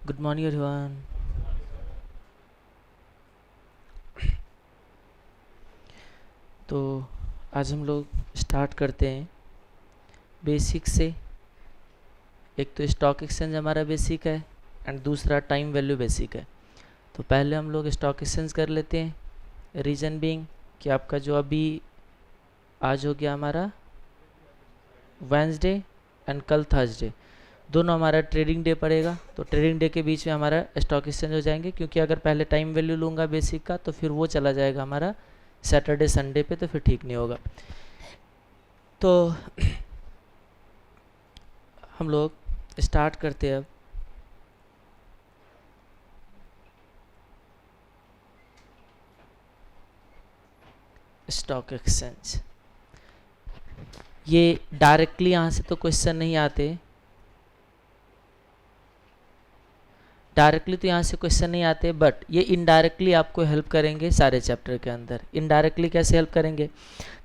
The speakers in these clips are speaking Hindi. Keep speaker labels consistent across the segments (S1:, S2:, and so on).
S1: Good morning everyone. तो आज हम लोग स्टार्ट करते हैं बेसिक से। एक तो स्टॉक एक्सचेंज हमारा बेसिक है एंड दूसरा टाइम वैल्यू बेसिक है। तो पहले हम लोग स्टॉक एक्सचेंज कर लेते हैं। रीज़न बीइंग कि आपका जो अभी आज हो गया हमारा वेंसडे एंड कल थर्सडे, दोनों हमारा ट्रेडिंग डे पड़ेगा। तो ट्रेडिंग डे के बीच में हमारा स्टॉक एक्सचेंज हो जाएंगे, क्योंकि अगर पहले टाइम वैल्यू लूँगा बेसिक का तो फिर वो चला जाएगा हमारा सैटरडे संडे पे, तो फिर ठीक नहीं होगा। तो हम लोग स्टार्ट करते हैं अब। स्टॉक एक्सचेंज, ये डायरेक्टली यहाँ से तो क्वेश्चन नहीं आते, डायरेक्टली तो यहाँ से क्वेश्चन नहीं आते, बट ये इनडायरेक्टली आपको हेल्प करेंगे सारे चैप्टर के अंदर। इनडायरेक्टली कैसे हेल्प करेंगे?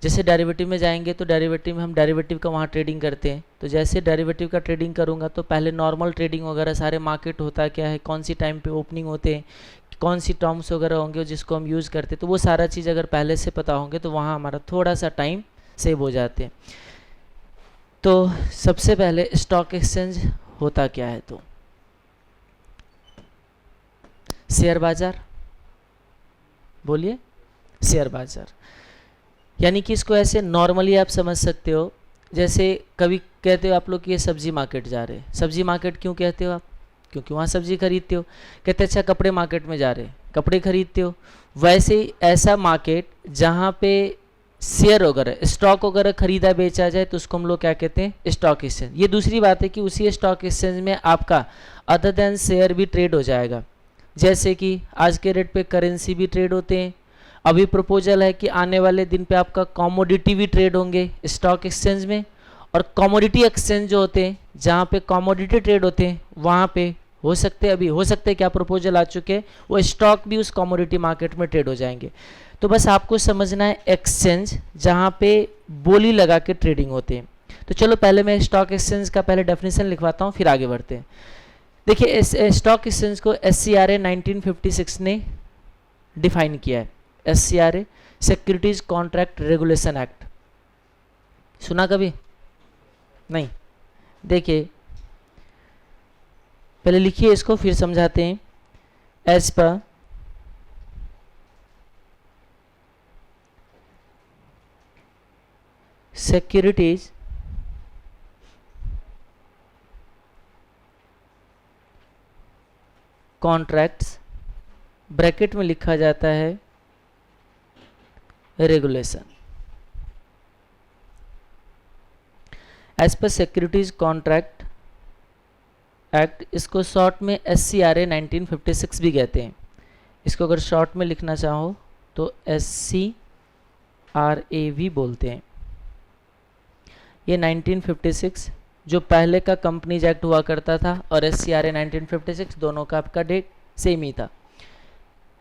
S1: जैसे डेरिवेटिव में जाएंगे तो डेरिवेटिव में हम डेरिवेटिव का वहाँ ट्रेडिंग करते हैं। तो जैसे डेरिवेटिव का ट्रेडिंग करूँगा तो पहले नॉर्मल ट्रेडिंग वगैरह सारे मार्केट होता क्या है, कौन सी टाइम पे ओपनिंग होते हैं, कौन सी टर्म्स वगैरह होंगे जिसको हम यूज़ करते हैं, तो वो सारा चीज़ अगर पहले से पता होंगे तो वहाँ हमारा थोड़ा सा टाइम सेव हो जाते हैं। तो सबसे पहले स्टॉक एक्सचेंज होता क्या है? तो शेयर बाजार, बोलिए शेयर बाजार। यानी कि इसको ऐसे नॉर्मली आप समझ सकते हो, जैसे कभी कहते हो आप लोग कि ये सब्जी मार्केट जा रहे हैं। सब्जी मार्केट क्यों कहते हो आप? क्योंकि वहाँ सब्जी खरीदते हो। कहते अच्छा कपड़े मार्केट में जा रहे हैं, कपड़े खरीदते हो। वैसे ही ऐसा मार्केट जहाँ पे शेयर वगैरह स्टॉक वगैरह खरीदा बेचा जाए तो उसको हम लोग क्या कहते हैं? Stock exchange. ये दूसरी बात है कि उसी स्टॉक एक्सचेंज में आपका अदर देन शेयर भी ट्रेड हो जाएगा। जैसे कि आज के रेट पे करेंसी भी ट्रेड होते हैं। अभी प्रपोजल है कि आने वाले दिन पे आपका कमोडिटी भी ट्रेड होंगे स्टॉक एक्सचेंज में। और कमोडिटी एक्सचेंज जो होते हैं, जहाँ पे कमोडिटी ट्रेड होते हैं, वहाँ पे हो सकते हैं, अभी हो सकते हैं क्या प्रपोजल आ चुके हैं, वो स्टॉक भी उस कमोडिटी मार्केट में ट्रेड हो जाएंगे। तो बस आपको समझना है एक्सचेंज जहाँ पे बोली लगा के ट्रेडिंग होते हैं। तो चलो पहले मैं स्टॉक एक्सचेंज का पहले डेफिनेशन लिखवाता हूँ, फिर आगे बढ़ते हैं। देखिए स्टॉक एक्सचेंज को SCRA 1956 ने डिफाइन किया है। SCRA securities contract regulation act, सुना कभी? नहीं। देखिए पहले लिखिए इसको, फिर समझाते हैं। As per securities contracts, bracket में लिखा जाता है regulation. As per securities contract act, इसको शॉर्ट में SCRA 1956 भी कहते हैं। इसको अगर शॉर्ट में लिखना चाहो तो SCRA भी बोलते हैं। ये 1956 जो पहले का कंपनीज एक्ट हुआ करता था और SCRA 1956 दोनों का आपका डेट सेम ही था।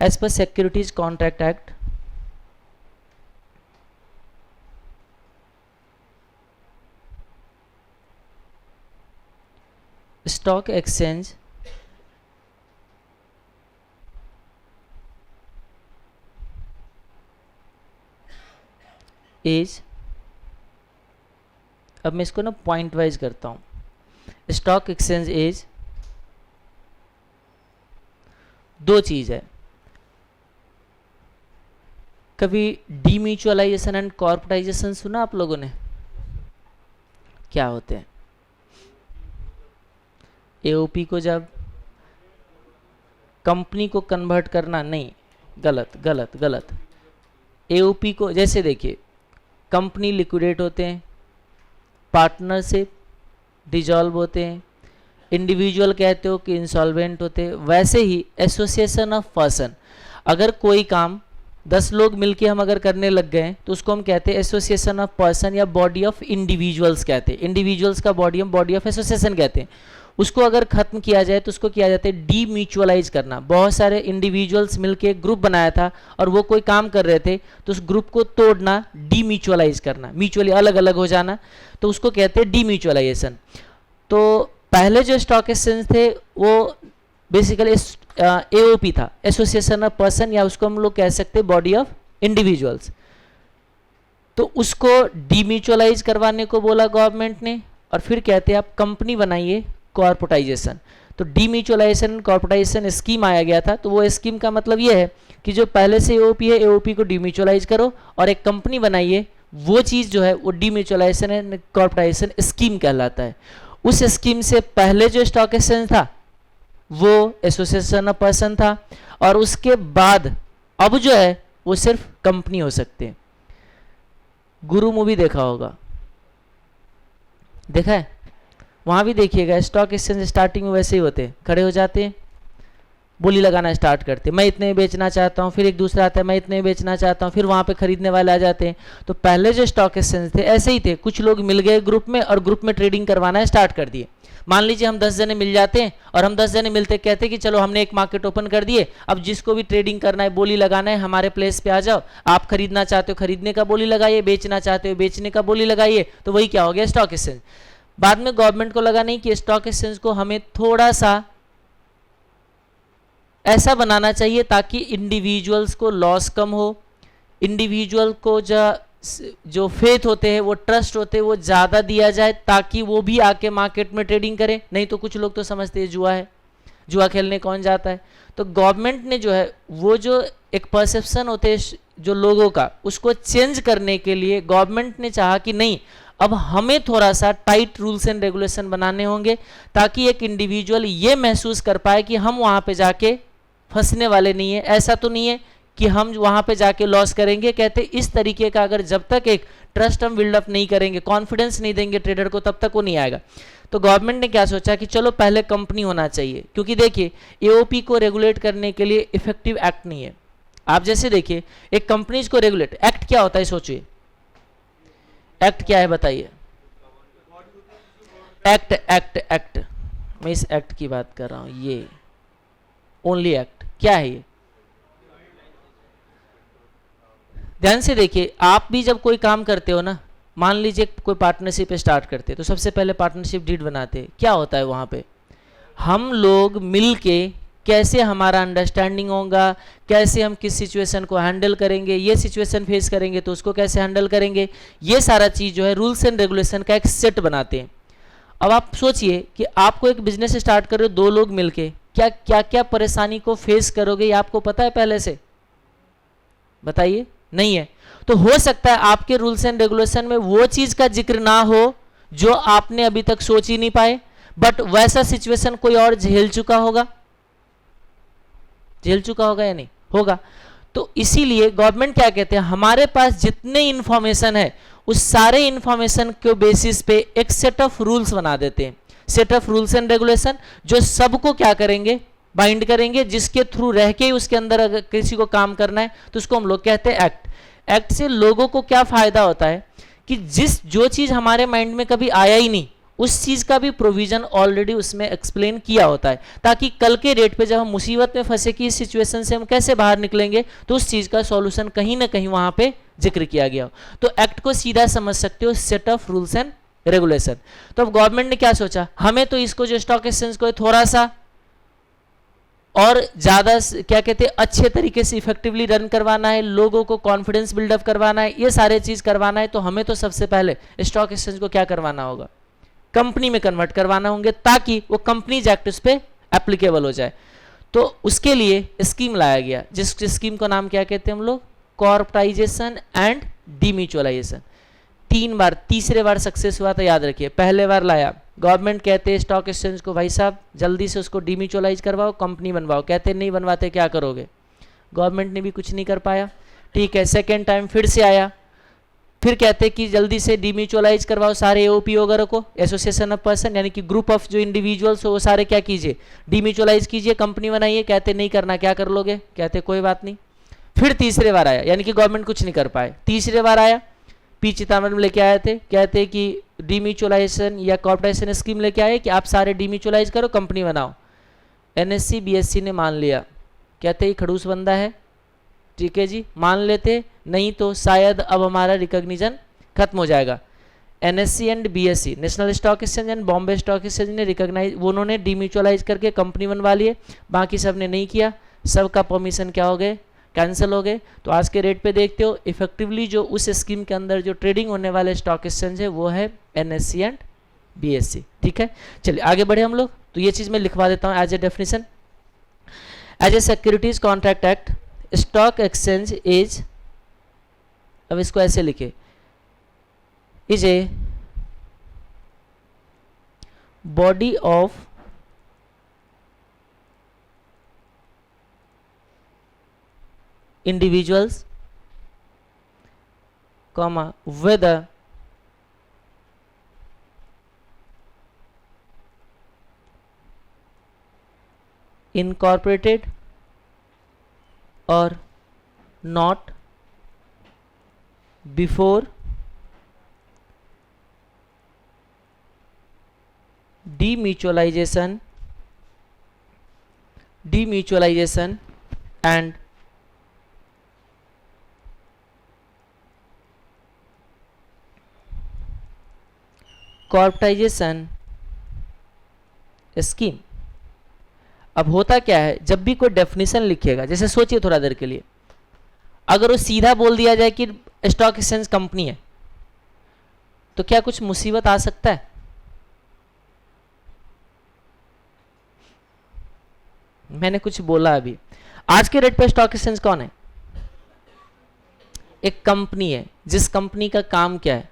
S1: As per securities contract act, stock exchange is, अब मैं इसको ना पॉइंट वाइज करता हूं। स्टॉक एक्सचेंज इज दो चीज है। कभी डीम्यूचुअलाइजेशन एंड कॉर्पोरेटाइजेशन सुना आप लोगों ने? क्या होते हैं? AOP को जब कंपनी को कन्वर्ट करना, नहीं, गलत गलत गलत। AOP को जैसे देखिए कंपनी लिक्विडेट होते हैं, पार्टनरशिप डिजॉल्व होते हैं, इंडिविजुअल कहते हो कि इंसॉल्वेंट होते हैं। वैसे ही एसोसिएशन ऑफ पर्सन, अगर कोई काम 10 लोग मिलके हम अगर करने लग गए तो उसको हम कहते हैं एसोसिएशन ऑफ पर्सन या बॉडी ऑफ इंडिविजुअल्स कहते हैं। इंडिविजुअल्स का बॉडी हम बॉडी ऑफ एसोसिएशन कहते हैं। उसको अगर खत्म किया जाए तो उसको किया जाता है डीम्यूचुअलाइज करना। बहुत सारे इंडिविजुअल्स मिलके ग्रुप बनाया था और वो कोई काम कर रहे थे तो उस ग्रुप को तोड़ना, डीम्यूचुअलाइज करना, म्यूचुअली अलग अलग हो जाना, तो उसको कहते हैं डीम्यूचुअलाइजेशन। तो पहले जो स्टॉक एक्सचेंज थे वो बेसिकली एओपी था, एसोसिएशन ऑफ पर्सन, या उसको हम लोग कह सकते हैं बॉडी ऑफ इंडिविजुअल्स। तो उसको डीम्यूचुअलाइज करवाने को बोला गवर्नमेंट ने, और फिर कहते हैं आप कंपनी बनाइए, कॉर्पोरेटाइजेशन। तो डीम्यूचुअलाइजेशन कॉर्पोरेटाइजेशन स्कीम आया गया था। तो वो स्कीम का मतलब ये है कि जो पहले से एओपी है, एओपी को डीम्यूचुअलाइज करो और एक कंपनी बनाइए। वो चीज़ जो है वो डीम्यूचुअलाइजेशन एंड कॉर्पोरेटाइजेशन स्कीम कहलाता है। उस स्कीम से पहले जो स्टॉक एक्सचेंज था वो एसोसिएशन ऑफ पर्सन था, और उसके बाद अब जो है वो सिर्फ कंपनी हो सकते हैं। गुरु मूवी देखा होगा, देखा है? वहां भी देखिएगा स्टॉक एक्सचेंज स्टार्टिंग में वैसे ही होते हैं, खड़े हो जाते हैं, बोली लगाना स्टार्ट करते हैं, मैं इतने में बेचना चाहता हूँ, फिर एक दूसरा आता है मैं इतने में बेचना चाहता हूँ, फिर वहाँ पे खरीदने वाले आ जाते हैं। तो पहले जो स्टॉक एक्सचेंज थे ऐसे ही थे, कुछ लोग मिल गए ग्रुप में और ग्रुप में ट्रेडिंग करवाना स्टार्ट कर दिए। मान लीजिए हम 10 जने मिल जाते हैं और हम 10 जने मिलते कहते हैं कि चलो हमने एक मार्केट ओपन कर दिए, अब जिसको भी ट्रेडिंग करना है, बोली लगाना है, हमारे प्लेस पे आ जाओ, आप खरीदना चाहते हो खरीदने का बोली लगाइए, बेचना चाहते हो बेचने का बोली लगाइए। तो वही क्या हो गया, स्टॉक एक्सचेंज। बाद में गवर्नमेंट को लगा नहीं कि स्टॉक एक्सचेंज को हमें थोड़ा सा ऐसा बनाना चाहिए ताकि इंडिविजुअल्स को लॉस कम हो, इंडिविजुअल को जो फेथ होते हैं, वो ट्रस्ट होते हैं, वो ज़्यादा दिया जाए ताकि वो भी आके मार्केट में ट्रेडिंग करें। नहीं तो कुछ लोग तो समझते हैं जुआ है, जुआ खेलने कौन जाता है। तो गवर्नमेंट ने जो है वो जो एक परसेप्शन होते हैं जो लोगों का, उसको चेंज करने के लिए गवर्नमेंट ने चाहा कि नहीं, अब हमें थोड़ा सा टाइट रूल्स एंड रेगुलेशन बनाने होंगे ताकि एक इंडिविजुअल ये महसूस कर पाए कि हम वहाँ पे जाके फंसने वाले नहीं है। ऐसा तो नहीं है कि हम वहां पे जाके लॉस करेंगे। कहते इस तरीके का अगर जब तक एक ट्रस्ट हम बिल्डअप नहीं करेंगे, कॉन्फिडेंस नहीं देंगे ट्रेडर को, तब तक वो नहीं आएगा। तो गवर्नमेंट ने क्या सोचा कि चलो पहले कंपनी होना चाहिए, क्योंकि देखिए एओपी को रेगुलेट करने के लिए इफेक्टिव एक्ट नहीं है। आप जैसे देखिए एक कंपनीज को रेगुलेट, एक्ट क्या होता है सोचिए, एक्ट क्या है बताइए? एक्ट एक्ट एक्ट मैं इस एक्ट की बात कर रहा हूं, ये ओनली एक्ट क्या है ये? ध्यान से देखिए, आप भी जब कोई काम करते हो ना, मान लीजिए कोई पार्टनरशिप स्टार्ट करते हैं तो सबसे पहले पार्टनरशिप डीड बनाते हैं। क्या होता है वहां पे? हम लोग मिलके कैसे हमारा अंडरस्टैंडिंग होगा, कैसे हम किस सिचुएशन को हैंडल करेंगे, ये सिचुएशन फेस करेंगे तो उसको कैसे हैंडल करेंगे, ये सारा चीज जो है रूल्स एंड रेगुलेशन का एक सेट बनाते हैं। अब आप सोचिए कि आपको एक बिजनेस स्टार्ट कर रहे हो, दो लोग मिलके क्या क्या क्या परेशानी को फेस करोगे, ये आपको पता है पहले से? बताइए, नहीं है। तो हो सकता है आपके रूल्स एंड रेगुलेशन में वो चीज का जिक्र ना हो जो आपने अभी तक सोच ही नहीं पाए, बट वैसा सिचुएशन कोई और झेल चुका होगा, झेल चुका होगा या नहीं होगा। तो इसीलिए गवर्नमेंट क्या कहते हैं, हमारे पास जितने इंफॉर्मेशन है उस सारे इंफॉर्मेशन के बेसिस पे एक सेट ऑफ रूल्स बना देते हैं, set of rules and regulation, जो सबको क्या करेंगे, बाइंड करेंगे, जिसके थ्रू रह के ही उसके अंदर अगर किसी को काम करना है तो उसको हम लोग कहते हैं एक्ट। एक्ट से लोगों को क्या फायदा होता है कि जो चीज हमारे माइंड में कभी आया ही नहीं, उस चीज का भी प्रोविजन ऑलरेडी उसमें एक्सप्लेन किया होता है, ताकि कल के डेट पे जब हम मुसीबत में फंसे कि इस सिचुएशन से हम कैसे बाहर निकलेंगे, तो उस चीज का सॉल्यूशन कहीं ना कहीं वहां पे जिक्र किया गया हो। तो एक्ट को सीधा समझ सकते हो, set of rules and regulation. तो अब गवर्नमेंट ने क्या सोचा, हमें तो इसको जो स्टॉक एक्सचेंज को थोड़ा सा और ज्यादा क्या कहते हैं अच्छे तरीके से इफेक्टिवली रन करवाना है, लोगों को कॉन्फिडेंस बिल्डअप करवाना है, ये सारे चीज करवाना है, तो हमें तो सबसे पहले स्टॉक एक्सचेंज को क्या करवाना होगा, कंपनी में कन्वर्ट करवाना होंगे, ताकि वो कंपनीज एक्ट उस पर एप्लीकेबल हो जाए। तो उसके लिए स्कीम लाया गया, जिस स्कीम का नाम क्या कहते हैं हम लोग, कॉर्पोरेटाइजेशन एंड डीम्यूचुअलाइजेशन। 3 बार, तीसरे बार सक्सेस हुआ था, याद रखिए। पहले बार लाया गवर्नमेंट, कहते हैं स्टॉक एक्सचेंज को भाई साहब जल्दी से उसको डीम्यूचुअलाइज करवाओ, कंपनी बनवाओ। कहते नहीं बनवाते क्या करोगे, गवर्नमेंट ने भी कुछ नहीं कर पाया। ठीक है, सेकेंड टाइम फिर से आया, फिर कहते कि जल्दी से डीम्यूचुअलाइज करवाओ सारे एओपी वगैरह को, एसोसिएशन ऑफ पर्सन, यानी कि ग्रुप ऑफ जो इंडिविजुअल्स हो वो सारे क्या कीजिए, डीम्यूचुअलाइज कीजिए, कंपनी बनाइए। कहते नहीं करना, क्या कर लोगे, कहते कोई बात नहीं। फिर तीसरे बार आया, यानी कि गवर्नमेंट कुछ नहीं कर पाए। तीसरे बार आया, पी चिदम्बरम लेके आए थे, कहते कि डीम्यूचुअलाइजेशन या कॉर्पोरेशन स्कीम लेके आए कि आप सारे डीम्यूचुअलाइज करो, कंपनी बनाओ। एनएससी बीएससी ने मान लिया, कहते ही खड़ूस बंदा है, ठीक है जी मान लेते, नहीं तो शायद अब हमारा रिकॉग्निशन खत्म हो जाएगा। NSC and BSc, national stock exchange and Bombay stock exchange ने रिकॉग्नाइज, उन्होंने डीम्यूचुअलाइज करके कंपनी बनवा लिए, बाकी सब ने नहीं किया, सबका परमिशन क्या हो गए, कैंसिल हो गए। तो आज के रेट पे देखते हो इफेक्टिवली जो उस स्कीम के अंदर जो ट्रेडिंग होने वाले स्टॉक एक्सचेंज है वो है एनएससी एंड बीएससी। ठीक है, चलिए आगे बढ़े हम लोग। तो ये चीज़ मैं लिखवा देता हूँ as a definition. As a securities contract act, stock exchange is, अब इसको ऐसे लिखे, is a body of individuals, comma, whether incorporated or not before demutualization and corporatization scheme. अब होता क्या है, जब भी कोई डेफिनेशन लिखेगा, जैसे सोचिए थोड़ा देर के लिए, अगर वो सीधा बोल दिया जाए कि स्टॉक एक्सचेंज कंपनी है, तो क्या कुछ मुसीबत आ सकता है? मैंने कुछ बोला अभी। आज के रेट पे स्टॉक एक्सचेंज कौन है? एक कंपनी है, जिस कंपनी का काम क्या है,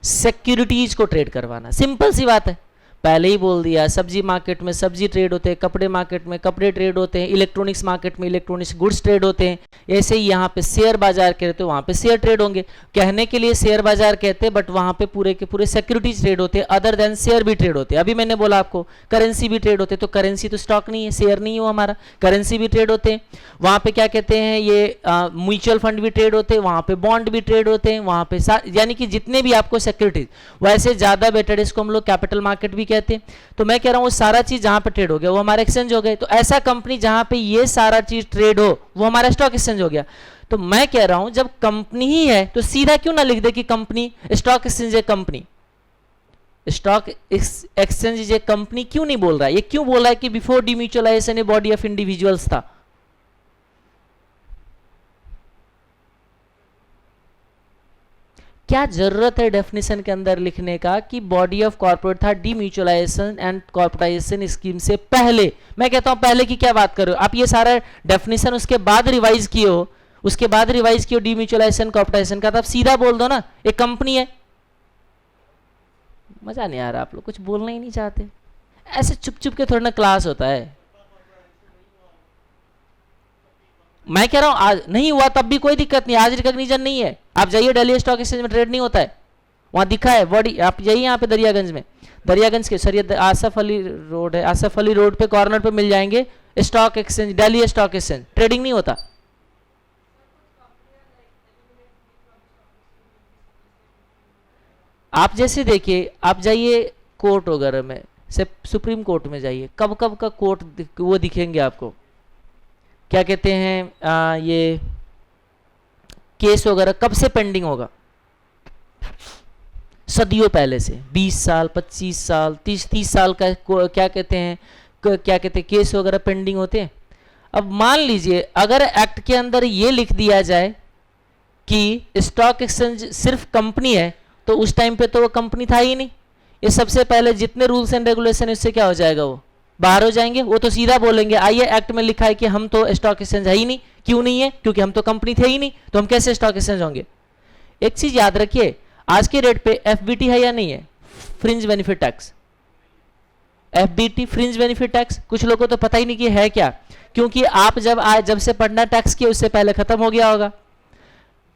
S1: सिक्योरिटीज को ट्रेड करवाना। सिंपल सी बात है, पहले ही बोल दिया। सब्जी मार्केट में सब्जी ट्रेड होते हैं, कपड़े मार्केट में कपड़े ट्रेड होते हैं, इलेक्ट्रॉनिक्स मार्केट में इलेक्ट्रॉनिक्स गुड्स ट्रेड होते हैं। ऐसे ही यहाँ पे शेयर बाजार कहते हैं, वहाँ पे शेयर ट्रेड होंगे। कहने के लिए शेयर बाजार कहते हैं, बट वहाँ पे पूरे के पूरे सिक्योरिटीज ट्रेड होते हैं, अदर देन शेयर भी ट्रेड होते हैं। अभी मैंने बोला आपको करेंसी भी ट्रेड होते हैं, तो करेंसी तो स्टॉक नहीं है, शेयर नहीं है वो हमारा, करेंसी भी ट्रेड होते हैं। वहाँ पे क्या कहते हैं, ये म्यूचुअल फंड भी ट्रेड होते हैं, वहाँ पे बॉन्ड भी ट्रेड होते हैं, वहाँ पे यानी कि जितने भी आपको सिक्योरिटीज, वैसे ज़्यादा बेटर इसको हम लोग कैपिटल मार्केट भी कहते हैं। तो मैं कह रहा हूँ सारा चीज जहां पे ट्रेड हो गया वो हमारा एक्सचेंज हो गए। तो ऐसा कंपनी जहां पे ये सारा चीज ट्रेड हो वो हमारा स्टॉक एक्सचेंज हो गया। तो मैं कह रहा हूं जब कंपनी ही है तो सीधा क्यों ना लिख दे कि कंपनी स्टॉक एक्सचेंज है, कंपनी स्टॉक एक्सचेंज ये कंपनी क्यों नहीं बोल रहा है? ये क्यों बोल रहा है कि before demutualisation a body of individuals था? क्या जरूरत है डेफिनेशन के अंदर लिखने का कि बॉडी ऑफ कॉर्पोरेट था डीम्यूचुअलाइजेशन एंड कॉर्पोरेटाइजेशन स्कीम से पहले? मैं कहता हूं पहले की क्या बात कर रहे हो आप? ये सारा डेफिनेशन उसके बाद रिवाइज किए हो, उसके बाद रिवाइज किए डीम्यूचुअलाइजेशन कॉर्पोरेटाइजेशन का, तो आप सीधा बोल दो ना एक कंपनी है। मजा नहीं आ रहा, आप लोग कुछ बोलना ही नहीं चाहते। ऐसे चुप चुप के थोड़ा ना क्लास होता है। मैं कह रहा हूं आज नहीं हुआ तब भी कोई दिक्कत नहीं, आज रिकॉग्निशन नहीं है। आप जाइए दिल्ली स्टॉक एक्सचेंज में ट्रेड नहीं होता है, वहां दिखा है बॉडी। आप जाइए यहाँ पे दरियागंज में, दरियागंज के सर आसफ अली रोड है, आसफ अली रोड पे कॉर्नर पे मिल जाएंगे stock exchange, Delhi stock exchange. Trading नहीं होता। आप जैसे देखिए, आप जाइए कोर्ट वगैरह में, से सुप्रीम कोर्ट में जाइए, कब कब का कोर्ट वो दिखेंगे आपको, क्या कहते हैं ये केस वगैरह कब से पेंडिंग होगा? सदियों पहले से, 20 साल 25 साल 30 साल का क्या कहते हैं केस वगैरह पेंडिंग होते हैं। अब मान लीजिए अगर एक्ट के अंदर ये लिख दिया जाए कि स्टॉक एक्सचेंज सिर्फ कंपनी है, तो उस टाइम पे तो वो कंपनी था ही नहीं। ये सबसे पहले जितने रूल्स एंड रेगुलेशन उससे क्या हो जाएगा, वो बाहर हो जाएंगे। वो तो सीधा बोलेंगे आइए एक्ट में लिखा है कि हम तो स्टॉक एक्सचेंज है ही नहीं। क्यों नहीं है? क्योंकि हम तो कंपनी थे ही नहीं, तो हम कैसे स्टॉक एक्सचेंज होंगे? एक चीज याद रखिए, आज के रेट पे एफबीटी है या नहीं है, fringe benefit tax. FBT fringe benefit tax कुछ लोगों को तो पता ही नहीं कि है क्या, क्योंकि आप जब से पढ़ना टैक्स किया उससे पहले खत्म हो गया होगा।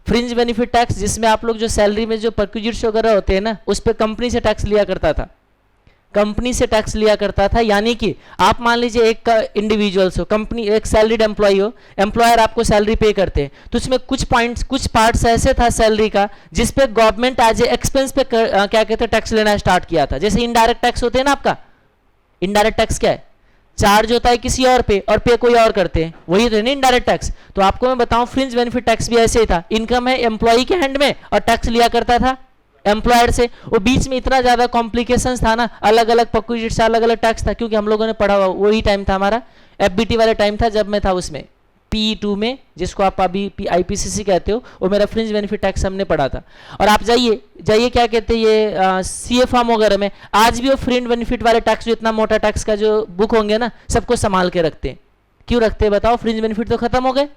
S1: फ्रिंज बेनिफिट टैक्स जिसमें आप लोग जो सैलरी में जो परक्यूजिट्स वगैरह होते हैं ना, उस पर कंपनी से टैक्स लिया करता था, कंपनी से टैक्स लिया करता था। यानी कि आप मान लीजिए एक इंडिविजुअल्स हो, कंपनी एक सैलरीड एम्प्लॉय हो, एम्प्लॉयर आपको सैलरी पे करते हैं, तो उसमें कुछ पॉइंट्स कुछ पार्ट्स ऐसे था सैलरी का जिस पे गवर्नमेंट एज ए एक्सपेंस पे क्या कहते हैं टैक्स लेना स्टार्ट किया था। जैसे इनडायरेक्ट टैक्स होते हैं ना, आपका इनडायरेक्ट टैक्स क्या है, चार्ज होता है किसी और पे और पे कोई और करते हैं, वही तो है ना इनडायरेक्ट टैक्स। तो आपको मैं बताऊं फ्रिंज बेनिफिट टैक्स भी ऐसे ही था, इनकम है एम्प्लॉय के हैंड में और टैक्स लिया करता था एम्प्लॉयर से, वो बीच में इतना ज्यादा कॉम्प्लिकेशंस था ना, अलग अलग पक्विजिट से अलग अलग टैक्स था, क्योंकि हम लोगों ने पढ़ा हुआ वही टाइम था हमारा, एफबीटी वाला टाइम था जब मैं था उसमें P2 में, जिसको आप अभी आईपीसीसी कहते हो, वो मेरा फ्रिंज बेनिफिट टैक्स हमने पढ़ा था। और आप जाइए जाइए क्या कहते हैं ये सीए फॉर्म वगैरह में, आज भी वो फ्रिंज बेनिफिट वाले टैक्स, जो इतना मोटा टैक्स का जो बुक होंगे ना, सबको संभाल के रखते हैं। क्यों रखते हैं बताओ? फ्रिंज बेनिफिट तो खत्म हो गए,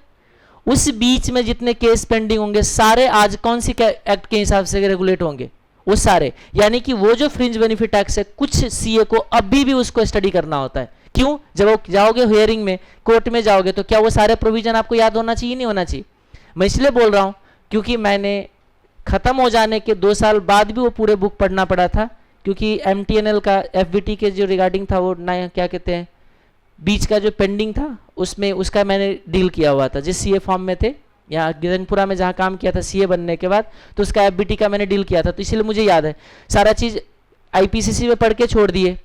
S1: उस बीच में जितने केस पेंडिंग होंगे सारे आज कौन सी एक्ट के हिसाब से रेगुलेट होंगे? वो सारे। यानी कि वो जो फ्रिंज बेनिफिट टैक्स है, कुछ सीए को अभी भी उसको स्टडी करना होता है। क्यों? जब वो जाओगे हियरिंग में, कोर्ट में जाओगे, तो क्या वो सारे प्रोविजन आपको याद होना चाहिए? नहीं होना चाहिए? मैं इसलिए बोल रहा हूं क्योंकि मैंने खत्म हो जाने के 2 साल बाद भी वो पूरे बुक पढ़ना पड़ा था, क्योंकि एमटीएनएल का एफबीटी के जो रिगार्डिंग था, वो नया क्या कहते हैं, बीच का जो पेंडिंग था, उसमें उसका मैंने डील किया हुआ था। जिस सीए फॉर्म में थे, यहाँ गिरनपुरा में जहाँ काम किया था सीए बनने के बाद, तो उसका एफबीटी का मैंने डील किया था, तो इसलिए मुझे याद है सारा चीज़। आईपीसीसी में पढ़ के छोड़ दिए,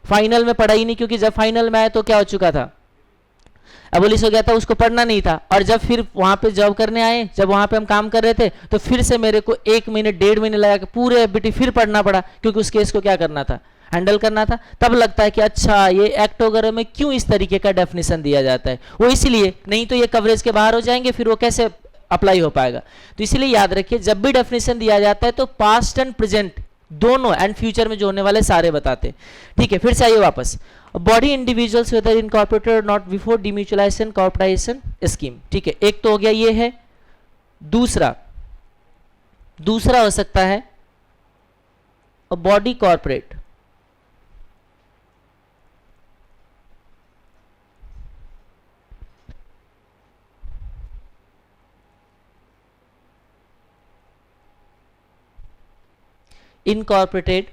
S1: फाइनल में पढ़ा ही नहीं, क्योंकि जब फाइनल में आया तो क्या हो चुका था, एबोलिश हो गया था, उसको पढ़ना नहीं था। और जब फिर वहाँ पे जॉब करने आए, जब वहाँ पे हम काम कर रहे थे, तो फिर से मेरे को 1 महीने 1.5 महीने लगा के पूरे एफबीटी फिर पढ़ना पड़ा, क्योंकि उस केस को क्या करना था, हैंडल करना था। तब लगता है कि अच्छा ये एक्ट वगैरह में क्यों इस तरीके का डेफिनेशन दिया जाता है, वो इसलिए, नहीं तो ये कवरेज के बाहर हो जाएंगे, फिर वो कैसे अप्लाई हो पाएगा। तो इसलिए याद रखिए, जब भी डेफिनेशन दिया जाता है तो पास्ट एंड प्रेजेंट दोनों एंड फ्यूचर में जो होने वाले सारे बताते हैं। ठीक है, फिर से आइए वापस। Body individuals whether incorporated not before demutualisation corporatisation scheme. ठीक है, एक तो हो गया ये है। दूसरा हो सकता है body corporate, incorporated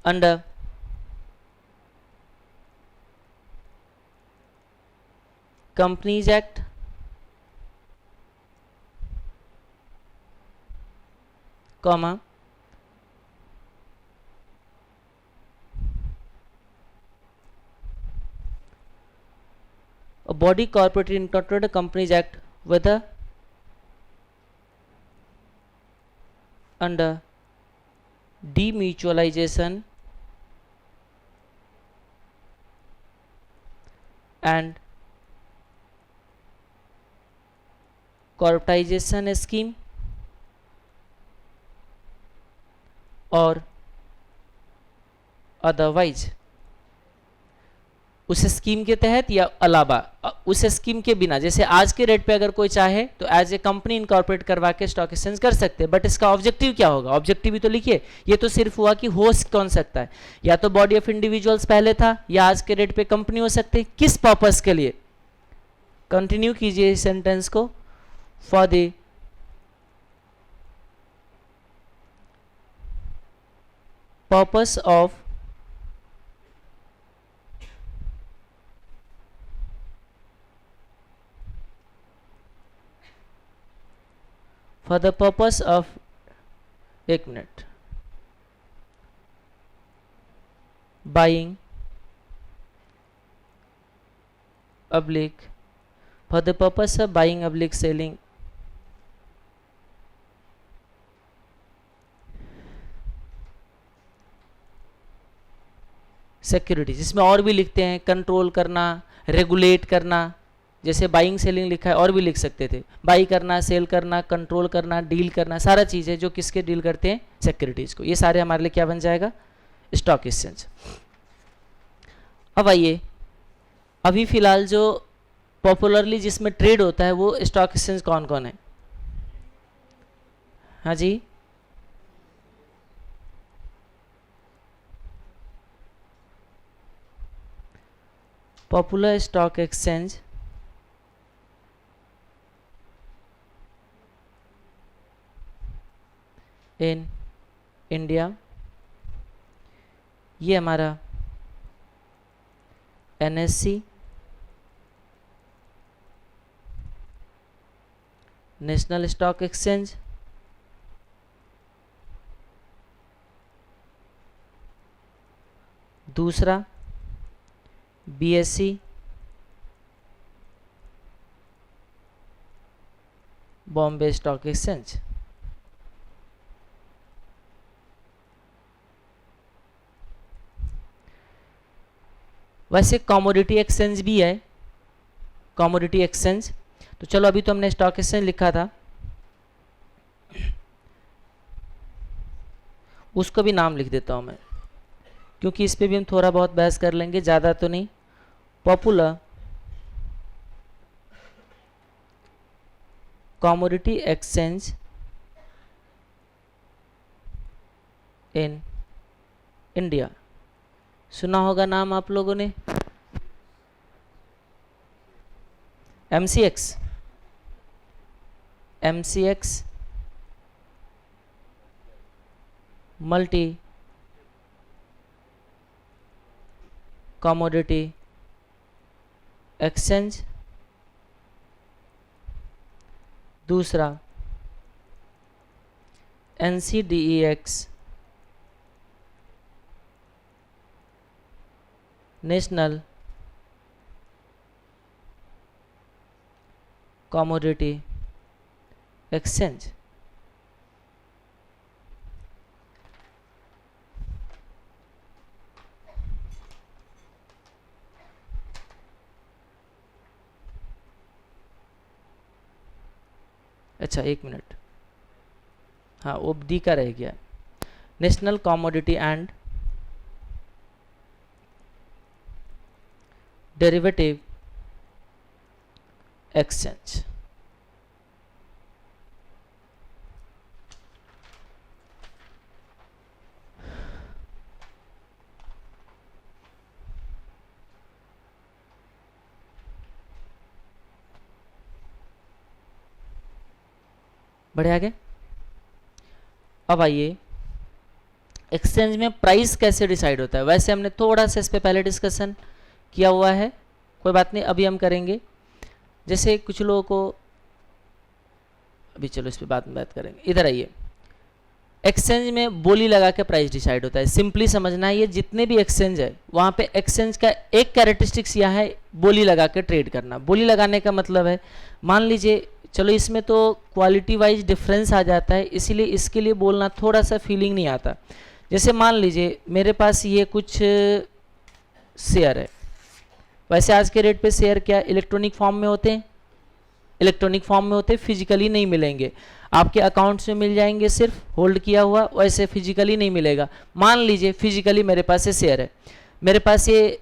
S1: under Companies Act, comma a body corporate incorporated Companies Act whether under demutualization and corporatization scheme और अदरवाइज उस स्कीम के तहत या अलावा उस स्कीम के बिना। जैसे आज के रेट पे अगर कोई चाहे तो एज ए कंपनी इनकॉर्पोरेट करवा के स्टॉक एक्सचेंज कर सकते हैं, बट इसका ऑब्जेक्टिव क्या होगा? ऑब्जेक्टिव भी तो लिखिए। ये तो सिर्फ हुआ कि हो कौन सकता है, या तो बॉडी ऑफ इंडिविजुअल्स पहले था, या आज के रेट पे कंपनी हो सकती है। किस पर्पस के लिए? कंटिन्यू कीजिए इस सेंटेंस को। For the purpose of for the purpose of, एक minute, buying oblique, for the purpose of buying oblique selling securities. इसमें और भी लिखते हैं, कंट्रोल करना, रेगुलेट करना। जैसे बाइंग सेलिंग लिखा है, और भी लिख सकते थे, बाई करना, सेल करना, कंट्रोल करना, डील करना, सारा चीज़ है जो किसके डील करते हैं? सिक्योरिटीज को। ये सारे हमारे लिए क्या बन जाएगा? Stock exchange. अब आइए, अभी फिलहाल जो पॉपुलरली जिसमें ट्रेड होता है वो स्टॉक एक्सचेंज कौन कौन है? हाँ जी, popular stock exchange in India, ये हमारा एनएससी, नेशनल स्टॉक एक्सचेंज, दूसरा बीएसई, बॉम्बे स्टॉक एक्सचेंज। वैसे कमोडिटी एक्सचेंज भी है, कमोडिटी एक्सचेंज। तो चलो अभी तो हमने स्टॉक एक्सचेंज लिखा था, उसको भी नाम लिख देता हूं मैं, क्योंकि इस पे भी हम थोड़ा बहुत बहस कर लेंगे, ज़्यादा तो नहीं। Popular commodity exchange in India, सुना होगा नाम आप लोगों ने, MCX, MCX multi commodity exchange. दूसरा NCDEX, नेशनल कमोडिटी एक्सचेंज। अच्छा एक मिनट, हाँ वो डी का रह गया, national commodity and derivative exchange. बढ़े आगे। अब आइए एक्सचेंज में प्राइस कैसे डिसाइड होता है। वैसे हमने थोड़ा सा इस पे पहले डिस्कशन किया हुआ है, कोई बात नहीं, अभी हम करेंगे। जैसे कुछ लोगों को, अभी चलो इस पे बाद में बात करेंगे। इधर आइए, एक्सचेंज में बोली लगा के प्राइस डिसाइड होता है। सिंपली समझना है, ये जितने भी एक्सचेंज है वहाँ पे एक्सचेंज का एक कैरेक्टरिस्टिक्स यह है, बोली लगा के ट्रेड करना। बोली लगाने का मतलब है, मान लीजिए, चलो इसमें तो क्वालिटी वाइज डिफरेंस आ जाता है, इसीलिए इसके लिए बोलना थोड़ा सा फीलिंग नहीं आता। जैसे मान लीजिए मेरे पास ये कुछ शेयर है, वैसे आज के रेट पे शेयर क्या इलेक्ट्रॉनिक फॉर्म में होते हैं, इलेक्ट्रॉनिक फॉर्म में होते, फिजिकली नहीं मिलेंगे, आपके अकाउंट्स में मिल जाएंगे सिर्फ होल्ड किया हुआ, वैसे फिजिकली नहीं मिलेगा। मान लीजिए फिजिकली मेरे पास ये शेयर है, मेरे पास ये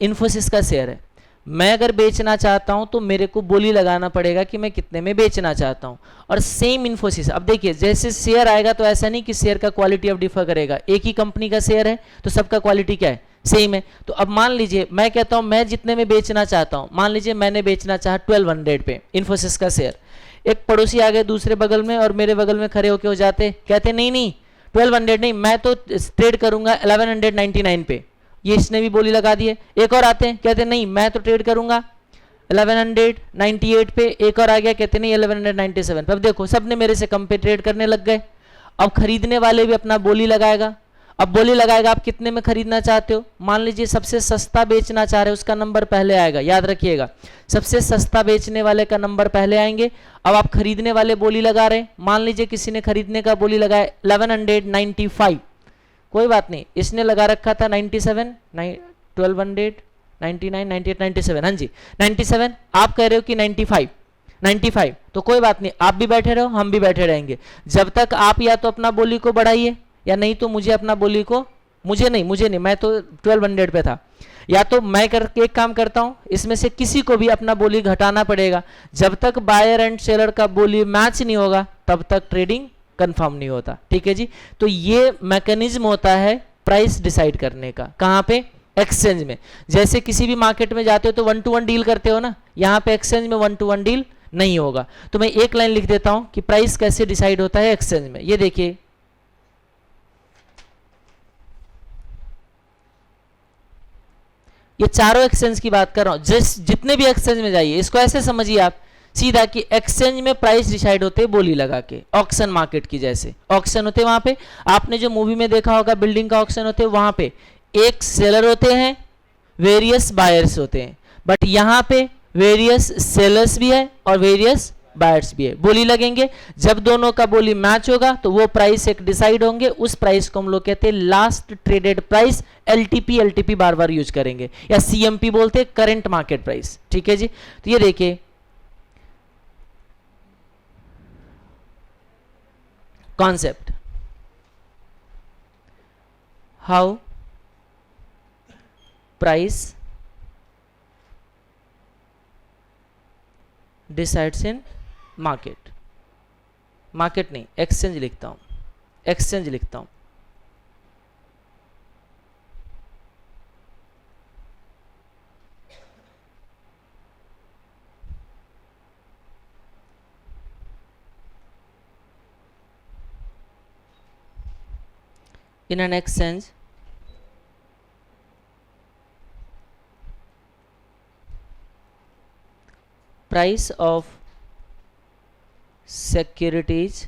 S1: इन्फोसिस का शेयर है, मैं अगर बेचना चाहता हूं तो मेरे को बोली लगाना पड़ेगा कि मैं कितने में बेचना चाहता हूं। और सेम इन्फोसिस, अब देखिए जैसे शेयर आएगा तो ऐसा नहीं कि शेयर का क्वालिटी अब डिफर करेगा, एक ही कंपनी का शेयर है तो सबका क्वालिटी क्या है, सेम है। तो अब मान लीजिए मैं कहता हूं मैं जितने में बेचना चाहता हूं, मान लीजिए मैंने बेचना चाहा 1200 पे इन्फोसिस का शेयर, एक पड़ोसी आ गए दूसरे बगल में और मेरे बगल में खड़े होके हो जाते, कहते नहीं नहीं 1200 नहीं, मैं तो ट्रेड करूंगा 1199 पे, ये इसने भी बोली लगा दी है। एक और आते हैं, कहते नहीं मैं तो ट्रेड करूंगा 1198 पे, एक और आ गया कहते नहीं 1197 पे। अब देखो सबने मेरे से कम पे ट्रेड करने लग गए। अब खरीदने वाले भी अपना बोली लगाएगा, अब बोली लगाएगा आप कितने में खरीदना चाहते हो, मान लीजिए सबसे सस्ता बेचना चाह रहे हो उसका नंबर पहले आएगा, याद रखिएगा सबसे सस्ता बेचने वाले का नंबर पहले आएंगे। अब आप खरीदने वाले बोली लगा रहे हैं, मान लीजिए किसी ने खरीदने का बोली लगाया 1195, कोई बात नहीं, इसने लगा रखा था 97, 1200, 99, 98, 97, हाँ जी 97, आप कह रहे हो कि 95, तो कोई बात नहीं, आप भी बैठे रहो हम भी बैठे रहेंगे जब तक आप या तो अपना बोली को बढ़ाइए या नहीं तो मुझे अपना बोली को, मुझे नहीं, मैं तो 1200 पे था, या तो मैं करके एक काम करता हूं, इसमें से किसी को भी अपना बोली घटाना पड़ेगा। जब तक बायर एंड सेलर का बोली मैच नहीं होगा तब तक ट्रेडिंग कंफर्म नहीं होता, ठीक है जी। तो ये मैकेनिज्म होता है प्राइस डिसाइड करने का, कहां पे, एक्सचेंज में। जैसे किसी भी मार्केट में जाते हो तो 1 to 1 डील करते हो ना, यहां पे एक्सचेंज में 1 to 1 डील नहीं होगा। तो मैं एक लाइन लिख देता हूं कि प्राइस कैसे डिसाइड होता है एक्सचेंज में। ये देखिए ये चारों एक्सचेंज की बात कर रहा हूं, जितने भी एक्सचेंज में जाइए इसको ऐसे समझिए आप सीधा कि एक्सचेंज में प्राइस डिसाइड होते हैं बोली लगा के, ऑक्शन मार्केट की जैसे ऑक्शन होते हैं वहां पे, आपने जो मूवी में देखा होगा बिल्डिंग का ऑक्शन होते हैं, वहां पे एक सेलर होते हैं वेरियस बायर्स होते हैं, बट यहां पे वेरियस सेलर्स भी है और वेरियस बायर्स भी है, बोली लगेंगे। जब दोनों का बोली मैच होगा तो वो प्राइस एक डिसाइड होंगे, उस प्राइस को हम लोग कहते हैं last traded price, LTP. LTP बार बार यूज करेंगे, या सीएमपी बोलते हैं, करंट मार्केट प्राइस। ठीक है जी। तो ये देखिए concept, how price decides in market, market नहीं एक्सचेंज लिखता हूं, एक्सचेंज लिखता हूं। In an exchange, price of securities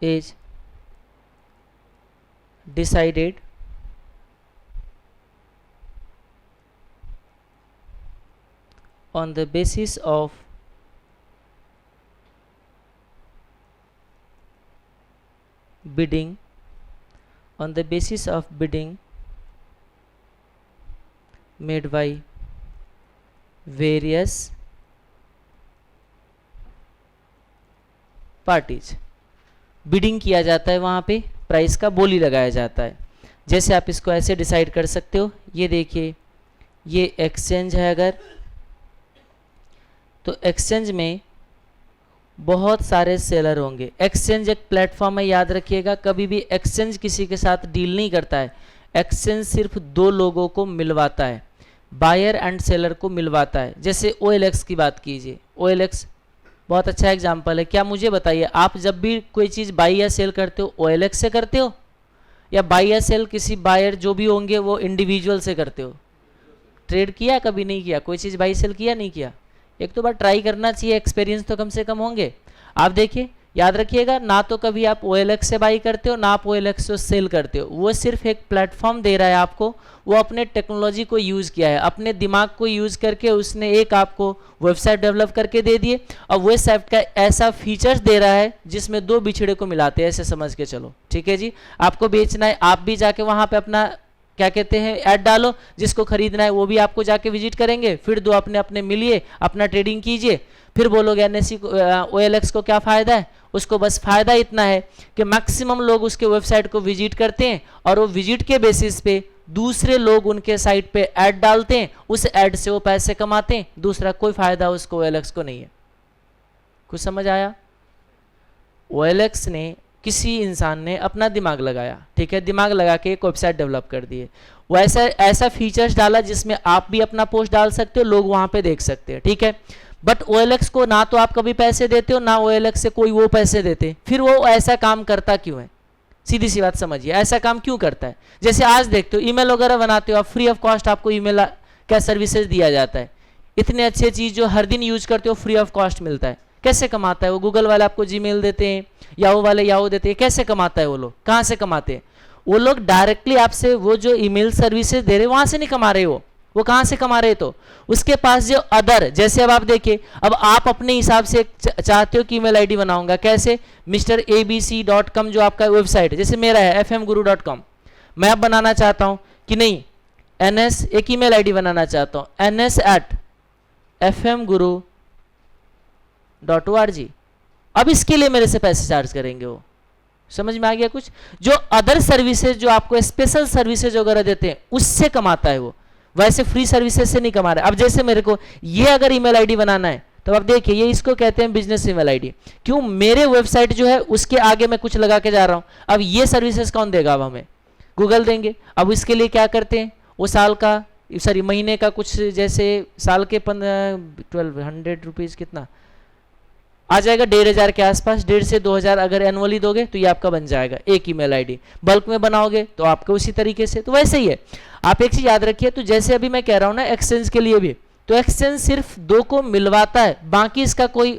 S1: is decided on the basis of bidding, on the basis of bidding made by various parties. Bidding किया जाता है, वहाँ पे प्राइस का बोली लगाया जाता है। जैसे आप इसको ऐसे डिसाइड कर सकते हो, ये देखिए ये एक्सचेंज है अगर, तो एक्सचेंज में बहुत सारे सेलर होंगे। एक्सचेंज एक प्लेटफॉर्म है, याद रखिएगा, कभी भी एक्सचेंज किसी के साथ डील नहीं करता है। एक्सचेंज सिर्फ दो लोगों को मिलवाता है, बायर एंड सेलर को मिलवाता है। जैसे OLX की बात कीजिए, OLX बहुत अच्छा एग्जाम्पल है। क्या मुझे बताइए, आप जब भी कोई चीज़ बाई या सेल करते हो OLX से करते हो, या बाई या सेल किसी बायर जो भी होंगे वो इंडिविजुअल से करते हो? ट्रेड किया कभी? नहीं किया। कोई चीज़ बाई सेल किया? नहीं किया। एक तो बार ट्राई करना चाहिए, एक्सपीरियंस तो कम से कम होंगे। आप देखिए, याद रखिएगा, ना तो कभी आप OLX से बाई करते हो, ना आप OLX से सेल करते हो। वो सिर्फ एक प्लेटफॉर्म दे रहा है आपको, वो अपने टेक्नोलॉजी को यूज़ किया है, अपने दिमाग को यूज़ करके उसने एक आपको वेबसाइट डेवलप करके दे दिए, और वेबसाइट का ऐसा फीचर्स दे रहा है जिसमें दो बिछड़े को मिलाते हैं, ऐसे समझ के चलो। ठीक है जी। आपको बेचना है, आप भी जाके वहाँ पे अपना क्या कहते हैं ऐड डालो, जिसको खरीदना है वो भी आपको जाके विजिट करेंगे, फिर दो अपने अपने मिलिए, अपना ट्रेडिंग कीजिए, फिर बोलोगे NSE OLX को क्या फ़ायदा है। उसको बस फ़ायदा इतना है कि मैक्सिमम लोग उसके वेबसाइट को विजिट करते हैं, और वो विजिट के बेसिस पे दूसरे लोग उनके साइट पे ऐड डालते हैं, उस ऐड से वो पैसे कमाते हैं। दूसरा कोई फ़ायदा उसको OLX को नहीं है। कुछ समझ आया? OLX ने, किसी इंसान ने अपना दिमाग लगाया, ठीक है, दिमाग लगा के एक वेबसाइट डेवलप कर दिए, वो ऐसा फीचर्स डाला जिसमें आप भी अपना पोस्ट डाल सकते हो, लोग वहां पे देख सकते हैं। ठीक है। बट OLX को ना तो आप कभी पैसे देते हो, ना OLX से कोई वो पैसे देते, फिर वो ऐसा काम करता क्यों है? सीधी सी बात समझिए, ऐसा काम क्यों करता है? जैसे आज देखते हो ईमेल वगैरह बनाते हो आप, फ्री ऑफ कॉस्ट आपको ईमेल का सर्विसेज दिया जाता है। इतने अच्छे चीज़ जो हर दिन यूज करते हो फ्री ऑफ कॉस्ट मिलता है। कैसे कमाता है वो? गूगल वाले आपको जीमेल देते हैं, याहू वाले याहू देते हैं। कैसे कमाता है वो लोग? कहाँ से कमाते हैं वो लोग? डायरेक्टली आपसे वो जो ईमेल सर्विसेज दे रहे वहां से नहीं कमा रहे हो, वो कहाँ से कमा रहे? तो उसके पास जो अदर, जैसे अब आप देखिए, अब आप अपने हिसाब से चाहते हो कि ईमेल आईडी बनाऊंगा, कैसे? mr.abc.com जो आपका वेबसाइट है, जैसे मेरा है fmguru.com, मैं अब बनाना चाहता हूं कि नहीं NS, एक ईमेल आईडी बनाना चाहता हूं ns@fmguru.org। अब इसके लिए मेरे से पैसे चार्ज करेंगे वो। समझ में आ गया कुछ? जो अदर सर्विसेज, जो आपको स्पेशल सर्विसेज वगैरह देते हैं, उससे कमाता है वो, वैसे फ्री सर्विसेज से नहीं कमा रहा है। अब जैसे मेरे को ये अगर ईमेल आईडी बनाना है, तो आप देखिए ये इसको कहते हैं बिजनेस ईमेल आईडी। क्यों? मेरे वेबसाइट जो है उसके आगे मैं कुछ लगा के जा रहा हूं। अब ये सर्विसेज कौन देगा? अब हमें गूगल देंगे। अब इसके लिए क्या करते हैं, वो साल का, सॉरी महीने का कुछ, जैसे साल के 1200 रुपीज़ कितना आ जाएगा, 1500 के आसपास, 1,500 से 2,000 अगर एनुअली दोगे तो ये आपका बन जाएगा एक ईमेल आईडी। बल्क में बनाओगे तो आपको उसी तरीके से। तो वैसे ही है, आप एक चीज याद रखिए। तो जैसे अभी मैं कह रहा हूं ना, एक्सचेंज के लिए भी तो एक्सचेंज सिर्फ दो को मिलवाता है, बाकी इसका कोई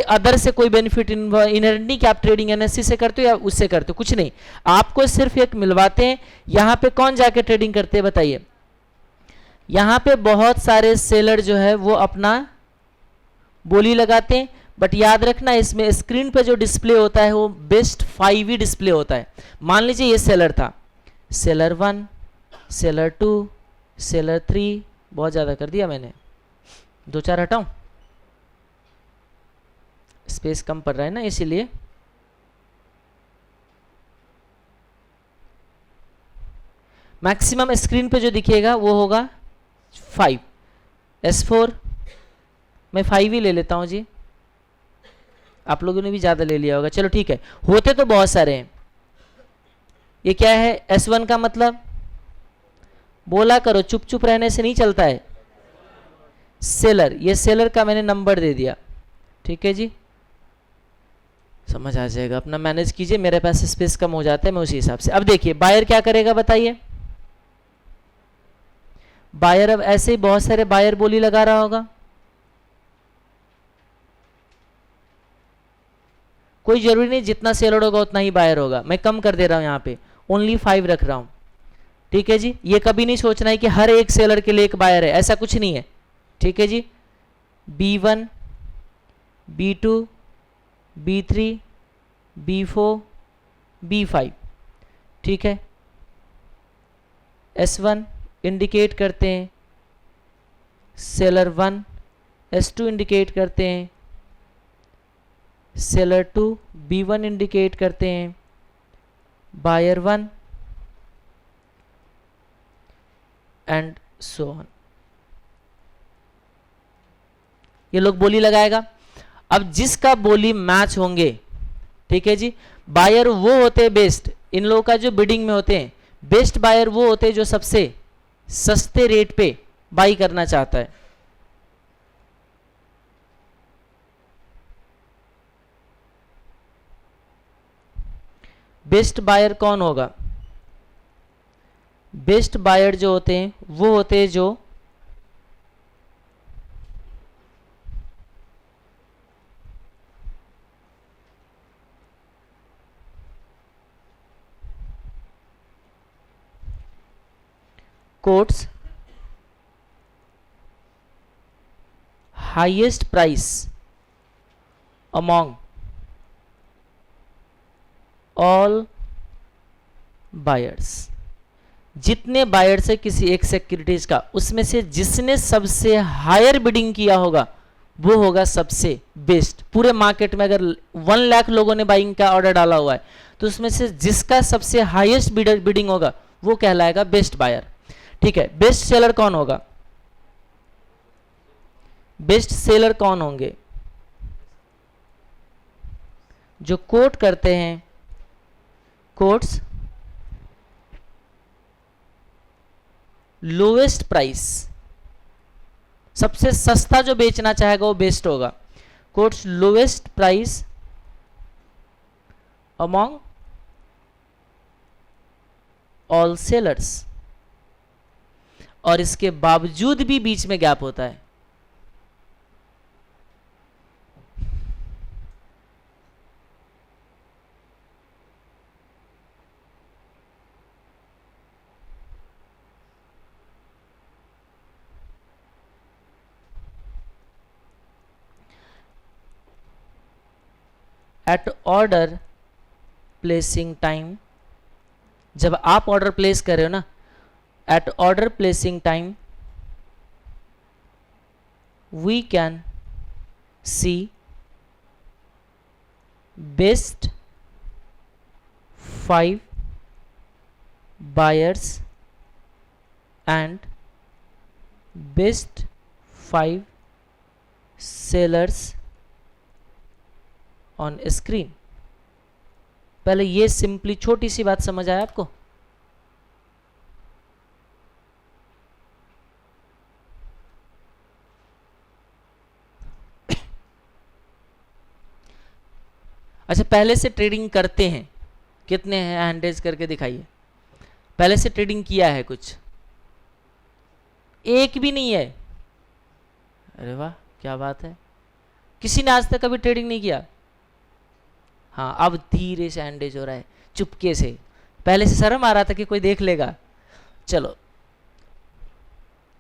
S1: अदर से कोई बेनिफिट इनहेरेंट नहीं कि आप ट्रेडिंग एनएससी से करते हो या उससे करते हो, कुछ नहीं, आपको सिर्फ एक मिलवाते हैं। यहां पे कौन जाके ट्रेडिंग करते हैं बताइए? यहां पे बहुत सारे सेलर जो है वो अपना बोली लगाते हैं, बट याद रखना इसमें स्क्रीन पे जो डिस्प्ले होता है वो बेस्ट 5 ही डिस्प्ले होता है। मान लीजिए ये सेलर था, सेलर 1, सेलर 2, सेलर 3, बहुत ज़्यादा कर दिया मैंने, 2-4 हटाऊं, स्पेस कम पड़ रहा है ना इसीलिए। मैक्सिमम स्क्रीन पे जो दिखेगा वो होगा 5, S4, मैं 5 ही ले लेता हूं जी, आप लोगों ने भी ज़्यादा ले लिया होगा, चलो ठीक है, होते तो बहुत सारे हैं। ये क्या है? S1 का मतलब, बोला करो, चुप चुप रहने से नहीं चलता है। सेलर, ये सेलर का मैंने नंबर दे दिया, ठीक है जी, समझ आ जाएगा, अपना मैनेज कीजिए, मेरे पास स्पेस कम हो जाता है, मैं उसी हिसाब से। अब देखिए बायर क्या करेगा बताइए? बायर अब ऐसे ही बहुत सारे बायर बोली लगा रहा होगा, कोई जरूरी नहीं जितना सेलर होगा उतना ही बायर होगा, मैं कम कर दे रहा हूं, यहां पे ओनली 5 रख रहा हूं, ठीक है जी। ये कभी नहीं सोचना है कि हर एक सेलर के लिए एक बायर है, ऐसा कुछ नहीं है, ठीक है जी। B1, B2, B3, B4, B5, ठीक है। S1 इंडिकेट करते हैं सेलर 1, S2 इंडिकेट करते हैं सेलर 2, B1 इंडिकेट करते हैं बायर 1 एंड सो ऑन। ये लोग बोली लगाएगा। अब जिसका बोली मैच होंगे, ठीक है जी, बायर वो होते हैं बेस्ट, इन लोगों का जो बिडिंग में होते हैं बेस्ट बायर वो होते हैं जो सबसे सस्ते रेट पे बाई करना चाहता है। बेस्ट बायर कौन होगा? बेस्ट बायर जो होते हैं वो होते हैं जो quotes highest price among all buyers. जितने बायर्स है किसी एक सिक्योरिटीज का, उसमें से जिसने सबसे हायर बिडिंग किया होगा वो होगा सबसे बेस्ट। पूरे मार्केट में अगर 1 लाख लोगों ने बाइंग का ऑर्डर डाला हुआ है तो उसमें से जिसका सबसे हाईएस्ट बिडिंग होगा वो कहलाएगा बेस्ट बायर, ठीक है। बेस्ट सेलर कौन होगा? बेस्ट सेलर कौन होंगे? जो कोट करते हैं कोट्स लोवेस्ट प्राइस, सबसे सस्ता जो बेचना चाहेगा वो बेस्ट होगा। Quotes lowest price among all sellers, और इसके बावजूद भी बीच में गैप होता है। एट ऑर्डर प्लेसिंग टाइम, जब आप ऑर्डर प्लेस कर रहे हो ना, at order placing time we can see best 5 buyers and best 5 sellers on screen. पहले ये सिंपली छोटी सी बात समझ आया आपको? अच्छा, पहले से ट्रेडिंग करते हैं कितने हैं? हैंड रेज करके दिखाइए। पहले से ट्रेडिंग किया है कुछ? एक भी नहीं है। अरे वाह, क्या बात है। किसी ने आज तक कभी ट्रेडिंग नहीं किया? हाँ, अब धीरे से एंडेज हो रहा है, चुपके से। पहले से शर्म आ रहा था कि कोई देख लेगा। चलो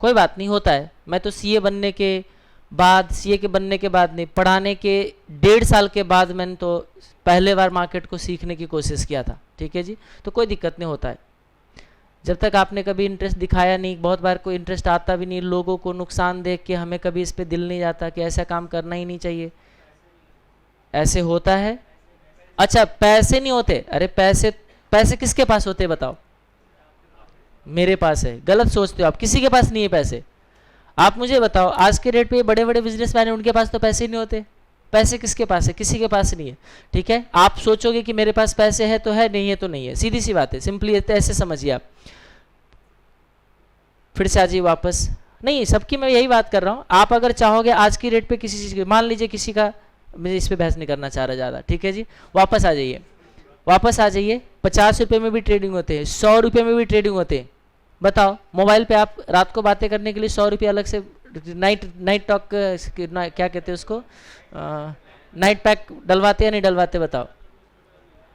S1: कोई बात नहीं, होता है। मैं तो सीए बनने के बाद, सीए के बनने के बाद नहीं, पढ़ाने के 1.5 साल के बाद मैंने तो पहले बार मार्केट को सीखने की कोशिश किया था। ठीक है जी, तो कोई दिक्कत नहीं, होता है। जब तक आपने कभी इंटरेस्ट दिखाया नहीं, बहुत बार कोई इंटरेस्ट आता भी नहीं, लोगों को नुकसान देख के हमें कभी इस पर दिल नहीं जाता कि ऐसा काम करना ही नहीं चाहिए। ऐसे होता है। अच्छा, पैसे नहीं होते? अरे पैसे, पैसे किसके पास होते बताओ? मेरे पास है। गलत सोचते हो आप, किसी के पास नहीं है पैसे। आप मुझे बताओ, आज के डेट पे बड़े बड़े बिजनेसमैन हैं, उनके पास तो पैसे नहीं होते। पैसे किसके पास है? किसी के पास नहीं है। ठीक है, आप सोचोगे कि मेरे पास पैसे है तो है, नहीं है तो नहीं है, सीधी सी बात है। सिंपली ऐसे समझिए आप। फिर से आ जाइए वापस। नहीं, सबकी मैं यही बात कर रहा हूँ। आप अगर चाहोगे आज की डेट पे किसी चीज़ की, मान लीजिए किसी का, मैं इस पर बहस नहीं करना चाह रहा ज़्यादा। ठीक है जी, वापस आ जाइए, वापस आ जाइए। 50 रुपये में भी ट्रेडिंग होते हैं, 100 रुपये में भी ट्रेडिंग होते हैं। बताओ, मोबाइल पे आप रात को बातें करने के लिए 100 रुपये अलग से, नाइट टॉक क्या कहते हैं उसको, नाइट पैक डलवाते या नहीं डलवाते बताओ?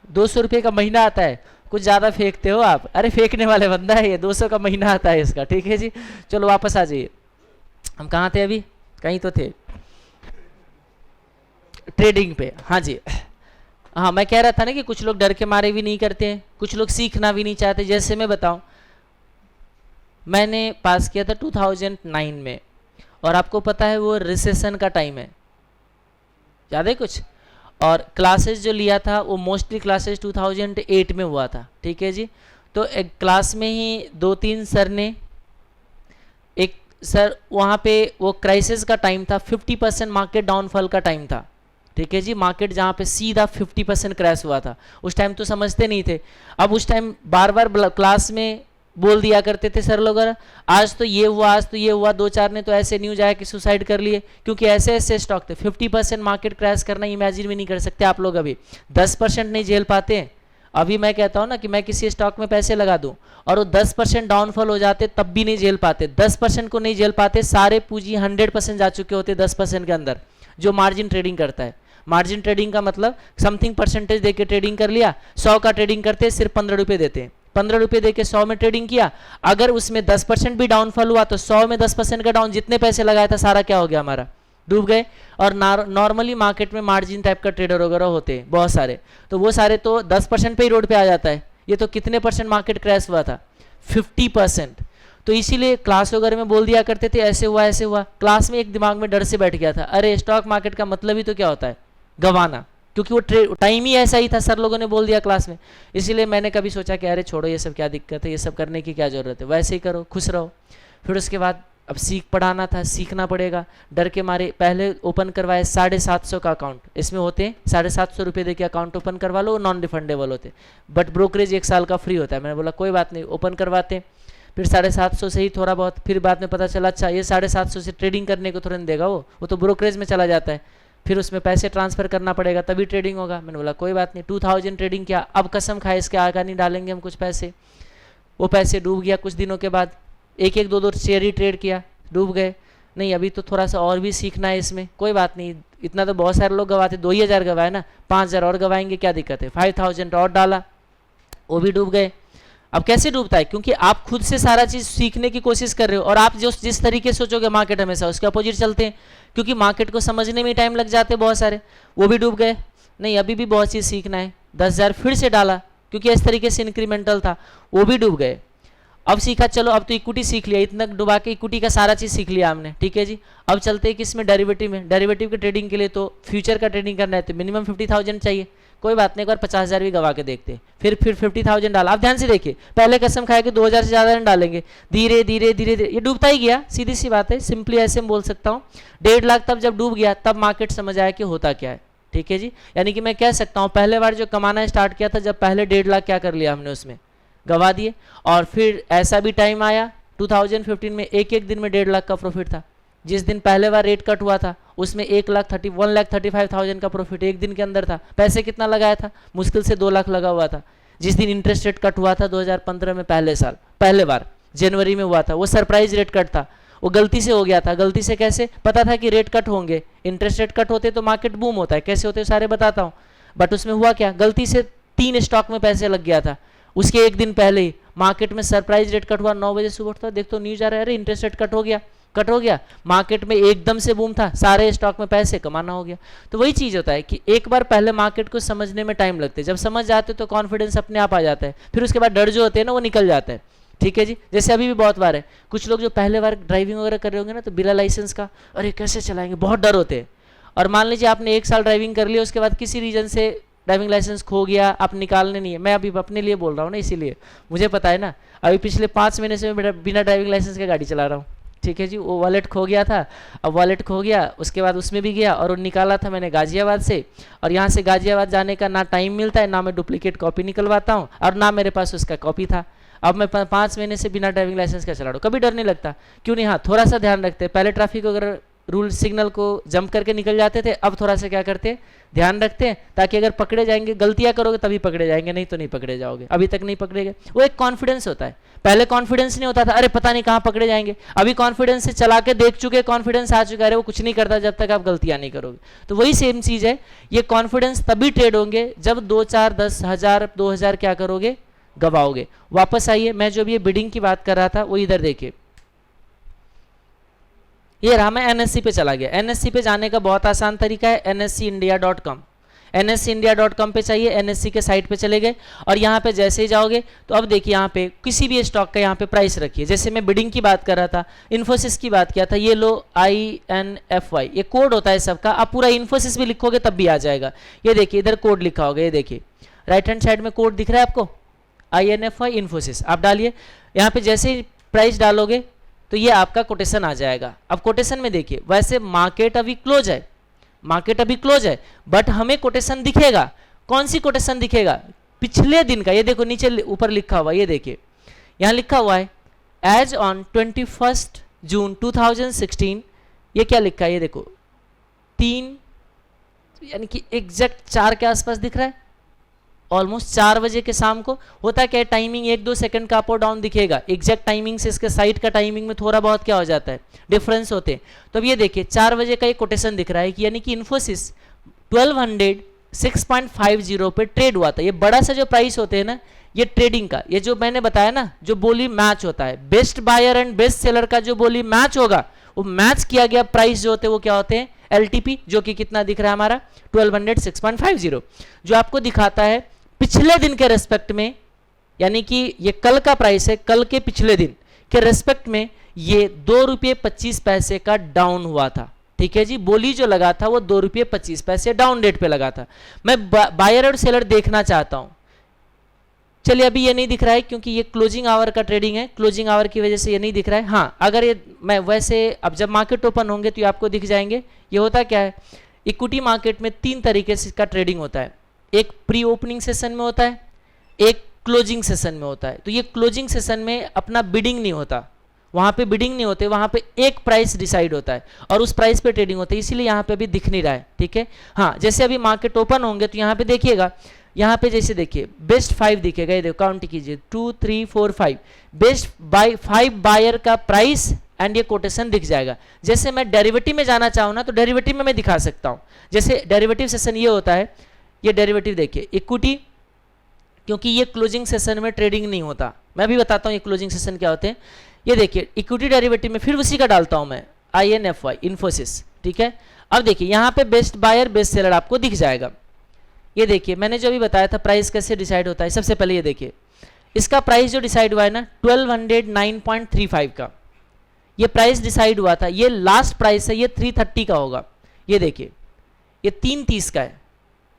S1: 200 रुपये का महीना आता है। कुछ ज़्यादा फेंकते हो आप। अरे फेंकने वाले बंदा है ये, 200 का महीना आता है इसका। ठीक है जी, चलो वापस आ जाइए। हम कहाँ थे अभी? कहीं तो थे, ट्रेडिंग पे। हाँ जी, हाँ, मैं कह रहा था ना कि कुछ लोग डर के मारे भी नहीं करते हैं, कुछ लोग सीखना भी नहीं चाहते। जैसे मैं बताऊं, मैंने पास किया था 2009 में, और आपको पता है वो रिसेशन का टाइम है, याद है कुछ? और क्लासेस जो लिया था वो मोस्टली क्लासेस 2008 में हुआ था। ठीक है जी, तो एक क्लास में ही 2-3 सर ने, एक सर वहाँ पे, वो क्राइसिस का टाइम था, 50% मार्केट डाउनफॉल का टाइम था। ठीक है जी, मार्केट जहाँ पे सीधा 50% क्रैश हुआ था। उस टाइम तो समझते नहीं थे। अब उस टाइम बार बार क्लास में बोल दिया करते थे सर लोग, आज तो ये हुआ, आज तो ये हुआ। 2-4 ने तो ऐसे न्यूज आया कि सुसाइड कर लिए, क्योंकि ऐसे ऐसे स्टॉक थे। 50% मार्केट क्रैश करना इमेजिन भी नहीं कर सकते आप लोग। अभी 10% नहीं झेल पाते हैं। अभी मैं कहता हूँ ना कि मैं किसी स्टॉक में पैसे लगा दूं और वो 10% डाउनफॉल हो जाते, तब भी नहीं झेल पाते। 10% को नहीं झेल पाते, सारे पूंजी 100% जा चुके होते 10% के अंदर। जो मार्जिन ट्रेडिंग करता है, मार्जिन ट्रेडिंग का मतलब समथिंग परसेंटेज देके ट्रेडिंग कर लिया। 100 का ट्रेडिंग करते सिर्फ 15 रुपये देते हैं। 15 रुपये देके 100 में ट्रेडिंग किया, अगर उसमें 10% भी डाउनफॉल हुआ तो 100 में 10% का डाउन, जितने पैसे लगाया था सारा क्या हो गया हमारा, डूब गए। और नॉर्मली मार्केट में मार्जिन टाइप का ट्रेडर वगैरह होते हैं बहुत सारे, तो वो सारे तो 10% पे ही रोड पे आ जाता है। ये तो कितने परसेंट मार्केट क्रैश हुआ था? 50%। तो इसीलिए क्लास वगैरह में बोल दिया करते थे ऐसे हुआ ऐसे हुआ। क्लास में एक दिमाग में डर से बैठ गया था, अरे स्टॉक मार्केट का मतलब ही तो क्या होता है, गंवाना। क्योंकि वो टाइम ही ऐसा ही था, सर लोगों ने बोल दिया क्लास में। इसलिए मैंने कभी सोचा कि अरे छोड़ो ये सब, क्या दिक्कत है, ये सब करने की क्या जरूरत है, वैसे ही करो, खुश रहो। फिर उसके बाद अब पढ़ाना था, सीखना पड़ेगा। डर के मारे पहले ओपन करवाए 750 का अकाउंट। इसमें होते हैं 750 रुपये दे के अकाउंट ओपन करवा लो, नॉन रिफंडेबल होते, बट ब्रोकरेज 1 साल का फ्री होता है। मैंने बोला कोई बात नहीं, ओपन करवाते। फिर 750 से ही थोड़ा बहुत, फिर बाद में पता चला अच्छा ये 750 से ट्रेडिंग करने को तुरंत देगा, वो तो ब्रोकरेज में चला जाता है, फिर उसमें पैसे ट्रांसफर करना पड़ेगा तभी ट्रेडिंग होगा। मैंने बोला कोई बात नहीं, 2000 ट्रेडिंग किया। अब कसम खाए इसके आगे नहीं डालेंगे हम कुछ पैसे। वो पैसे डूब गया कुछ दिनों के बाद। एक 2 शेयर ही ट्रेड किया, डूब गए। नहीं अभी तो थोड़ा सा और भी सीखना है इसमें, कोई बात नहीं, इतना तो बहुत सारे लोग गवाते, 2000 गवाए ना, 5000 और गवाएंगे, क्या दिक्कत है। 5000 और डाला, वो भी डूब गए। अब कैसे डूबता है? क्योंकि आप खुद से सारा चीज सीखने की कोशिश कर रहे हो, और आप जिस तरीके से सोचोगे मार्केट हमेशा उसके अपोजिट चलते हैं, क्योंकि मार्केट को समझने में टाइम लग जाते हैं बहुत सारे, वो भी डूब गए। नहीं अभी भी बहुत चीज़ सीखना है, 10,000 फिर से डाला क्योंकि इस तरीके से इंक्रीमेंटल था, वो भी डूब गए। अब सीखा, चलो अब तो इक्विटी सीख लिया, इतना डुबा के इक्विटी का सारा चीज़ सीख लिया हमने, ठीक है जी। अब चलते हैं किस में, डेरिवेटिव में। डेरिवेटिव के ट्रेडिंग के लिए तो फ्यूचर का ट्रेडिंग करना है तो मिनिमम 50,000 चाहिए, कोई बात नहीं, एक बार 50,000 भी गवा के देखते, फिर 50,000 डाला। आप ध्यान से देखिए, पहले कसम खाया कि 2,000 से ज़्यादा नहीं डालेंगे, धीरे धीरे धीरे धीरे ये डूबता ही गया, सीधी सी बात है, सिंपली ऐसे मैं बोल सकता हूँ। 1.5 लाख तब जब डूब गया तब मार्केट समझ आया कि होता क्या है, ठीक है जी। यानी कि मैं कह सकता हूँ पहले बार जो कमाना स्टार्ट किया था जब पहले 1.5 लाख क्या कर लिया हमने, उसमें गवा दिए। और फिर ऐसा भी टाइम आया 2015 में, एक दिन में 1.5 लाख का प्रॉफिट था। जिस दिन पहले बार रेट कट हुआ था उसमें 1,35,000 का प्रॉफिट एक दिन के अंदर था। पैसे कितना लगाया था, मुश्किल से 2 लाख लगा हुआ था। जिस दिन इंटरेस्ट रेट कट हुआ था 2015 में, पहले बार जनवरी में हुआ था, वो सरप्राइज रेट कट था, वो गलती से हो गया था। गलती से कैसे? पता था कि रेट कट होंगे, इंटरेस्ट रेट कट होते तो मार्केट बूम होता है, कैसे होते सारे बताता हूँ। बट उसमें हुआ क्या, गलती से 3 स्टॉक में पैसे लग गया था। उसके एक दिन पहले ही मार्केट में सरप्राइज रेट कट हुआ, 9 बजे सुबह उठता देखो न्यूज आ रहा है, अरे इंटरेस्ट रेट कट हो गया, कट हो गया। मार्केट में एकदम से बूम था, सारे स्टॉक में पैसे कमाना हो गया। तो वही चीज होता है कि एक बार पहले मार्केट को समझने में टाइम लगते है, जब समझ जाते तो कॉन्फिडेंस अपने आप आ जाता है, फिर उसके बाद डर जो होते हैं ना वो निकल जाता है। ठीक है जी। जैसे अभी भी बहुत बार है, कुछ लोग जो पहले बार ड्राइविंग वगैरह कर रहे होंगे ना, तो बिना लाइसेंस का अरे कैसे चलाएंगे, बहुत डर होते हैं। और मान लीजिए आपने 1 साल ड्राइविंग कर लिया, उसके बाद किसी रीजन से ड्राइविंग लाइसेंस खो गया, आप निकालने नहीं है। मैं अभी अपने लिए बोल रहा हूँ ना, इसीलिए मुझे पता है ना, अभी पिछले 5 महीने से मैं बिना ड्राइविंग लाइसेंस के गाड़ी चला रहा हूँ। ठीक है जी। वो वॉलेट खो गया था, अब वॉलेट खो गया, उसके बाद उसमें भी गया और वो निकाला था मैंने गाजियाबाद से, और यहाँ से गाजियाबाद जाने का ना टाइम मिलता है, ना मैं डुप्लीकेट कॉपी निकलवाता हूँ, और ना मेरे पास उसका कॉपी था। अब मैं 5 महीने से बिना ड्राइविंग लाइसेंस का चला रहा हूँ, कभी डर नहीं लगता। क्यों नहीं? हाँ, थोड़ा सा ध्यान रखते हैं। पहले ट्रैफिक वगैरह रूल सिग्नल को जंप करके निकल जाते थे, अब थोड़ा सा क्या करते हैं, ध्यान रखते हैं, ताकि अगर पकड़े जाएंगे, गलतियां करोगे तभी पकड़े जाएंगे, नहीं तो नहीं पकड़े जाओगे। अभी तक नहीं पकड़े गए, वो एक कॉन्फिडेंस होता है। पहले कॉन्फिडेंस नहीं होता था, अरे पता नहीं कहाँ पकड़े जाएंगे। अभी कॉन्फिडेंस से चला के देख चुके, कॉन्फिडेंस आ चुका है, वो कुछ नहीं करता जब तक आप गलतियां नहीं करोगे। तो वही सेम चीज है, ये कॉन्फिडेंस तभी ट्रेड होंगे जब 2, 4, 10 हजार 2000 क्या करोगे, गवाओगे। वापस आइए, मैं जो भी बिडिंग की बात कर रहा था वो इधर देखिए, ये रहा। मैं एनएससी पे चला गया। एनएससी पे जाने का बहुत आसान तरीका है, nsindia.com। nsindia.com पे चाहिए, एनएससी के साइट पे चले गए, और यहाँ पे जैसे ही जाओगे तो अब देखिए यहाँ पे किसी भी स्टॉक का यहाँ पे प्राइस रखिए। जैसे मैं बिडिंग की बात कर रहा था, इन्फोसिस की बात किया था, ये लो INFY, ये कोड होता है सबका। आप पूरा इन्फोसिस भी लिखोगे तब भी आ जाएगा। ये देखिए इधर कोड लिखा होगा, ये देखिए राइट हैंड साइड में कोड दिख रहा है आपको, INFY इन्फोसिस। आप डालिए, यहाँ पे जैसे ही प्राइस डालोगे तो ये आपका कोटेशन आ जाएगा। अब कोटेशन में देखिए, वैसे मार्केट अभी क्लोज है, मार्केट अभी क्लोज है, बट हमें कोटेशन दिखेगा। कौन सी कोटेशन दिखेगा? पिछले दिन का। ये देखो नीचे ऊपर लिखा हुआ, ये देखिए यहाँ लिखा हुआ है एज ऑन 21 जून 2016। ये क्या लिखा है? ये देखो 3 यानी कि एग्जैक्ट 4 के आसपास दिख रहा है, ऑलमोस्ट 4 बजे के शाम को। होता क्या है, टाइमिंग 1-2 सेकंड का अप और डाउन दिखेगा, एग्जैक्ट टाइमिंग से इसके साइड का टाइमिंग में थोड़ा बहुत क्या हो जाता है, डिफरेंस होते हैं। तो अब ये देखिए 4 बजे का एक कोटेशन दिख रहा है कि यानी कि इन्फोसिस 1206.50 पे ट्रेड हुआ था। ये बड़ा सा जो प्राइस होते हैं ना, ये ट्रेडिंग का, ये जो मैंने बताया ना, जो बोली मैच होता है, best buyer and best seller का जो बोली मैच होगा, वो मैच किया गया प्राइस जो होते हैं वो क्या होते हैं, LTP, जो कि कितना दिख रहा है हमारा 1206.50, जो आपको दिखाता है पिछले दिन के रेस्पेक्ट में, यानी कि ये कल का प्राइस है, कल के पिछले दिन के रेस्पेक्ट में ये 2 रुपये 25 पैसे का डाउन हुआ था। ठीक है जी। बोली जो लगा था वो 2 रुपये 25 पैसे डाउन रेट पे लगा था। मैं बायर और सेलर देखना चाहता हूं। चलिए अभी ये नहीं दिख रहा है क्योंकि ये क्लोजिंग आवर का ट्रेडिंग है, क्लोजिंग आवर की वजह से ये नहीं दिख रहा है। हाँ, अगर ये मैं वैसे, अब जब मार्केट ओपन होंगे तो ये आपको दिख जाएंगे। ये होता क्या है, इक्विटी मार्केट में 3 तरीके से इसका ट्रेडिंग होता है। एक प्री ओपनिंग सेशन में होता है, एक क्लोजिंग सेशन में होता है। तो ये क्लोजिंग सेशन में अपना बिडिंग नहीं होता, वहां पे बिडिंग नहीं होते, वहां पे एक प्राइस डिसाइड होता है और उस प्राइस पे ट्रेडिंग होती है, इसीलिए यहाँ पे अभी दिख नहीं रहा है। ठीक है। हाँ, जैसे अभी मार्केट ओपन होंगे तो यहाँ पे देखिएगा, यहाँ पे जैसे देखिए बेस्ट 5 दिखेगा, ये देखो काउंट कीजिए 2 3 4 5, बेस्ट 5 बायर का प्राइस एंड ये कोटेशन दिख जाएगा। जैसे मैं डेरिवेटिव में जाना चाहूँ ना, तो डेरिवेटिव में मैं दिखा सकता हूँ। जैसे डेरिवेटिव सेशन ये होता है, ये डेरिवेटिव देखिए, इक्विटी, क्योंकि ये क्लोजिंग सेशन में ट्रेडिंग नहीं होता, मैं भी बताता हूँ ये क्लोजिंग सेशन क्या होते हैं। ये देखिए इक्विटी डेरिवेटिव में फिर उसी का डालता हूँ मैं, INFY इन्फोसिस। ठीक है। अब देखिए यहाँ पे बेस्ट बायर बेस्ट सेलर आपको दिख जाएगा। ये देखिए मैंने जो भी बताया था प्राइस कैसे डिसाइड होता है। सबसे पहले ये देखिए इसका प्राइस जो डिसाइड हुआ है ना 1209.35 का, ये प्राइस डिसाइड हुआ था। ये लास्ट प्राइस है, ये 330 का होगा। ये देखिए ये 330 का है।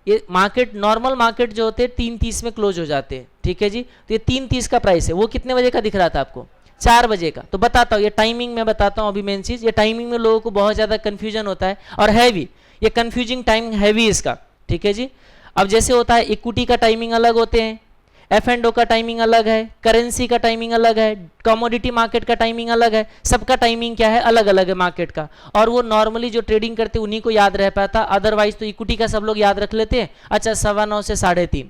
S1: ये मार्केट, नॉर्मल मार्केट जो होते हैं 330 में क्लोज हो जाते हैं। ठीक है जी। तो ये 330 का प्राइस है। वो कितने बजे का दिख रहा था आपको? 4 बजे का। तो बताता हूँ, ये टाइमिंग में बताता हूँ अभी मेन चीज़। ये टाइमिंग में लोगों को बहुत ज़्यादा कन्फ्यूजन होता है और है भी, ये कन्फ्यूजिंग टाइम है भी इसका। ठीक है जी। अब जैसे होता है इक्विटी का टाइमिंग अलग होते हैं, F&O का टाइमिंग अलग है, करेंसी का टाइमिंग अलग है, कमोडिटी मार्केट का टाइमिंग अलग है, सबका टाइमिंग क्या है, अलग अलग है मार्केट का। और वो नॉर्मली जो ट्रेडिंग करते उन्हीं को याद रह पाता, अदरवाइज तो इक्विटी का सब लोग याद रख लेते हैं। अच्छा 9:15 से 3:30,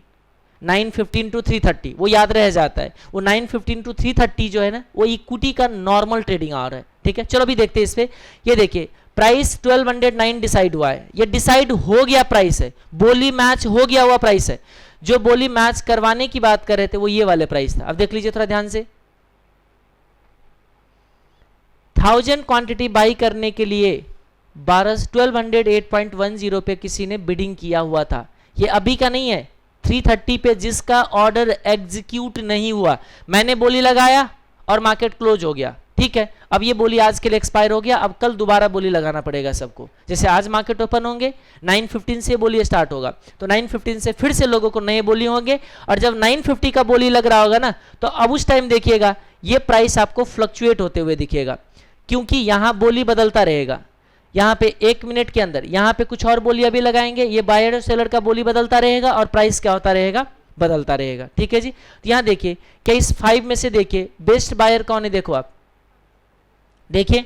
S1: 9:15 to 3:30 वो याद रह जाता है। वो 9:15 to 3:30 जो है ना वो इक्विटी का नॉर्मल ट्रेडिंग आवर है, ठीक है। चलो अभी देखते हैं इस पे। ये देखिए प्राइस 1209 डिसाइड हुआ है, ये डिसाइड हो गया प्राइस है, बोली मैच हो गया हुआ प्राइस है। जो बोली मैच करवाने की बात कर रहे थे वो ये वाले प्राइस था। अब देख लीजिए थोड़ा ध्यान से, 1000 क्वांटिटी बाई करने के लिए 1208.10 पे किसी ने बिडिंग किया हुआ था। ये अभी का नहीं है, 3:30 पे जिसका ऑर्डर एग्जीक्यूट नहीं हुआ, मैंने बोली लगाया और मार्केट क्लोज हो गया, ठीक है। अब ये बोली आज के लिए एक्सपायर हो गया, अब कल दोबारा बोली लगाना पड़ेगा सबको। जैसे आज मार्केट ओपन होंगे 9:15 से बोली स्टार्ट होगा, तो 9:15 से फिर से लोगों को नए बोली होंगे, और जब 9:50 का बोली लग रहा होगा ना, तो अब उस टाइम देखिएगा ये प्राइस आपको फ्लक्चुएट होते हुए दिखेगा, क्योंकि यहां बोली बदलता रहेगा। यहाँ पे 1 मिनट के अंदर यहाँ पे कुछ और बोली अभी लगाएंगे, ये बायर और सेलर का बोली बदलता रहेगा और प्राइस क्या होता रहेगा, बदलता रहेगा, ठीक है जी। तो यहाँ देखिए क्या इस 5 में से देखिए बेस्ट बायर कौन है, देखो आप देखिए,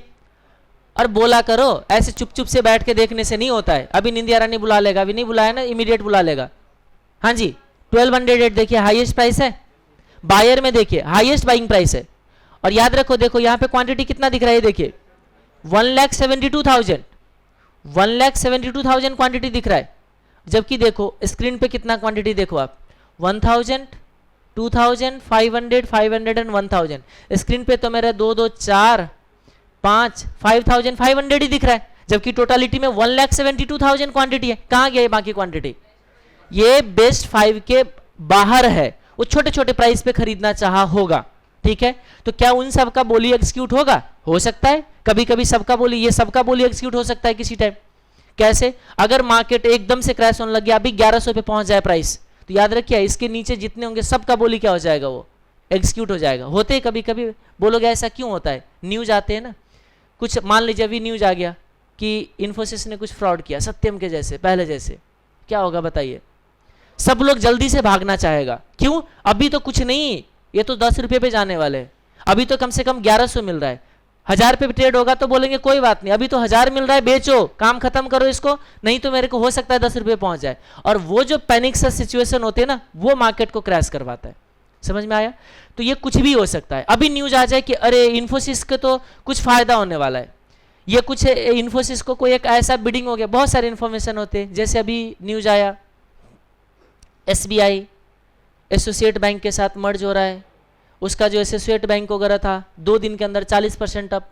S1: और बोला करो, ऐसे चुप चुप से बैठ के देखने से नहीं होता है। अभी निंदिया रानी बुला लेगा, अभी नहीं बुलाया ना, इमीडिएट बुला लेगा। हाँ जी 1208 देखिए हाईएस्ट प्राइस है, बायर में देखिए हाईएस्ट बाइंग प्राइस है, और याद रखो देखो यहाँ पे क्वांटिटी कितना दिख रहा है, देखिए 1,72,000 क्वांटिटी दिख रहा है, जबकि देखो स्क्रीन पे कितना क्वांटिटी देखो आप 1000, 2000, 500, 500 एंड 1000। स्क्रीन पे तो मेरा 2, 2, 4, 5, 5500 ही दिख रहा है, जबकि टोटलिटी में 1,72,000 क्वांटिटी है। कहाँ गया ये बाकी क्वांटिटी, ये बेस्ट 5 के बाहर है, वो छोटे छोटे प्राइस पे खरीदना चाहा होगा, ठीक है। तो क्या उन सब का बोली एग्जीक्यूट होगा, हो सकता है कभी कभी सबका बोली, ये सबका बोली एग्जीक्यूट हो सकता है किसी टाइम। कैसे, अगर मार्केट एकदम से क्रैश होने लग गया, अभी 1100 पे पहुंच जाए प्राइस, तो याद रखिए इसके नीचे जितने होंगे सबका बोली क्या हो जाएगा, वो एग्जीक्यूट हो जाएगा। होते ही कभी कभी, बोलोगे ऐसा क्यों होता है, न्यूज आते हैं ना कुछ, मान लीजिए अभी न्यूज आ गया कि इन्फोसिस ने कुछ फ्रॉड किया सत्यम के जैसे, पहले जैसे, क्या होगा बताइए, सब लोग जल्दी से भागना चाहेगा। क्यों, अभी तो कुछ नहीं, ये तो 10 रुपये पे जाने वाले हैं, अभी तो कम से कम 1100 मिल रहा है, 1000 पे ट्रेड होगा तो बोलेंगे कोई बात नहीं, अभी तो 1000 मिल रहा है, बेचो, काम खत्म करो इसको, नहीं तो मेरे को हो सकता है 10 रुपये पहुंच जाए। और वो जो पैनिक सा सिचुएशन होते हैं ना, वो मार्केट को क्रैश करवाता है। समझ में आया। तो ये कुछ भी हो सकता है, अभी न्यूज आ जाए कि अरे इन्फोसिस के तो कुछ फायदा होने वाला है, ये कुछ इन्फोसिस को कोई एक ऐसा बिडिंग हो गया, बहुत सारे इन्फॉर्मेशन होते हैं। जैसे अभी न्यूज आया SBI एसोसिएट बैंक के साथ मर्ज हो रहा है, उसका जो एसोसिएट बैंक वगैरह था 2 दिन के अंदर 40% अप।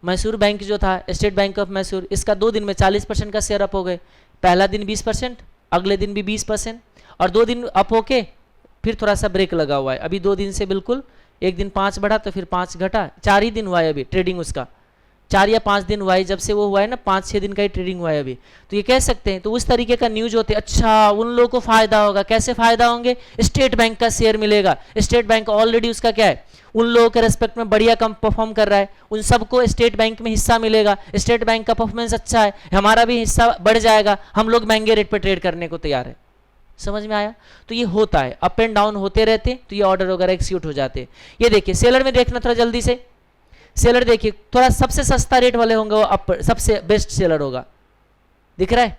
S1: मैसूर बैंक जो था स्टेट बैंक ऑफ मैसूर, इसका 2 दिन में 40% का शेयर अप हो गए, पहला दिन 20%, अगले दिन भी 20%, और 2 दिन अप होके फिर थोड़ा सा ब्रेक लगा हुआ है। अभी 2 दिन से बिल्कुल, एक दिन 5 बढ़ा तो फिर 5 घटा, 4 ही दिन हुआ है अभी ट्रेडिंग उसका, 4 या 5 दिन हुआ है, जब से वो हुआ है ना 5-6 दिन का ही ट्रेडिंग हुआ है अभी। तो ये कह सकते हैं, तो उस तरीके का न्यूज होते, अच्छा उन लोगों को फायदा होगा, कैसे फायदा होंगे, स्टेट बैंक का शेयर मिलेगा, स्टेट बैंक ऑलरेडी उसका क्या है, उन लोगों के रेस्पेक्ट में बढ़िया कम परफॉर्म कर रहा है, उन सबको स्टेट बैंक में हिस्सा मिलेगा, स्टेट बैंक का परफॉर्मेंस अच्छा है, हमारा भी हिस्सा बढ़ जाएगा, हम लोग महंगे रेट पर ट्रेड करने को तैयार है। समझ में आया। तो ये होता है, अप एंड डाउन होते रहते, तो ये ऑर्डर वगैरह एक्सिक्यूट हो जाते। ये देखिए सेलर में देखना थोड़ा जल्दी से, सेलर देखिए थोड़ा सबसे सस्ता रेट वाले होंगे वो अप, सबसे बेस्ट सेलर होगा, दिख रहा है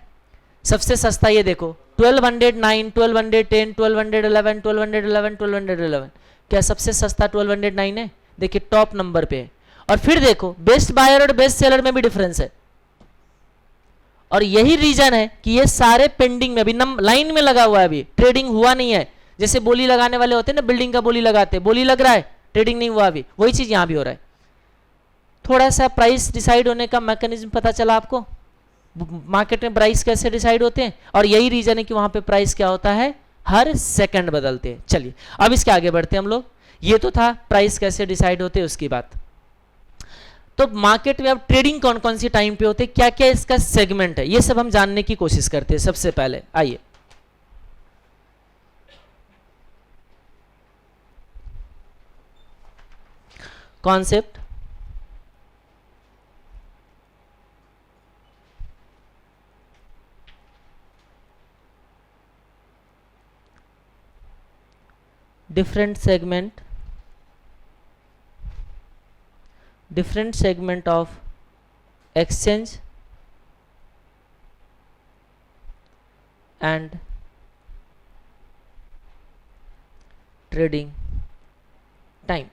S1: सबसे सस्ता। ये देखो 1209, 1210, 1211, 1211, 1211, क्या सबसे सस्ता 1209 है, देखिए टॉप नंबर पे है। और फिर देखो बेस्ट बायर और बेस्ट सेलर में भी डिफरेंस है, और यही रीजन है कि ये सारे पेंडिंग में अभी लाइन में लगा हुआ है, अभी ट्रेडिंग हुआ नहीं है। जैसे बोली लगाने वाले होते हैं ना, बिल्डिंग का बोली लगाते, बोली लग रहा है, ट्रेडिंग नहीं हुआ अभी, वही चीज यहां भी हो रहा है। थोड़ा सा प्राइस डिसाइड होने का मैकेनिज्म पता चला आपको, मार्केट में प्राइस कैसे डिसाइड होते हैं, और यही रीजन है कि वहां पे प्राइस क्या होता है, हर सेकंड बदलते हैं। चलिए अब इसके आगे बढ़ते हैं हम लोग। ये तो था प्राइस कैसे डिसाइड होते हैं उसकी बात। तो मार्केट में अब ट्रेडिंग कौन कौन सी टाइम पे होते हैं, क्या क्या इसका सेगमेंट है, ये सब हम जानने की कोशिश करते हैं। सबसे पहले आइए concept, different segment of exchange and trading time.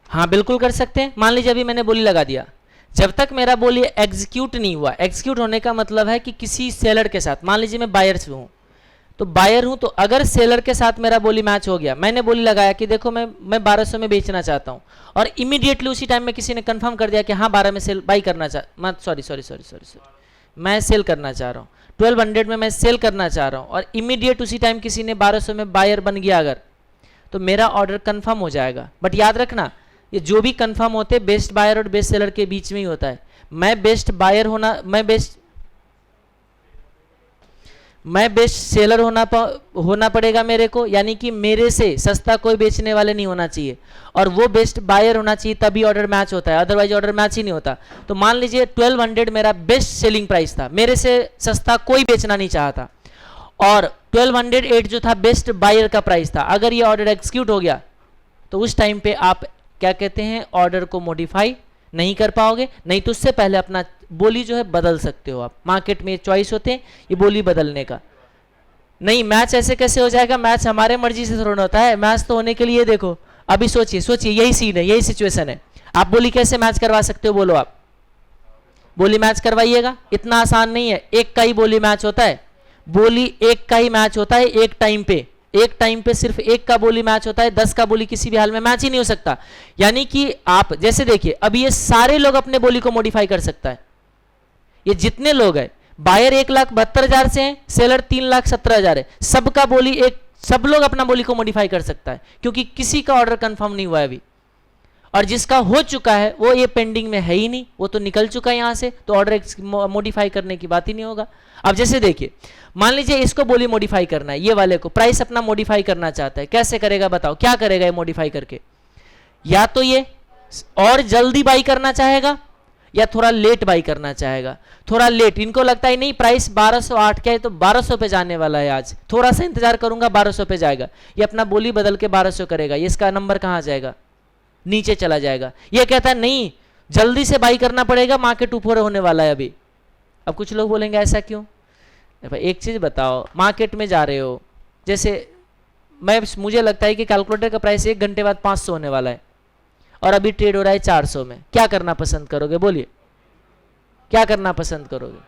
S1: हाँ बिल्कुल कर सकते हैं। मान लीजिए अभी मैंने बोली लगा दिया, जब तक मेरा बोली एग्जीक्यूट नहीं हुआ, एग्जीक्यूट होने का मतलब है कि किसी सेलर के साथ, मान लीजिए मैं बायर से हूँ, तो बायर हूँ, तो अगर सेलर के साथ मेरा बोली मैच हो गया, मैंने बोली लगाया कि देखो मैं 1200 में बेचना चाहता हूँ, और इमीडिएटली उसी टाइम में किसी ने कंफर्म कर दिया कि हाँ 12 में सेल बाई करना चाह सॉरी मैं सेल करना चाह रहा हूँ, 1200 में मैं सेल करना चाह रहा हूँ, और इमीडिएट उसी टाइम किसी ने 1200 में बायर बन गया अगर, तो मेरा ऑर्डर कंफर्म हो जाएगा। बट याद रखना, ये जो भी कंफर्म होते बेस्ट बायर और बेस्ट सेलर के बीच में ही होता है। मैं बेस्ट बायर होना, मैं बेस्ट सेलर होना पड़ेगा मेरे को, यानी कि मेरे से सस्ता कोई बेचने वाले नहीं होना चाहिए, और वो बेस्ट बायर होना चाहिए, तभी ऑर्डर मैच होता है, अदरवाइज ऑर्डर मैच ही नहीं होता। तो मान लीजिए 1200 मेरा बेस्ट सेलिंग प्राइस था, मेरे से सस्ता कोई बेचना नहीं चाहता, और 1208 जो था बेस्ट बायर का प्राइस था। अगर ये ऑर्डर एग्जीक्यूट हो गया तो उस टाइम पे आप क्या कहते हैं, ऑर्डर को मॉडिफाई नहीं कर पाओगे, नहीं तो उससे पहले अपना बोली जो है बदल सकते हो आप। मार्केट में चॉइस होते हैं ये बोली बदलने का। नहीं, मैच ऐसे कैसे हो जाएगा, मैच हमारे मर्जी से थोड़ा होता है, मैच तो होने के लिए देखो, अभी सोचिए यही सीन है, यही सिचुएशन है। आप बोली कैसे मैच करवा सकते हो, बोलो आप बोली मैच करवाइएगा, इतना आसान नहीं है। एक का ही बोली मैच होता है, बोली एक का ही मैच होता है एक टाइम पे सिर्फ एक का बोली मैच होता है, 10 का बोली किसी भी हाल में मैच ही नहीं हो सकता। यानी कि आप जैसे देखिए, अभी ये सारे लोग अपने बोली को मॉडिफाई कर सकता है, ये जितने लोग हैं, बायर 1,72,000 से हैं, सेलर 3,17,000 है, सबका बोली एक, सब लोग अपना बोली को मॉडिफाई कर सकता है, क्योंकि किसी का ऑर्डर कंफर्म नहीं हुआ है अभी, और जिसका हो चुका है वो ये पेंडिंग में है ही नहीं, वो तो निकल चुका है यहां से, तो ऑर्डर मॉडिफाई करने की बात ही नहीं होगा। अब जैसे देखिए, मान लीजिए इसको बोली मॉडिफाई करना है, ये वाले को प्राइस अपना मॉडिफाई करना चाहता है, कैसे करेगा बताओ, क्या करेगा ये मॉडिफाई करके? या तो ये और जल्दी बाई करना चाहेगा, या थोड़ा लेट बाई करना चाहेगा। थोड़ा लेट, इनको लगता है नहीं प्राइस 1208 क्या है तो 1200 पे जाने वाला है, आज थोड़ा सा इंतजार करूंगा 1200 पे जाएगा, ये अपना बोली बदल के 1200 करेगा, ये इसका नंबर कहां जाएगा, नीचे चला जाएगा। ये कहता है नहीं जल्दी से बाई करना पड़ेगा, मार्केट ऊपर होने वाला है अभी। अब कुछ लोग बोलेंगे ऐसा क्यों? भाई एक चीज बताओ, मार्केट में जा रहे हो, जैसे मुझे लगता है कि कैलकुलेटर का प्राइस 1 घंटे बाद 500 होने वाला है, और अभी ट्रेड हो रहा है 400 में, क्या करना पसंद करोगे, बोलिए क्या करना पसंद करोगे?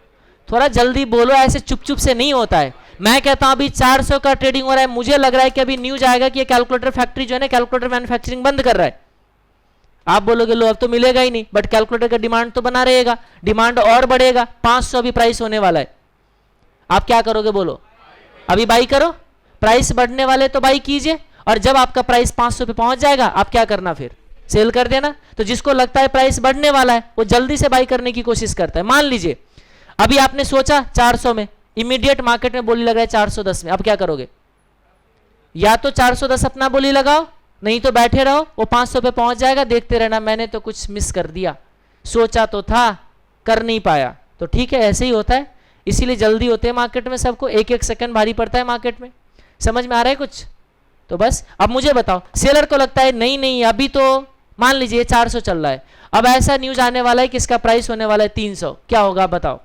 S1: थोड़ा जल्दी बोलो, ऐसे चुप चुप से नहीं होता है। मैं कहता हूं अभी 400 का ट्रेडिंग हो रहा है, मुझे लग रहा है कि अभी न्यूज आएगा कि ये कैलकुलेटर फैक्ट्री जो है ना, कैलकुलेटर मैन्युफैक्चरिंग बंद कर रहा है। आप बोलोगे लो अब तो मिलेगा ही नहीं, बट कैलकुलेटर का डिमांड तो बना रहेगा, डिमांड और बढ़ेगा, 500 अभी प्राइस होने वाला है, आप क्या करोगे बोलो? अभी बाई करो, प्राइस बढ़ने वाले तो बाई कीजिए, और जब आपका प्राइस 500 पे पहुंच जाएगा आप क्या करना, फिर सेल कर देना। तो जिसको लगता है प्राइस बढ़ने वाला है वो जल्दी से बाई करने की कोशिश करता है। मान लीजिए अभी आपने सोचा 400 में, इमीडिएट मार्केट में बोली लगा है 410 में, अब क्या करोगे? या तो 410 अपना बोली लगाओ, नहीं तो बैठे रहो, वो 500 पे पहुंच जाएगा, देखते रहना मैंने तो कुछ मिस कर दिया, सोचा तो था कर नहीं पाया। तो ठीक है, ऐसे ही होता है, इसीलिए जल्दी होते हैं मार्केट में, सबको एक एक सेकंड भारी पड़ता है मार्केट में। समझ में आ रहा है कुछ? तो बस अब मुझे बताओ, सेलर को लगता है नहीं नहीं अभी तो मान लीजिए 400 चल रहा है, अब ऐसा न्यूज आने वाला है कि इसका प्राइस होने वाला है 300, क्या होगा बताओ?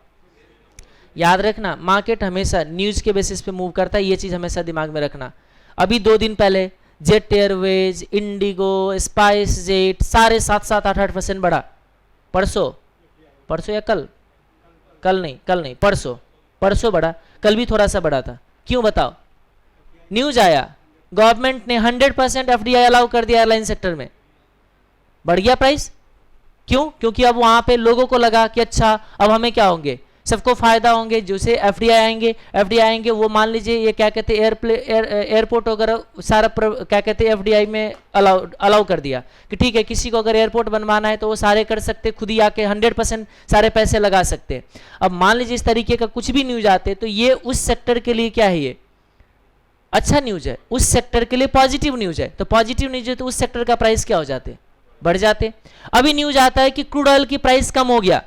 S1: याद रखना, मार्केट हमेशा न्यूज के बेसिस पे मूव करता है, ये चीज हमेशा दिमाग में रखना। अभी 2 दिन पहले jet Airways, Indigo, spice jet सारे 7-7, 8-8% बढ़ा। परसों या कल नहीं परसों बढ़ा, कल भी थोड़ा सा बढ़ा था, क्यों बताओ? न्यूज आया, गवर्नमेंट ने 100% एफडीआई अलाउ कर दिया एयरलाइन सेक्टर में, बढ़ गया प्राइस। क्यों? क्योंकि अब वहां पे लोगों को लगा कि अच्छा अब हमें क्या होंगे, सबको फायदा होंगे, जैसे एफडीआई आएंगे वो मान लीजिए ये क्या कहते हैं एयरपोर्ट वगैरह सारा क्या कहते हैं एफडीआई में अलाउ कर दिया कि ठीक है, किसी को अगर एयरपोर्ट बनवाना है तो वो सारे कर सकते, खुद ही आके 100% सारे पैसे लगा सकते हैं। अब मान लीजिए इस तरीके का कुछ भी न्यूज आते तो ये उस सेक्टर के लिए क्या है, ये अच्छा न्यूज है, उस सेक्टर के लिए पॉजिटिव न्यूज है। तो पॉजिटिव न्यूज है तो उस सेक्टर का प्राइस क्या हो जाते, बढ़ जाते। अभी न्यूज आता है कि क्रूड ऑयल की प्राइस कम हो गया,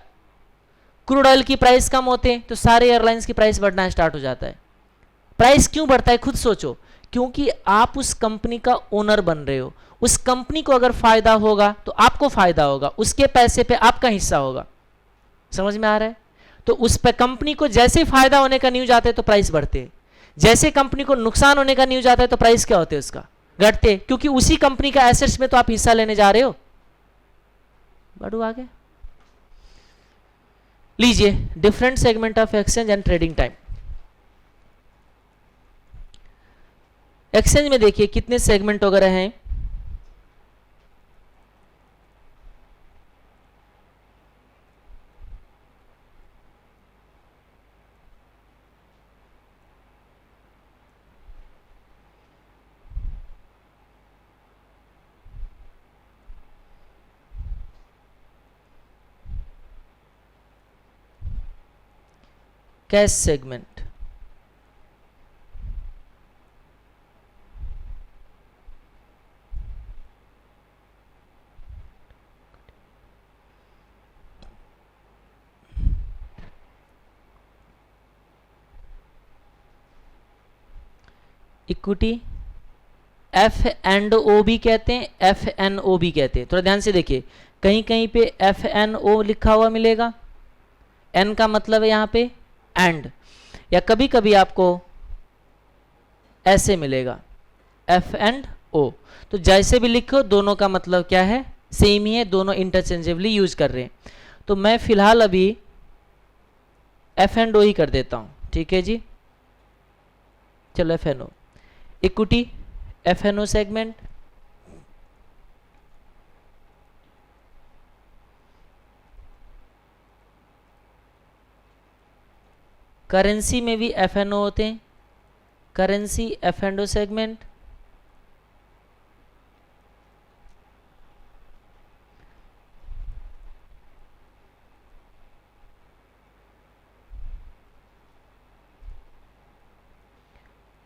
S1: क्रूड ऑयल की प्राइस कम होते हैं तो सारे एयरलाइंस की प्राइस बढ़ना स्टार्ट हो जाता है। प्राइस क्यों बढ़ता है खुद सोचो, क्योंकि आप उस कंपनी का ओनर बन रहे हो, उस कंपनी को अगर फायदा होगा तो आपको फायदा होगा, उसके पैसे पे आपका हिस्सा होगा। समझ में आ रहा है? तो उस पे कंपनी को जैसे फायदा होने का न्यूज आता है तो प्राइस बढ़ते हैं, जैसे कंपनी को नुकसान होने का न्यूज आता है तो प्राइस क्या होते हैं उसका, घटते, क्योंकि उसी कंपनी का एसेट्स में तो आप हिस्सा लेने जा रहे हो। बढ़ू आगे, लीजिए different segment of exchange and trading time. Exchange में देखिए कितने सेगमेंट वगैरह हैं। Cash segment, equity, F and O भी कहते हैं, एफ एन ओ भी कहते हैं। थोड़ा ध्यान से देखिए, कहीं कहीं पे एफ एन ओ लिखा हुआ मिलेगा, एन का मतलब है यहाँ पे एंड, या कभी कभी आपको ऐसे मिलेगा एफ एंड ओ। तो जैसे भी लिखो दोनों का मतलब क्या है, सेम ही है, दोनों इंटरचेंजेबली यूज कर रहे हैं। तो मैं फिलहाल अभी एफ एंड ओ ही कर देता हूँ, ठीक है जी। चलो F N O, equity, F N O segment, currency में भी एफ एन ओ होते हैं, currency F and O segment,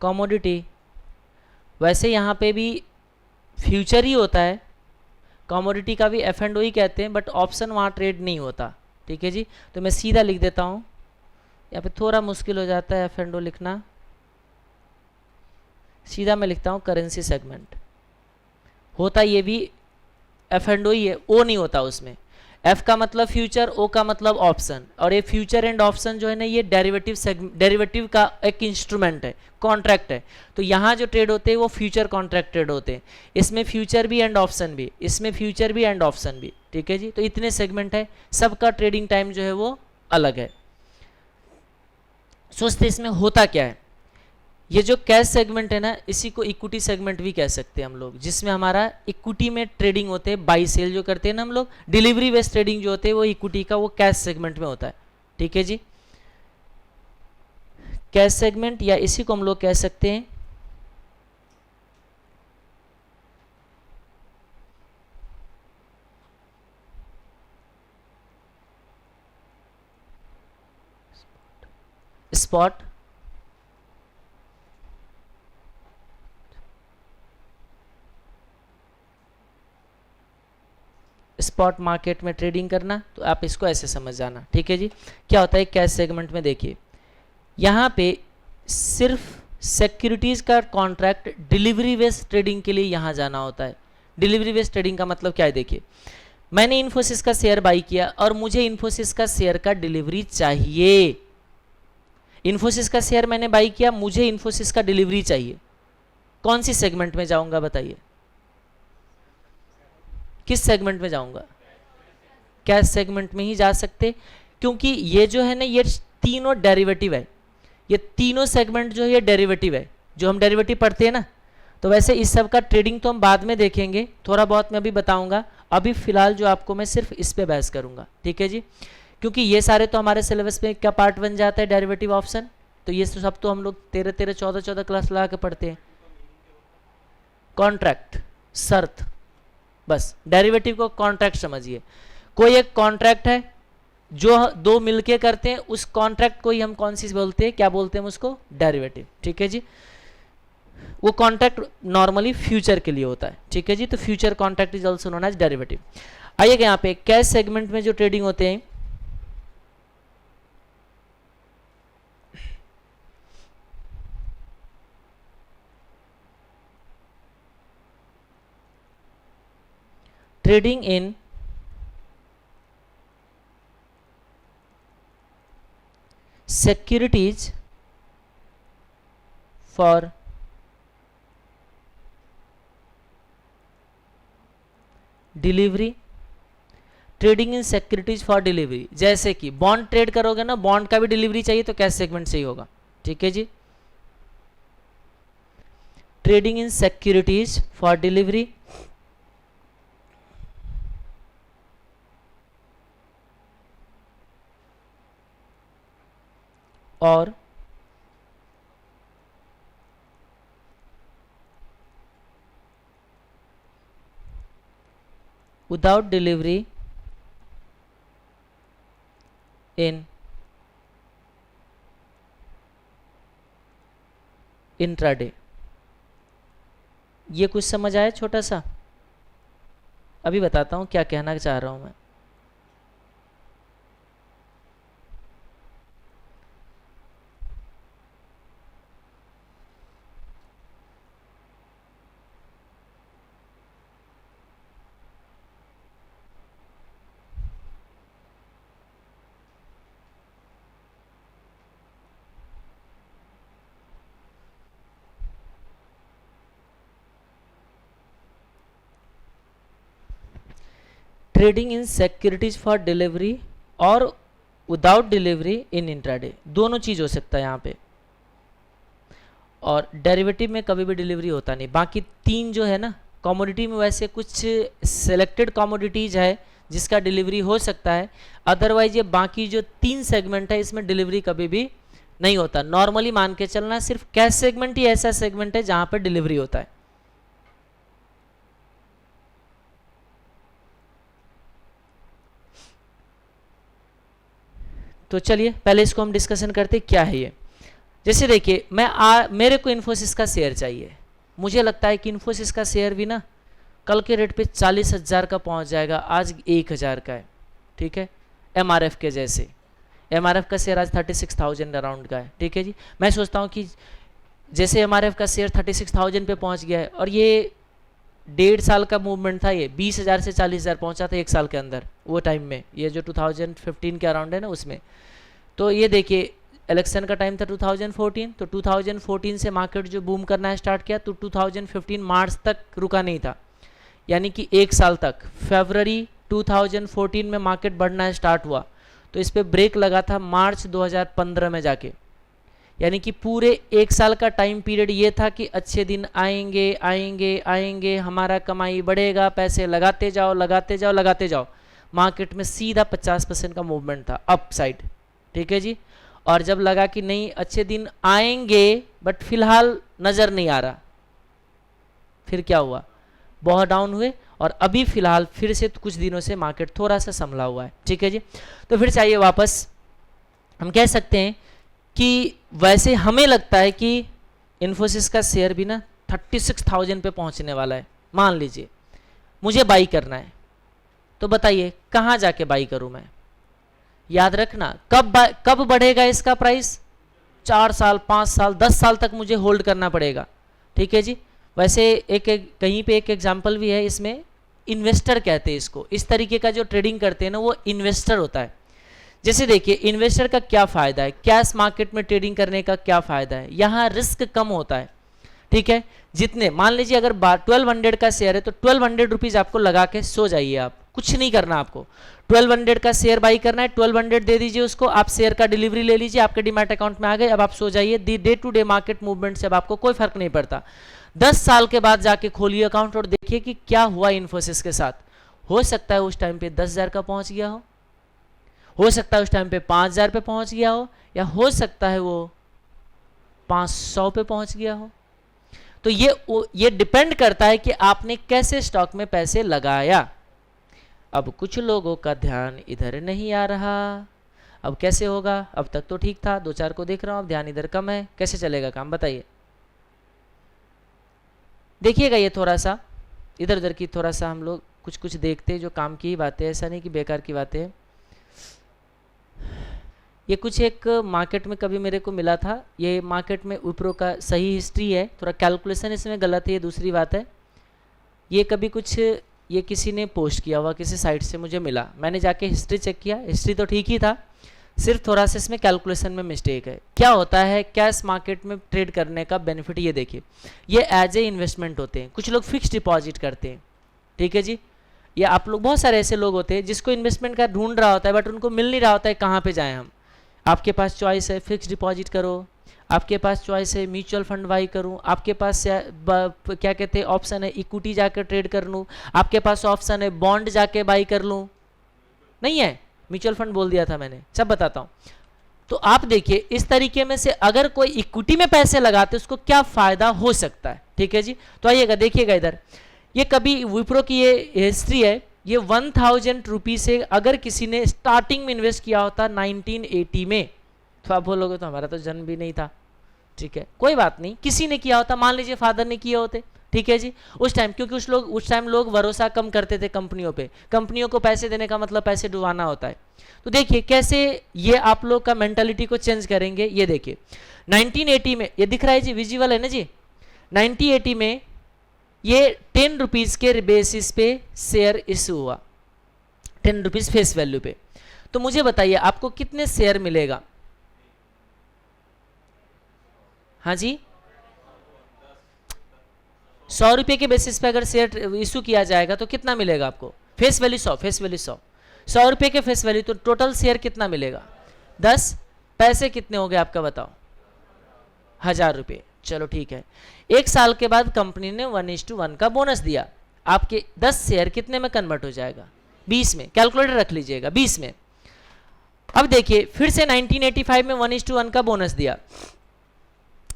S1: commodity, वैसे यहाँ पे भी फ्यूचर ही होता है, कमोडिटी का भी एफ एंड ओ ही कहते हैं, बट ऑप्शन वहाँ ट्रेड नहीं होता, ठीक है जी। तो मैं सीधा लिख देता हूँ, यहाँ पे थोड़ा मुश्किल हो जाता है एफ एंड ओ लिखना, सीधा मैं लिखता हूँ करेंसी सेगमेंट। होता ये भी एफ एंड ओ ही है, ओ नहीं होता उसमें, एफ का मतलब फ्यूचर, ओ का मतलब ऑप्शन, और ये फ्यूचर एंड ऑप्शन जो है ना ये डेरिवेटिव का एक इंस्ट्रूमेंट है, कॉन्ट्रैक्ट है। तो यहाँ जो ट्रेड होते हैं वो फ्यूचर कॉन्ट्रैक्ट ट्रेड होते हैं, इसमें फ्यूचर भी एंड ऑप्शन भी, इसमें फ्यूचर भी एंड ऑप्शन भी, ठीक है जी। तो इतने सेगमेंट है, सबका ट्रेडिंग टाइम जो है वो अलग है। सोचते इसमें होता क्या है, ये जो कैश सेगमेंट है ना इसी को इक्विटी सेगमेंट भी कह सकते हैं हम लोग, जिसमें हमारा इक्विटी में ट्रेडिंग होते हैं, बाई सेल जो करते हैं ना हम लोग, डिलीवरी बेस्ड ट्रेडिंग जो होते हैं वो इक्विटी का वो कैश सेगमेंट में होता है, ठीक है जी। कैश सेगमेंट या इसी को हम लोग कह सकते हैं स्पॉट, स्पॉट मार्केट में ट्रेडिंग करना, तो आप इसको ऐसे समझ जाना, ठीक है जी। क्या होता है कैश सेगमेंट में, देखिए यहाँ पे सिर्फ सिक्योरिटीज़ का कॉन्ट्रैक्ट डिलीवरी बेस्ड ट्रेडिंग के लिए यहाँ जाना होता है। डिलीवरी बेस्ड ट्रेडिंग का मतलब क्या है, देखिए मैंने इन्फोसिस का शेयर बाई किया और मुझे इन्फोसिस का शेयर का डिलीवरी चाहिए, इन्फोसिस का शेयर मैंने बाई किया, मुझे इन्फोसिस का डिलीवरी चाहिए, कौन सी सेगमेंट में जाऊंगा बताइए, किस सेगमेंट में जाऊंगा, कैश सेगमेंट में ही जा सकते, क्योंकि ये जो है ना ये तीनों डेरिवेटिव है, ये तीनों सेगमेंट जो है ये डेरिवेटिव है, जो हम डेरिवेटिव पढ़ते हैं ना। तो वैसे इस सब का ट्रेडिंग तो हम बाद में देखेंगे, थोड़ा बहुत मैं अभी बताऊंगा, अभी फिलहाल जो आपको मैं सिर्फ इस पे बहस करूंगा, ठीक है जी। क्योंकि ये सारे तो हमारे सिलेबस में क्या पार्ट बन जाता है, डेरिवेटिव ऑप्शन, तो ये सब तो हम लोग 13 14 क्लास लगा के पढ़ते हैं। कॉन्ट्रैक्ट, शर्त, बस डेरिवेटिव को कॉन्ट्रैक्ट समझिए, कोई एक कॉन्ट्रैक्ट है जो दो मिलके करते हैं, उस कॉन्ट्रैक्ट को ही हम कौन सी बोलते हैं, क्या बोलते हैं उसको, डेरिवेटिव, ठीक है जी। वो कॉन्ट्रैक्ट नॉर्मली फ्यूचर के लिए होता है, ठीक है जी। तो future contract is also known as derivative. आइएगा यहाँ पे कैश सेगमेंट में जो ट्रेडिंग होते हैं, trading in securities for delivery, trading in securities for delivery, जैसे कि बॉन्ड ट्रेड करोगे ना, बॉन्ड का भी डिलीवरी चाहिए तो कैश सेगमेंट से ही होगा, ठीक है जी। Trading in securities for delivery और without delivery in इंट्राडे। ये कुछ समझ आया छोटा सा? अभी बताता हूँ क्या कहना चाह रहा हूँ मैं। Trading in securities for delivery और विदाउट डिलीवरी इन इंट्राडे, दोनों चीज हो सकता है यहाँ पे। और डेरिवेटिव में कभी भी डिलीवरी होता नहीं। बाकी तीन जो है ना कमोडिटी में, वैसे कुछ सिलेक्टेड कमोडिटीज है जिसका डिलीवरी हो सकता है, अदरवाइज ये बाकी जो तीन सेगमेंट है इसमें डिलीवरी कभी भी नहीं होता। नॉर्मली मान के चलना, सिर्फ कैश सेगमेंट ही ऐसा सेगमेंट है जहां पर डिलीवरी होता है। तो चलिए पहले इसको हम डिस्कशन करते क्या है ये। जैसे देखिए मेरे को इन्फोसिस का शेयर चाहिए, मुझे लगता है कि इन्फोसिस का शेयर भी ना कल के रेट पे 40,000 का पहुंच जाएगा, आज 1,000 का है, ठीक है। एमआरएफ के जैसे, एमआरएफ का शेयर आज 36,000 अराउंड का है, ठीक है जी। मैं सोचता हूँ कि जैसे एमआरएफ का शेयर 36,000 पे पहुंच गया है और ये 1.5 साल का मूवमेंट था, ये 20,000 से 40,000 पहुंचा था 1 साल के अंदर, वो टाइम में, ये जो 2015 के अराउंड है ना उसमें। तो ये देखिए इलेक्शन का टाइम था 2014, तो 2014 से मार्केट जो बूम करना स्टार्ट किया तो 2015 मार्च तक रुका नहीं था, यानी कि 1 साल तक। फरवरी 2014 में मार्केट बढ़ना स्टार्ट हुआ, तो इस पर ब्रेक लगा था मार्च 2015 में जाके, यानी कि पूरे 1 साल का टाइम पीरियड ये था कि अच्छे दिन आएंगे आएंगे आएंगे, हमारा कमाई बढ़ेगा, पैसे लगाते जाओ लगाते जाओ लगाते जाओ। मार्केट में सीधा 50% का मूवमेंट था अप साइड, ठीक है जी। और जब लगा कि नहीं अच्छे दिन आएंगे बट फिलहाल नज़र नहीं आ रहा, फिर क्या हुआ, बहुत डाउन हुए और अभी फिलहाल फिर से कुछ दिनों से मार्केट थोड़ा सा संभला हुआ है, ठीक है जी। तो फिर चाहिए वापस, हम कह सकते हैं कि वैसे हमें लगता है कि इन्फोसिस का शेयर भी ना 36,000 पे पहुंचने वाला है, मान लीजिए मुझे बाई करना है, तो बताइए कहाँ जाके बाई करूं मैं। याद रखना कब बढ़ेगा इसका प्राइस, 4 साल 5 साल 10 साल तक मुझे होल्ड करना पड़ेगा, ठीक है जी। वैसे कहीं पे एक एग्जाम्पल भी है, इसमें इन्वेस्टर कहते हैं इसको, इस तरीके का जो ट्रेडिंग करते हैं ना वो इन्वेस्टर होता है। जैसे देखिए इन्वेस्टर का क्या फायदा है, कैश मार्केट में ट्रेडिंग करने का क्या फायदा है, यहाँ रिस्क कम होता है, ठीक है। जितने मान लीजिए अगर 1200 का शेयर है तो 1200 रुपीज आपको लगा के सो जाइए, आप कुछ नहीं करना, आपको 1200 का शेयर बाई करना है, 1200 दे दीजिए उसको, आप शेयर का डिलीवरी ले लीजिए, आपके डीमैट अकाउंट में आ गए, अब आप सो जाइए। Day to day market movement से अब आपको कोई फर्क नहीं पड़ता। 10 साल के बाद जाके खोलिए अकाउंट और देखिए कि क्या हुआ इन्फोसिस के साथ। हो सकता है उस टाइम पे 10,000 का पहुंच गया हो सकता है उस टाइम पे 5,000 पे पहुंच गया हो, या हो सकता है वो 500 पे पहुंच गया हो। तो ये डिपेंड करता है कि आपने कैसे स्टॉक में पैसे लगाया। अब कुछ लोगों का ध्यान इधर नहीं आ रहा, अब कैसे होगा, अब तक तो ठीक था, 2-4 को देख रहा हूं, अब ध्यान इधर कम है, कैसे चलेगा काम बताइए। देखिएगा ये थोड़ा सा इधर उधर की थोड़ा सा हम लोग कुछ कुछ देखते हैं जो काम की ही बातें, ऐसा नहीं कि बेकार की बातें हैं। ये कुछ एक मार्केट में कभी मेरे को मिला था, ये मार्केट में विप्रो का सही हिस्ट्री है, थोड़ा कैलकुलेशन इसमें गलत है, ये दूसरी बात है। ये कभी कुछ ये किसी ने पोस्ट किया हुआ किसी साइट से मुझे मिला, मैंने जाके हिस्ट्री चेक किया, हिस्ट्री तो ठीक ही था, सिर्फ थोड़ा सा इसमें कैलकुलेशन में मिस्टेक है। क्या होता है कैश मार्केट में ट्रेड करने का बेनिफिट, ये देखिए, ये एज ए इन्वेस्टमेंट होते हैं, कुछ लोग फिक्स डिपॉजिट करते हैं, ठीक है जी, या आप लोग, बहुत सारे ऐसे लोग होते हैं जिसको इन्वेस्टमेंट का ढूंढ रहा होता है बट उनको मिल नहीं रहा होता है कहाँ पे जाएं हम। आपके पास चॉइस है फिक्स डिपॉजिट करो, आपके पास चॉइस है म्यूचुअल फंड बाई करूं, आपके पास क्या कहते हैं ऑप्शन है इक्विटी जाकर ट्रेड कर लूं, आपके पास ऑप्शन है बॉन्ड जाके बाई कर लूं, नहीं है, म्यूचुअल फंड बोल दिया था मैंने, सब बताता हूं। तो आप देखिए इस तरीके में से अगर कोई इक्विटी में पैसे लगाते उसको क्या फायदा हो सकता है, ठीक है जी। तो आइएगा देखिएगा इधर, ये कभी विप्रो की ये हिस्ट्री है, ये 1000 रुपीज से अगर किसी ने स्टार्टिंग में इन्वेस्ट किया होता 1980 में, तो आप बोलोगे तो हमारा तो जन्म भी नहीं था, ठीक है, कोई बात नहीं, किसी ने किया होता, मान लीजिए फादर ने किए होते, ठीक है जी, उस टाइम, क्योंकि उस टाइम लोग भरोसा कम करते थे कंपनियों पे, कंपनियों को पैसे देने का मतलब पैसे डुबाना होता है। तो देखिए कैसे ये आप लोग का मेंटालिटी को चेंज करेंगे, ये देखिए 1980 में, ये दिख रहा है जी, विजिबल है ना जी, 1980 में ये 10 रुपीज़ के बेसिस पे शेयर इशू हुआ, 10 रुपीज़ फेस वैल्यू पे। तो मुझे बताइए आपको कितने शेयर मिलेगा? हाँ जी, 100 रुपये के बेसिस पे अगर शेयर इशू किया जाएगा तो कितना मिलेगा आपको? फेस वैल्यू 100, फेस वैल्यू 100 रुपये के फेस वैल्यू, तो टोटल शेयर कितना मिलेगा? 10, पैसे कितने हो गए आपका बताओ? 1000 रुपये। चलो ठीक है, एक साल के बाद कंपनी ने 1:1 का बोनस दिया, आपके 10 शेयर कितने में कन्वर्ट हो जाएगा? 20 में, कैलकुलेटर रख लीजिएगा, 20 में। अब देखिए फिर से 1985 में 1:1 का बोनस दिया,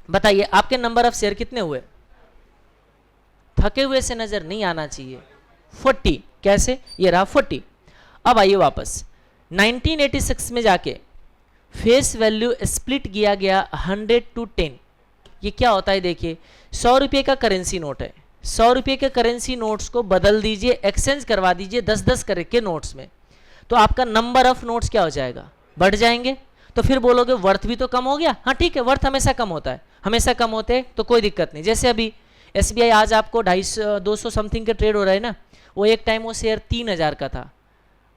S1: बताइए आपके नंबर ऑफ शेयर कितने हुए? थके हुए से नजर नहीं आना चाहिए, 40, कैसे? ये रहा 40। अब आइए वापस 1986 में जाके फेस वैल्यू स्प्लिट किया गया 100 to 10। ये क्या होता है देखिए, 100 रुपये का करेंसी नोट है, 100 रुपये के करेंसी नोट्स को बदल दीजिए, एक्सचेंज करवा दीजिए 10-10 करके नोट्स में, तो आपका नंबर ऑफ नोट्स क्या हो जाएगा? बढ़ जाएंगे। तो फिर बोलोगे वर्थ भी तो कम हो गया, हाँ ठीक है, वर्थ हमेशा कम होता है, हमेशा कम होते हैं तो कोई दिक्कत नहीं। जैसे अभी SBI आज आपको 250 समथिंग के ट्रेड हो रहा है ना, वो एक टाइम वो शेयर 3000 का था,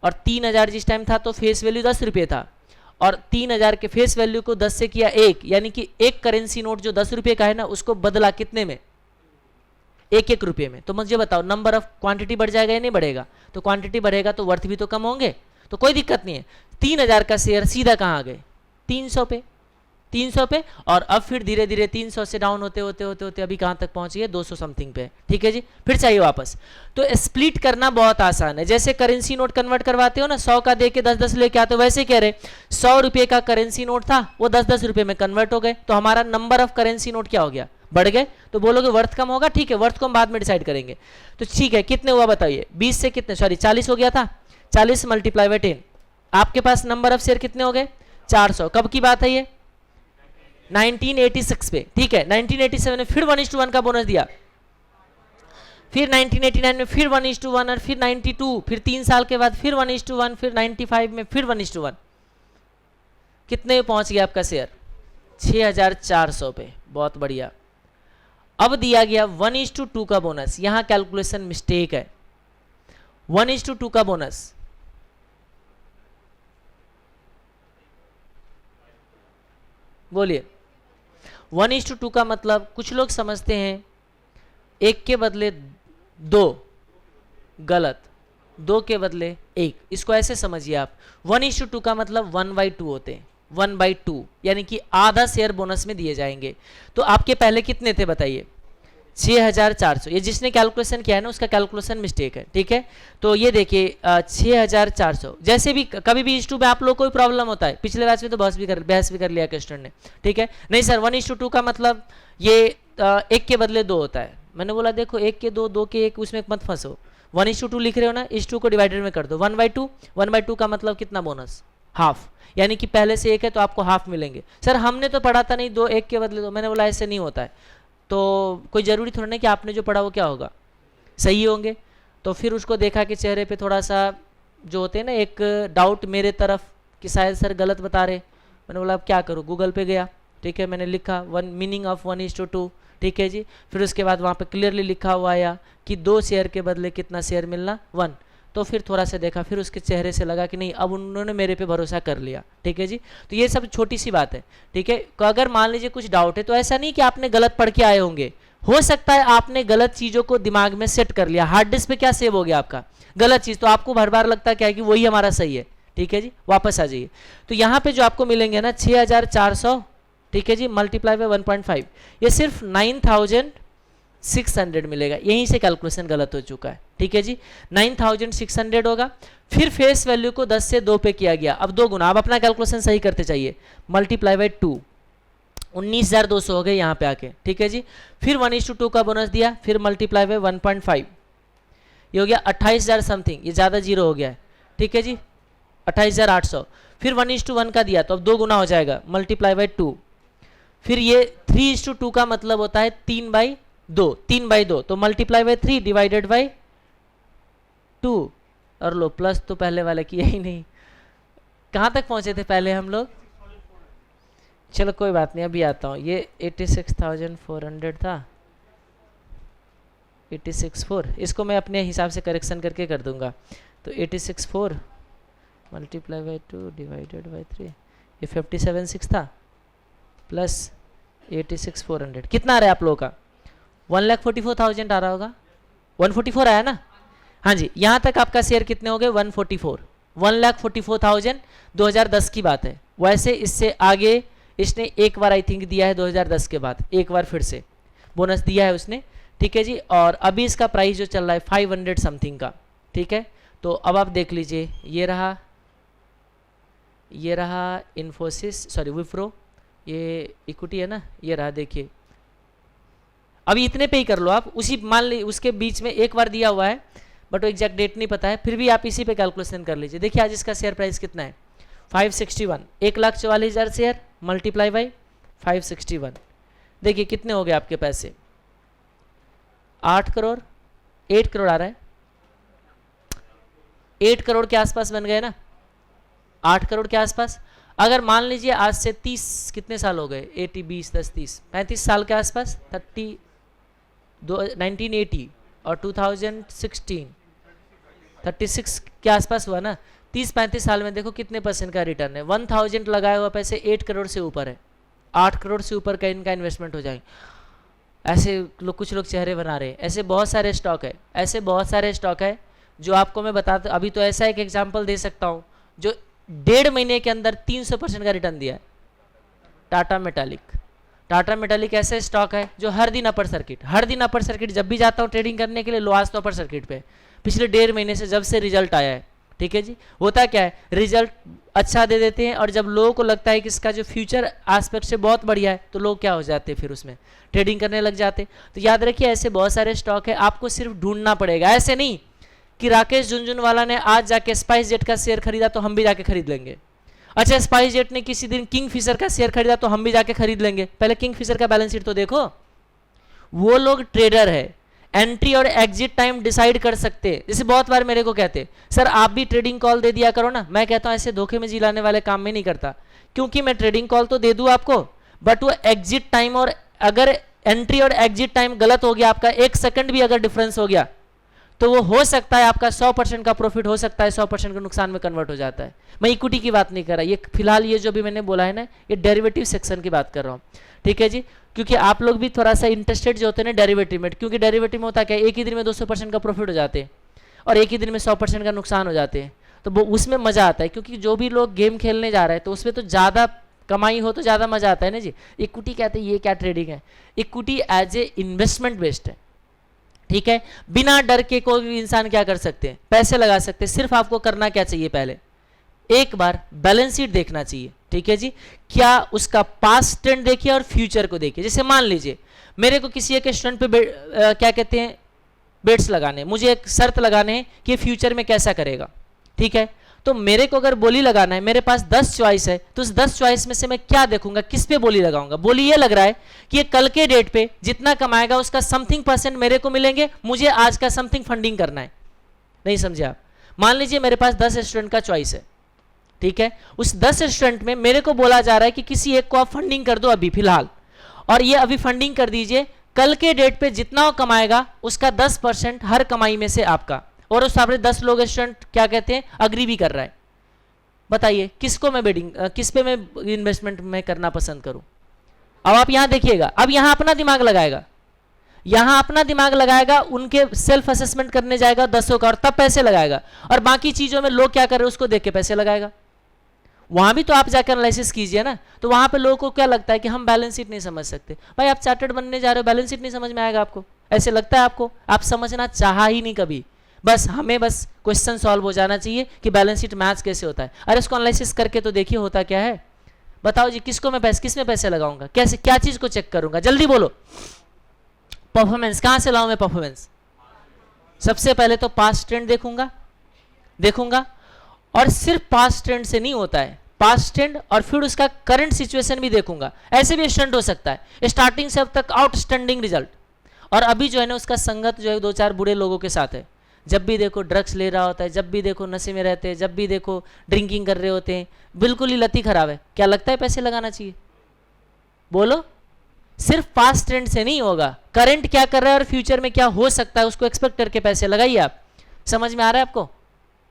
S1: और 3000 जिस टाइम था तो फेस वैल्यू 10 रुपये था, और 3000 के फेस वैल्यू को 10 से किया 1, यानी कि एक करेंसी नोट जो 10 रुपये का है ना उसको बदला कितने में? 1-1 रुपये में। तो मुझे बताओ नंबर ऑफ क्वांटिटी बढ़ जाएगा या नहीं बढ़ेगा? तो क्वांटिटी बढ़ेगा तो वर्थ भी तो कम होंगे, तो कोई दिक्कत नहीं है। 3000 का शेयर सीधा कहाँ आ गए? 300 पे, 300 पे, और अब फिर धीरे धीरे 300 से डाउन होते होते होते होते अभी कहाँ तक पहुँच गए? 200 समथिंग पे, ठीक है जी। फिर चाहिए वापस, तो स्प्लिट करना बहुत आसान है, जैसे करेंसी नोट कन्वर्ट करवाते हो ना, 100 का दे के 10-10 लेके आते हो, वैसे कह रहे 100 रुपये का करेंसी नोट था, वो 10-10 रुपये में कन्वर्ट हो गए, तो हमारा नंबर ऑफ करेंसी नोट क्या हो गया? बढ़ गए। तो बोलोगे वर्थ कम होगा, ठीक है, वर्थ को हम बाद में डिसाइड करेंगे। तो ठीक है, कितने हुआ बताइए? 20 से कितने, सॉरी 40 हो गया था, 40 मल्टीप्लाई बाई 10, आपके पास नंबर ऑफ शेयर कितने हो गए? 400। कब की बात है ये? 1986 पे, ठीक है। 1987 में फिर 1:1 का बोनस दिया, फिर 1989 में फिर 1:1, और फिर 92, फिर 3 साल के बाद फिर 1:1, फिर 95 में फिर 1:1, कितने पहुंच गया आपका शेयर? 6400 पे, बहुत बढ़िया। अब दिया गया 1:2 का बोनस, यहां कैलकुलेशन मिस्टेक है। 1:2 का बोनस, बोलिए। 1:2 का मतलब कुछ लोग समझते हैं 1 के बदले 2, गलत, 2 के बदले 1, इसको ऐसे समझिए आप। 1:2 का मतलब 1/2 होते हैं, 1/2 यानी कि आधा शेयर बोनस में दिए जाएंगे। तो आपके पहले कितने थे बताइए? 6400। ये जिसने कैलकुलेशन किया है ना उसका कैलकुलेशन मिस्टेक है, ठीक है। तो ये देखिए 6400, जैसे भी कभी भी 1:2 में आप लोग कोई प्रॉब्लम होता है, पिछले बैच में तो बहस भी कर लिया क्वेश्चन ने, ठीक है। नहीं सर 1:2 का मतलब ये 1 के बदले 2 होता है। मैंने बोला देखो 1 के 2, 2 के 1, उसमें मत फंसो। 1:2 लिख रहे हो ना, इस 2 को डिवाइडेड में कर दो, 1/2। 1/2 का मतलब कितना बोनस? हाफ, यानी कि पहले से 1 है तो आपको हाफ मिलेंगे। सर हमने तो पढ़ा था नहीं 2, 1 के बदले 2, मैंने बोला ऐसे नहीं होता है। तो कोई ज़रूरी थोड़ा नहीं कि आपने जो पढ़ा वो क्या होगा, सही होंगे। तो फिर उसको देखा कि चेहरे पे थोड़ा सा जो होते हैं ना एक डाउट मेरे तरफ कि शायद सर गलत बता रहे। मैंने बोला अब क्या करूँ, गूगल पे गया, ठीक है, मैंने लिखा मीनिंग ऑफ 1:2, ठीक है जी। फिर उसके बाद वहाँ पे क्लियरली लिखा हुआ आया कि 2 शेयर के बदले कितना शेयर मिलना, 1। तो फिर थोड़ा सा देखा, फिर उसके चेहरे से लगा कि नहीं, अब उन्होंने मेरे पे भरोसा कर लिया, ठीक है जी। तो ये सब छोटी सी बात है, ठीक है। तो अगर मान लीजिए कुछ डाउट है तो ऐसा नहीं कि आपने गलत पढ़ के आए होंगे, हो सकता है आपने गलत चीज़ों को दिमाग में सेट कर लिया, हार्ड डिस्क पे क्या सेव हो गया आपका, गलत चीज़, तो आपको हर बार लगता है क्या है कि वही हमारा सही है, ठीक है जी। वापस आ जाइए, तो यहाँ पे जो आपको मिलेंगे ना 6400, ठीक है जी, मल्टीप्लाई बाय 1.5, ये सिर्फ 9600 मिलेगा। यहीं से कैलकुलेशन गलत हो चुका है, ठीक है जी। 9600 होगा, फिर फेस वैल्यू को 10 से 2 पे किया गया, अब 2 गुना, अब अपना कैलकुलेशन सही करते चाहिए, मल्टीप्लाई बाय 2, 19200 हो गए यहाँ पे आके, ठीक है जी। फिर 1:2 का बोनस दिया, फिर मल्टीप्लाई बाय 1.5, ये हो गया 28000 समथिंग, ये ज़्यादा जीरो हो गया है, ठीक है जी, 28800। फिर 1:1 का दिया तो अब 2 गुना हो जाएगा, मल्टीप्लाई बाय 2। फिर ये 3:2 का मतलब होता है 3/2, 3/2, तो मल्टीप्लाई बाय 3 डिवाइडेड बाय 2, और लो प्लस तो पहले वाला किया ही नहीं। कहाँ तक पहुँचे थे पहले हम लोग, चलो कोई बात नहीं, अभी आता हूँ। ये 86,400 था, 86,400, इसको मैं अपने हिसाब से करेक्शन करके कर दूंगा। तो 86,400 मल्टीप्लाई बाई 2 डिवाइडेड बाई 3, ये 57,600 था, प्लस 86,400, कितना आ रहा है आप लोगों का, 1,44,000 आ रहा होगा, 144 आया ना, हाँ जी। यहाँ तक आपका शेयर कितने हो गए, 144, 1,44,000, 2010 की बात है। वैसे इससे आगे इसने एक बार आई थिंक दिया है 2010 के बाद, एक बार फिर से बोनस दिया है उसने, ठीक है जी। और अभी इसका प्राइस जो चल रहा है 500 समथिंग का, ठीक है। तो अब आप देख लीजिए, ये रहा इन्फोसिस, सॉरी विप्रो, ये इक्विटी है ना, ये रहा, देखिए अभी इतने पे ही कर लो आप, उसी मान ली उसके बीच में एक बार दिया हुआ है बट वो एग्जैक्ट डेट नहीं पता है, फिर भी आप इसी पे कैलकुलेशन कर लीजिए। देखिए आज इसका शेयर प्राइस कितना है, 561, 1,44,000 शेयर मल्टीप्लाई बाई 561, देखिए कितने हो गए आपके पैसे, 8 करोड़, 8 करोड़ आ रहा है, 8 करोड़ के आसपास बन गए ना, 8 करोड़ के आसपास। अगर मान लीजिए आज से 30 कितने साल हो गए, 80 20 10 30 35 साल के आसपास, 1980 और 2016 36 के आसपास हुआ ना, 30-35 साल में देखो कितने % का रिटर्न है, 1000 लगाया हुआ पैसे 8 करोड़ से ऊपर है, 8 करोड़ से ऊपर का इनका इन्वेस्टमेंट हो जाएंगे। ऐसे लोग, कुछ लोग चेहरे बना रहे हैं, ऐसे बहुत सारे स्टॉक है, ऐसे बहुत सारे स्टॉक है जो आपको मैं बताता, अभी तो ऐसा एक एग्जाम्पल दे सकता हूँ जो 1.5 महीने के अंदर 300% का रिटर्न दिया है, टाटा मेटालिक। टाटा मेटालिक ऐसे स्टॉक है जो हर दिन अपर सर्किट, हर दिन अपर सर्किट, जब भी जाता हूँ ट्रेडिंग करने के लिए लो, आज तो अपर सर्किट पे, पिछले 1.5 महीने से जब से रिजल्ट आया है, ठीक है जी। होता क्या है, रिजल्ट अच्छा दे देते हैं और जब लोगों को लगता है कि इसका जो फ्यूचर एस्पेक्ट से बहुत बढ़िया है तो लोग क्या हो जाते हैं, फिर उसमें ट्रेडिंग करने लग जाते। तो याद रखिए ऐसे बहुत सारे स्टॉक है, आपको सिर्फ ढूंढना पड़ेगा। ऐसे नहीं कि राकेश झुनझुनवाला ने आज जाके स्पाइस जेट का शेयर खरीदा तो हम भी जाके खरीद लेंगे, अच्छा स्पाइस जेट ने किसी दिन किंग फिशर का शेयर खरीदा तो हम भी जाके खरीद लेंगे। पहले किंग फिशर का बैलेंस शीट तो देखो, वो लोग ट्रेडर है, एंट्री और एग्जिट टाइम डिसाइड कर सकते हैं। जैसे बहुत बार मेरे को कहते सर आप भी ट्रेडिंग कॉल दे दिया करो ना, मैं कहता हूं ऐसे धोखे में जिलाने वाले काम में नहीं करता, क्योंकि मैं ट्रेडिंग कॉल तो दे दूं आपको, बट वो एग्जिट टाइम और अगर एंट्री और एग्जिट टाइम गलत हो गया, आपका 1 सेकंड भी अगर डिफरेंस हो गया तो वो हो सकता है आपका 100% का प्रॉफिट हो सकता है 100% का नुकसान में कन्वर्ट हो जाता है। मैं इक्विटी की बात नहीं कर रहा, ये फिलहाल ये जो भी मैंने बोला है ना, ये डेरिवेटिव सेक्शन की बात कर रहा हूँ, ठीक है जी। क्योंकि आप लोग भी थोड़ा सा इंटरेस्टेड जो होते हैं ना डेरिवेटिव में, क्योंकि डेरिवेटिव में होता क्या है, एक ही दिन में 200% का प्रॉफिट हो जाते हैं और एक ही दिन में 100% का नुकसान हो जाते हैं, तो वो उसमें मजा आता है। क्योंकि जो भी लोग गेम खेलने जा रहे हैं तो उसमें तो ज़्यादा कमाई हो तो ज़्यादा मजा आता है ना जी। इक्विटी कहते हैं ये क्या ट्रेडिंग है, equity as a investment based है, ठीक है। बिना डर के कोई भी इंसान क्या कर सकते हैं, पैसे लगा सकते हैं। सिर्फ आपको करना क्या चाहिए, पहले एक बार बैलेंस शीट देखना चाहिए, ठीक है जी। क्या उसका पास्ट ट्रेंड देखिए और फ्यूचर को देखिए। जैसे मान लीजिए मेरे को किसी एक स्टूडेंट पे क्या कहते हैं बेट्स लगाने, मुझे एक शर्त लगाने हैं कि फ्यूचर में कैसा करेगा, ठीक है। तो मेरे को अगर बोली लगाना है, मेरे पास 10 चॉइस है, तो उस 10 चॉइस में से मैं क्या देखूंगा, किस पे बोली लगाऊंगा। बोली ये लग रहा है कि ये कल के डेट पे जितना कमाएगा उसका समथिंग % मेरे को मिलेंगे, मुझे आज का समथिंग फंडिंग करना है। नहीं समझे आप, मान लीजिए मेरे पास 10 स्टूडेंट का चॉइस है, ठीक है। उस 10 स्टूडेंट में मेरे को बोला जा रहा है कि किसी एक को आप फंडिंग कर दो अभी फिलहाल, और ये अभी फंडिंग कर दीजिए कल के डेट पे जितना वो कमाएगा उसका 10% हर कमाई में से आपका, और उस सामने 10 लोग स्टूडेंट क्या कहते हैं, अग्री भी कर रहा है। बताइए किसको मैं बेटिंग, किस पे मैं इन्वेस्टमेंट में करना पसंद करूं। अब आप यहां देखिएगा, अब यहां अपना दिमाग लगाएगा, यहां अपना दिमाग लगाएगा, उनके सेल्फ असेसमेंट करने जाएगा 10 का और तब पैसे लगाएगा, और बाकी चीजों में लोग क्या कर रहे हैं उसको देख के पैसे लगाएगा। वहां भी तो आप जाकर एनालिसिस कीजिए ना, तो वहां पे लोगों को क्या लगता है कि हम बैलेंस शीट नहीं समझ सकते। भाई आप चार्टर्ड बनने जा रहे हो, बैलेंस शीट नहीं समझ में आएगा आपको, ऐसे लगता है आपको, आप समझना चाहा ही नहीं कभी, बस हमें बस क्वेश्चन सॉल्व हो जाना चाहिए कि बैलेंस शीट मैच कैसे होता है। अरे इसको एनालिसिस करके तो देखिए होता क्या है। बताओ जी किसको मैं पैसे, किस में पैसे लगाऊंगा, कैसे, क्या चीज को चेक करूंगा, जल्दी बोलो। परफॉर्मेंस, कहां से लाऊं मैं परफॉर्मेंस? सबसे पहले तो पास्ट ट्रेंड देखूंगा, और सिर्फ पास्ट ट्रेंड से नहीं होता है, पास्ट ट्रेंड और फिर उसका करंट सिचुएशन भी देखूंगा। ऐसे भी स्टंट हो सकता है, स्टार्टिंग से अब तक आउटस्टैंडिंग रिजल्ट, और अभी जो है ना उसका संगत जो है 2-4 बुरे लोगों के साथ है। जब भी देखो ड्रग्स ले रहा होता है, जब भी देखो नशे में रहते हैं, जब भी देखो ड्रिंकिंग कर रहे होते हैं, बिल्कुल ही लती खराब है। क्या लगता है पैसे लगाना चाहिए? बोलो। सिर्फ पास्ट ट्रेंड से नहीं होगा, करंट क्या कर रहा है और फ्यूचर में क्या हो सकता है उसको एक्सपेक्ट करके पैसे लगाइए आप। समझ में आ रहा है आपको?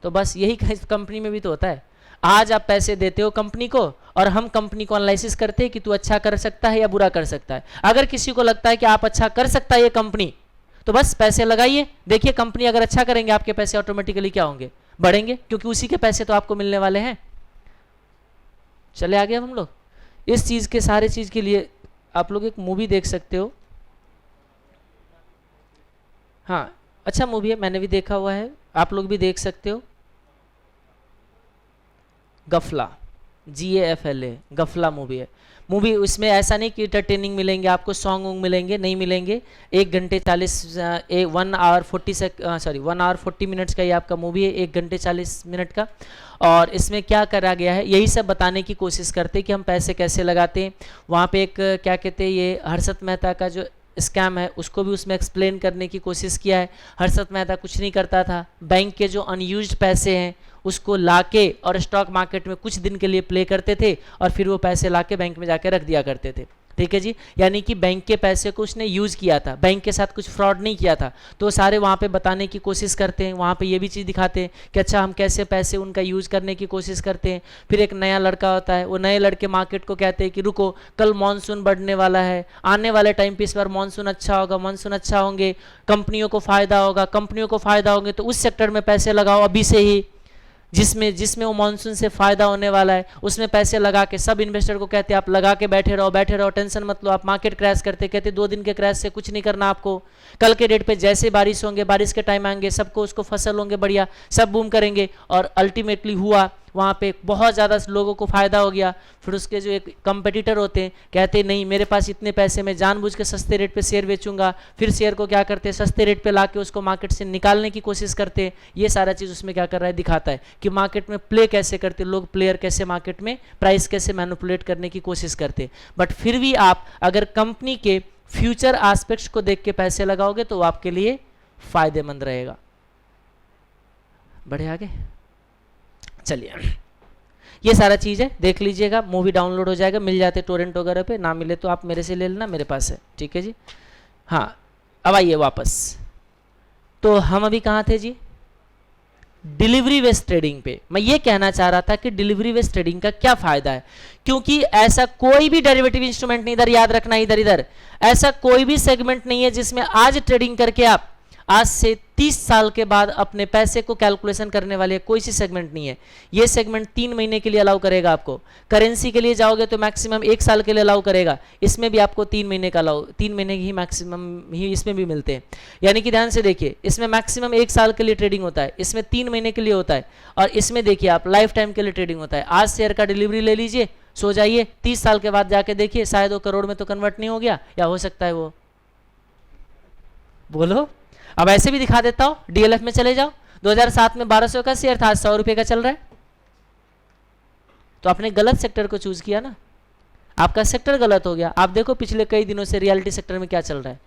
S1: तो बस यही कंपनी में भी तो होता है। आज आप पैसे देते हो कंपनी को, और हम कंपनी को एनालिसिस करते हैं कि तू अच्छा कर सकता है या बुरा कर सकता है। अगर किसी को लगता है कि आप अच्छा कर सकता है ये कंपनी, तो बस पैसे लगाइए। देखिए कंपनी अगर अच्छा करेंगे, आपके पैसे ऑटोमेटिकली क्या होंगे, बढ़ेंगे, क्योंकि उसी के पैसे तो आपको मिलने वाले हैं। चले आगे अब हम लोग इस चीज के, सारे चीज के लिए आप लोग एक मूवी देख सकते हो। हाँ अच्छा मूवी है, मैंने भी देखा हुआ है, आप लोग भी देख सकते हो। गफला, GAFLA, गफला मूवी है। मूवी उसमें ऐसा नहीं कि इंटरटेनिंग मिलेंगे आपको, सॉन्ग वॉन्ग मिलेंगे, नहीं मिलेंगे। 1 घंटे 1 आवर 40 मिनट्स का ये आपका मूवी है, 1 घंटे 40 मिनट का। और इसमें क्या करा गया है, यही सब बताने की कोशिश करते हैं कि हम पैसे कैसे लगाते हैं। वहाँ पे एक क्या कहते हैं, ये हर्षद मेहता का जो स्कैम है उसको भी उसमें एक्सप्लेन करने की कोशिश किया है। हर्षद मेहता कुछ नहीं करता था, बैंक के जो अनयूज्ड पैसे हैं उसको लाके और स्टॉक मार्केट में कुछ दिन के लिए प्ले करते थे, और फिर वो पैसे लाके बैंक में जाके रख दिया करते थे। ठीक है जी, यानी कि बैंक के पैसे को उसने यूज किया था, बैंक के साथ कुछ फ्रॉड नहीं किया था। तो सारे वहाँ पे बताने की कोशिश करते हैं, वहाँ पे ये भी चीज़ दिखाते हैं कि अच्छा हम कैसे पैसे उनका यूज करने की कोशिश करते हैं। फिर एक नया लड़का होता है, वो नए लड़के मार्केट को कहते हैं कि रुको कल मानसून बढ़ने वाला है, आने वाले टाइम पे इस बार मानसून अच्छा होगा, मानसून अच्छा होंगे, कंपनियों को फायदा होगा, कंपनियों को फायदा होंगे तो उस सेक्टर में पैसे लगाओ अभी से ही, जिसमें वो मानसून से फायदा होने वाला है उसमें पैसे लगा के। सब इन्वेस्टर को कहते हैं आप लगा के बैठे रहो, टेंशन मत लो। आप मार्केट क्रैश करते, कहते 2 दिन के क्रैश से कुछ नहीं करना आपको, कल के डेट पे जैसे बारिश होंगे, बारिश के टाइम आएंगे, सबको उसको फसल होंगे बढ़िया, सब बूम करेंगे। और अल्टीमेटली हुआ, वहाँ पे बहुत ज़्यादा लोगों को फायदा हो गया। फिर उसके जो एक कंपेटिटर होते हैं कहते नहीं मेरे पास इतने पैसे, मैं जानबूझ के सस्ते रेट पे शेयर बेचूंगा। फिर शेयर को क्या करते हैं, सस्ते रेट पे लाके उसको मार्केट से निकालने की कोशिश करते हैं। ये सारा चीज़ उसमें क्या कर रहा है, दिखाता है कि मार्केट में प्ले कैसे करते लोग, प्लेयर कैसे मार्केट में प्राइस कैसे मैनिपुलेट करने की कोशिश करते हैं। बट फिर भी आप अगर कंपनी के फ्यूचर एस्पेक्ट्स को देख के पैसे लगाओगे तो आपके लिए फायदेमंद रहेगा। बढ़े आगे, चलिए ये सारा चीज़ है, देख लीजिएगा। मूवी डाउनलोड हो जाएगा, मिल जाते टोरेंट वगैरह पे, ना मिले तो आप मेरे से ले लेना, मेरे पास है। ठीक है जी। हाँ अब आइए वापस, तो हम अभी कहाँ थे जी, डिलीवरी बेस्ड ट्रेडिंग पे। मैं ये कहना चाह रहा था कि डिलीवरी बेस्ड ट्रेडिंग का क्या फायदा है, क्योंकि ऐसा कोई भी डेरिवेटिव इंस्ट्रूमेंट नहीं, इधर याद रखना, इधर ऐसा कोई भी सेगमेंट नहीं है जिसमें आज ट्रेडिंग करके आप आज से 30 साल के बाद अपने पैसे को कैलकुलेशन करने वाले कोई सी सेगमेंट नहीं है। ये सेगमेंट 3 महीने के लिए अलाउ करेगा आपको। करेंसी के लिए जाओगे तो मैक्सिमम 1 साल के लिए अलाउ करेगा, इसमें भी आपको 3 महीने का अलाउ, 3 महीने ही मैक्सिमम ही इसमें भी मिलते हैं। यानी कि ध्यान से देखिए, इसमें मैक्सिमम 1 साल के लिए ट्रेडिंग होता है, इसमें 3 महीने के लिए होता है, और इसमें देखिए आप लाइफ टाइम के लिए ट्रेडिंग होता है। आज शेयर का डिलीवरी ले लीजिए, सो जाइए, 30 साल के बाद जाके देखिए शायद वो करोड़ में तो कन्वर्ट नहीं हो गया, या हो सकता है वो, बोलो। अब ऐसे भी दिखा देता हूं, DLF में चले जाओ, 2007 में 1200 का शेयर था, आज 100 रुपए का चल रहा है। तो आपने गलत सेक्टर को चूज किया ना, आपका सेक्टर गलत हो गया। आप देखो पिछले कई दिनों से रियलिटी सेक्टर में क्या चल रहा है।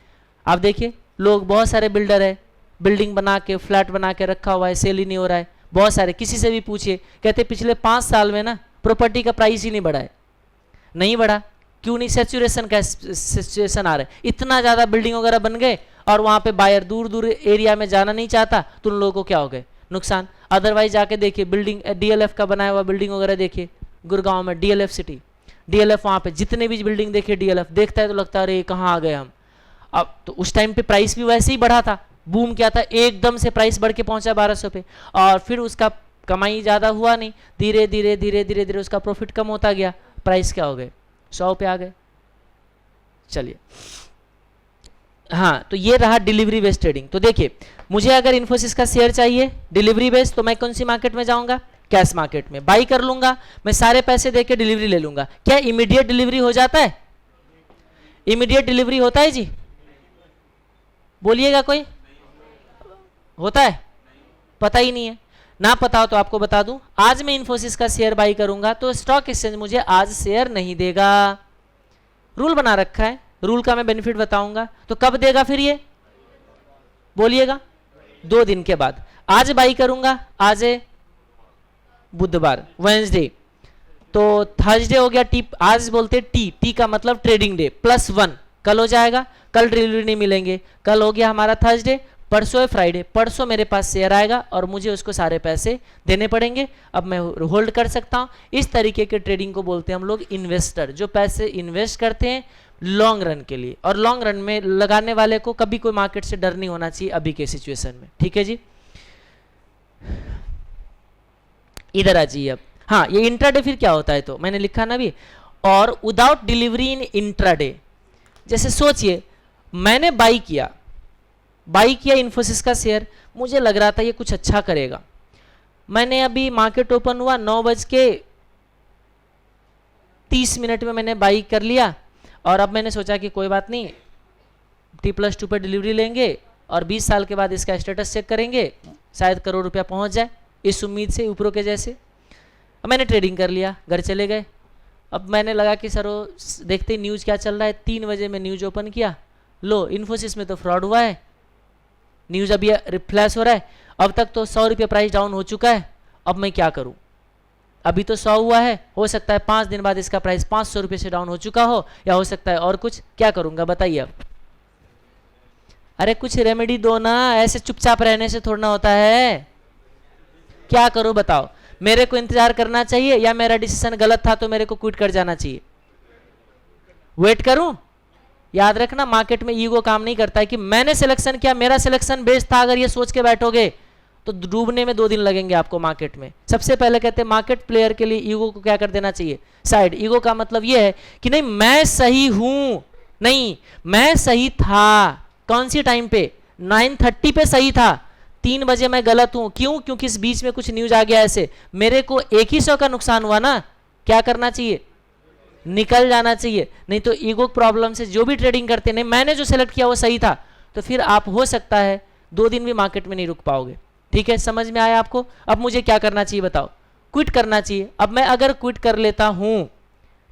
S1: आप देखिए लोग, बहुत सारे बिल्डर है, बिल्डिंग बना के फ्लैट बना के रखा हुआ है, सेल ही नहीं हो रहा है। बहुत सारे, किसी से भी पूछिए, कहते पिछले 5 साल में ना प्रॉपर्टी का प्राइस ही नहीं बढ़ा है, नहीं बढ़ा। क्यों नहीं? सैचुरेशन का सिचुएशन आ रहा है, इतना ज़्यादा बिल्डिंग वगैरह बन गए और वहाँ पे बायर दूर दूर एरिया में जाना नहीं चाहता, तो उन लोगों को क्या हो गए? नुकसान। अदरवाइज जाके देखिए बिल्डिंग डीएलएफ का बनाया हुआ बिल्डिंग वगैरह देखिए, गुड़गांव में डीएलएफ सिटी, डीएलएफ वहाँ पे जितने भी बिल्डिंग देखिए डीएलएफ, देखता है तो लगता है अरे कहाँ आ गए हम। अब तो उस टाइम पे प्राइस भी वैसे ही बढ़ा था, बूम क्या था, एकदम से प्राइस बढ़ के पहुंचा 1200 पे, और फिर उसका कमाई ज़्यादा हुआ नहीं, धीरे धीरे धीरे धीरे धीरे उसका प्रॉफिट कम होता गया, प्राइस क्या हो गए? 100 पे आ गए। चलिए, हाँ, तो ये रहा डिलीवरी बेस्ड ट्रेडिंग। तो देखिए, मुझे अगर इन्फोसिस का शेयर चाहिए डिलीवरी बेस्ड, तो मैं कौन सी मार्केट में जाऊंगा? कैश मार्केट में बाई कर लूंगा, मैं सारे पैसे दे के डिलीवरी ले लूंगा। क्या इमीडिएट डिलीवरी हो जाता है? इमीडिएट डिलीवरी होता है जी? बोलिएगा कोई, होता है? पता ही नहीं है ना, पता हो तो आपको बता दूं, आज मैं इन्फोसिस का शेयर बाई करूंगा तो स्टॉक एक्सचेंज मुझे आज शेयर नहीं देगा, रूल बना रखा है, रूल का मैं बेनिफिट बताऊंगा। तो कब देगा फिर ये? बोलिएगा, 2 दिन के बाद। आज बाई करूंगा, आज है बुधवार, वेंसडे, तो थर्सडे हो गया टी, आज बोलते टी का मतलब ट्रेडिंग डे +1, कल हो जाएगा, कल डिलीवरी नहीं मिलेंगे, कल हो गया हमारा थर्सडे, परसों है फ्राइडे, परसों मेरे पास शेयर आएगा और मुझे उसको सारे पैसे देने पड़ेंगे, अब मैं होल्ड कर सकता हूँ। इस तरीके के ट्रेडिंग को बोलते हैं हम लोग इन्वेस्टर, जो पैसे इन्वेस्ट करते हैं लॉन्ग रन के लिए, और लॉन्ग रन में लगाने वाले को कभी कोई मार्केट से डर नहीं होना चाहिए अभी के सिचुएशन में। ठीक है जी, इधर आ जाइए अब। हाँ, ये इंट्राडे फिर क्या होता है, तो मैंने लिखा ना भी, और विदाउट डिलीवरी इन इंट्राडे। जैसे सोचिए मैंने बाई किया इन्फोसिस का शेयर, मुझे लग रहा था ये कुछ अच्छा करेगा, मैंने अभी मार्केट ओपन हुआ 9:30 में मैंने बाई कर लिया, और अब मैंने सोचा कि कोई बात नहीं, T+2 पर डिलीवरी लेंगे और 20 साल के बाद इसका स्टेटस चेक करेंगे, शायद करोड़ रुपया पहुंच जाए, इस उम्मीद से ऊपरों के जैसे। अब मैंने ट्रेडिंग कर लिया, घर चले गए। अब मैंने लगा कि सर देखते ही न्यूज़ क्या चल रहा है, 3 बजे में न्यूज़ ओपन किया, लो इन्फोसिस में तो फ्रॉड हुआ है, न्यूज़ अभी रिफ्लैश हो रहा है, अब तक तो 100 रुपये प्राइस डाउन हो चुका है, अब मैं क्या करूं? अभी तो 100 हुआ है, हो सकता है 5 दिन बाद इसका प्राइस 500 रुपये से डाउन हो चुका हो, या हो सकता है और कुछ, क्या करूंगा बताइए अब? अरे कुछ रेमेडी दो ना, ऐसे चुपचाप रहने से थोड़ा ना होता है, क्या करूं बताओ? मेरे को इंतजार करना चाहिए, या मेरा डिसीजन गलत था तो मेरे को क्विट कर जाना चाहिए? वेट करूं? याद रखना, मार्केट में ईगो काम नहीं करता है कि मैंने सिलेक्शन किया, मेरा सिलेक्शन बेस्ट था, अगर ये सोच के बैठोगे तो डूबने में 2 दिन लगेंगे आपको मार्केट में। सबसे पहले कहते हैं मार्केट प्लेयर के लिए ईगो को क्या कर देना चाहिए? साइड। ईगो का मतलब ये है कि नहीं मैं सही हूं, नहीं मैं सही था, कौन सी टाइम पे? 9:30 पे सही था, 3 बजे मैं गलत हूं। क्यों? क्योंकि इस बीच में कुछ न्यूज आ गया ऐसे, मेरे को 100 का नुकसान हुआ ना, क्या करना चाहिए? निकल जाना चाहिए। नहीं तो ईगो प्रॉब्लम से जो भी ट्रेडिंग करते, नहीं मैंने जो सेलेक्ट किया वो सही था, तो फिर आप हो सकता है 2 दिन भी मार्केट में नहीं रुक पाओगे। ठीक है, समझ में आया आपको? अब मुझे क्या करना चाहिए बताओ? क्विट करना चाहिए। अब मैं अगर क्विट कर लेता हूं,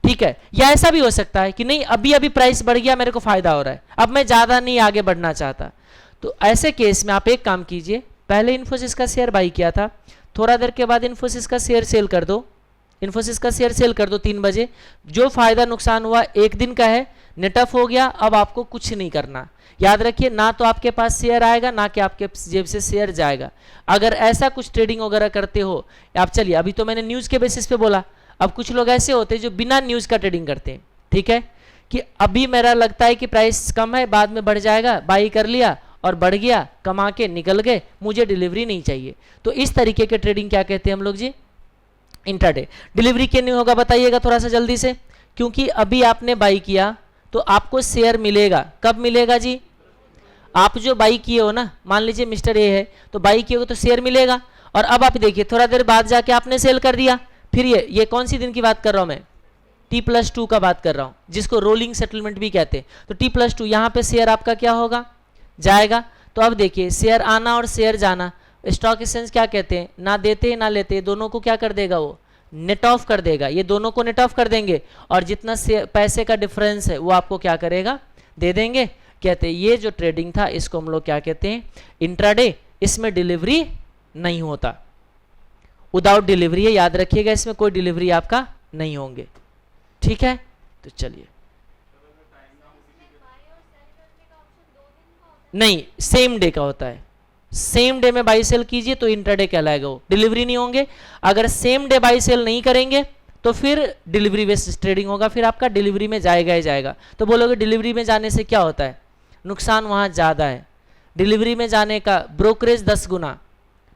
S1: ठीक है, या ऐसा भी हो सकता है कि नहीं अभी अभी प्राइस बढ़ गया, मेरे को फायदा हो रहा है, अब मैं ज्यादा नहीं आगे बढ़ना चाहता, तो ऐसे केस में आप एक काम कीजिए, पहले इन्फोसिस का शेयर बाई किया था, थोड़ा देर के बाद इन्फोसिस का शेयर सेल कर दो, इन्फोसिस का शेयर सेल कर दो 3 बजे, जो फायदा नुकसान हुआ 1 दिन का है, नेट ऑफ हो गया, अब आपको कुछ नहीं करना। याद रखिए, ना तो आपके पास शेयर आएगा, ना कि आपके जेब से शेयर जाएगा। अगर ऐसा कुछ ट्रेडिंग वगैरह करते हो आप, चलिए अभी तो मैंने न्यूज़ के बेसिस पे बोला, अब कुछ लोग ऐसे होते हैं जो बिना न्यूज़ का ट्रेडिंग करते हैं। ठीक है, कि अभी मेरा लगता है कि प्राइस कम है, बाद में बढ़ जाएगा, बाई कर लिया और बढ़ गया, कमा के निकल गए, मुझे डिलीवरी नहीं चाहिए। तो इस तरीके के ट्रेडिंग क्या कहते हैं हम लोग जी? इंट्राडे। डिलीवरी क्यों नहीं होगा बताइएगा थोड़ा सा जल्दी से? क्योंकि अभी आपने बाई किया तो आपको शेयर मिलेगा। कब मिलेगा जी? आप जो बाई किए हो ना, मान लीजिए मिस्टर ए है, तो बाई किए हो तो शेयर मिलेगा, और अब आप देखिए थोड़ा देर बाद जाके आपने सेल कर दिया, फिर ये कौन सी दिन की बात कर रहा हूं मैं? T+2 का बात कर रहा हूं, जिसको रोलिंग सेटलमेंट भी कहते हैं। तो T+2 यहाँ पे शेयर आपका क्या होगा? जाएगा। तो अब देखिए, शेयर आना और शेयर जाना, स्टॉक एक्सचेंज क्या कहते हैं, ना देते ना लेते दोनों को क्या कर देगा? वो नेट ऑफ कर देगा, ये दोनों को नेट ऑफ कर देंगे, और जितना पैसे का डिफरेंस है वो आपको क्या करेगा? दे देंगे। कहते हैं ये जो ट्रेडिंग था इसको हम लोग क्या कहते हैं? इंट्राडे। इसमें डिलीवरी नहीं होता, विदाउट डिलीवरी है, याद रखिएगा, इसमें कोई डिलीवरी आपका नहीं होंगे। ठीक है, तो चलिए नहीं, सेम डे का होता है। सेम डे में बाई सेल कीजिए तो इंट्राडे कहलाएगा, वो डिलीवरी नहीं होंगे। अगर सेम डे बाई सेल नहीं करेंगे तो फिर डिलीवरी बेस्ड ट्रेडिंग होगा, फिर आपका डिलीवरी में जाएगा ही जाएगा। तो बोलोगे डिलीवरी में जाने से क्या होता है? नुकसान वहाँ ज़्यादा है। डिलीवरी में जाने का ब्रोकरेज 10 गुना,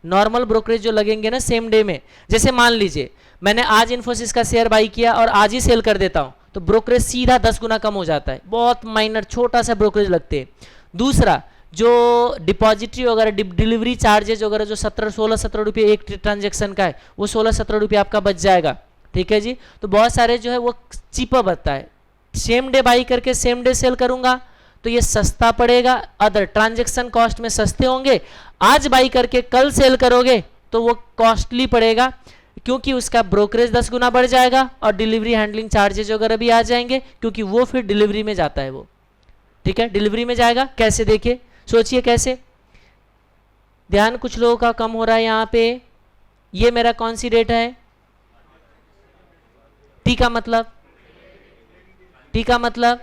S1: नॉर्मल ब्रोकरेज जो लगेंगे ना सेम डे में, जैसे मान लीजिए मैंने आज इन्फोसिस का शेयर बाई किया और आज ही सेल कर देता हूँ, तो ब्रोकरेज सीधा 10 गुना कम हो जाता है। बहुत माइनर छोटा सा ब्रोकरेज लगते हैं। दूसरा, जो डिपॉजिटरी वगैरह डिलीवरी चार्जेज वगैरह जो 16-17 रुपये एक ट्रांजेक्शन का है, वो 16-17 रुपये आपका बच जाएगा। ठीक है जी। तो बहुत सारे जो है वो चीपर बनता है। सेम डे बाई करके सेम डे सेल करूंगा तो ये सस्ता पड़ेगा, अदर ट्रांजेक्शन कॉस्ट में सस्ते होंगे। आज बाई करके कल सेल करोगे तो वो कॉस्टली पड़ेगा, क्योंकि उसका ब्रोकरेज 10 गुना बढ़ जाएगा और डिलीवरी हैंडलिंग चार्जेज वगैरह भी आ जाएंगे, क्योंकि वो फिर डिलीवरी में जाता है वो। ठीक है, डिलीवरी में जाएगा। कैसे, देखिए, सोचिए कैसे। ध्यान कुछ लोगों का कम हो रहा है यहाँ पे। ये मेरा कौन सी डेट है? टी का मतलब, टी का मतलब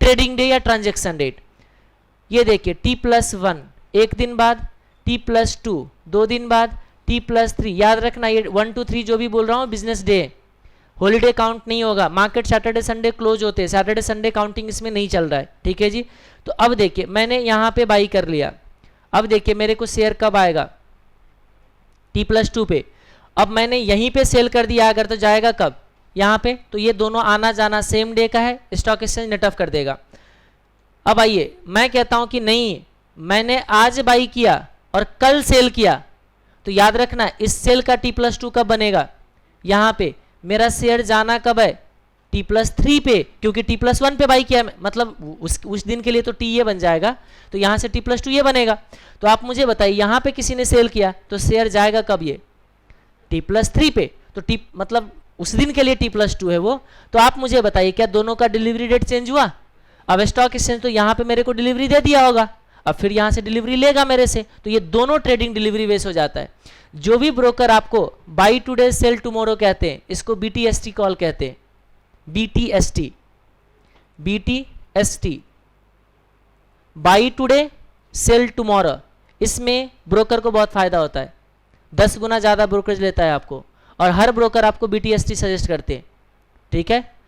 S1: ट्रेडिंग डे या ट्रांजेक्शन डेट। ये देखिए T+1 एक दिन बाद, T+2 2 दिन बाद, T+3। याद रखना ये 1 2 3 जो भी बोल रहा हूँ बिजनेस डे, हॉलीडे काउंट नहीं होगा। मार्केट सैटरडे संडे क्लोज होते हैं, सैटरडे संडे काउंटिंग इसमें नहीं चल रहा है। ठीक है जी। तो अब देखिए मैंने यहाँ पे बाई कर लिया। अब देखिए मेरे को शेयर कब आएगा? T+2 पे। अब मैंने यहीं पे सेल कर दिया अगर, तो जाएगा कब? यहाँ पे। तो ये दोनों आना जाना सेम डे का है, स्टॉक एक्सचेंज नेट ऑफ कर देगा। अब आइए मैं कहता हूँ कि नहीं, मैंने आज बाई किया और कल सेल किया, तो याद रखना इस सेल का T+2 कब बनेगा? यहाँ पे। मेरा शेयर जाना कब है? T+3 पे, क्योंकि T+1 पे बाई किया, मतलब उस दिन के लिए तो T ये बन जाएगा, तो यहाँ से T+2 ये बनेगा। तो आप मुझे बताइए यहाँ पे किसी ने सेल किया तो शेयर जाएगा कब? ये T+3 पे। तो T मतलब उस दिन के लिए T+2 है वो। तो आप मुझे बताइए क्या दोनों का डिलीवरी डेट चेंज हुआ? अब स्टॉक एक्सचेंज तो यहाँ पे मेरे को डिलीवरी दे दिया होगा, अब फिर यहाँ से डिलीवरी लेगा मेरे से, तो ये दोनों ट्रेडिंग डिलीवरी बेस हो जाता है। जो भी ब्रोकर आपको बाई टुडे सेल टुमारो कहते हैं, इसको BTST कॉल कहते हैं। BTST by today cell tomorrow. इसमें ब्रोकर को बहुत फायदा होता है, 10 गुना ज़्यादा ब्रोकरेज लेता है आपको, और हर ब्रोकर आपको BTST सजेस्ट करते हैं। ठीक है,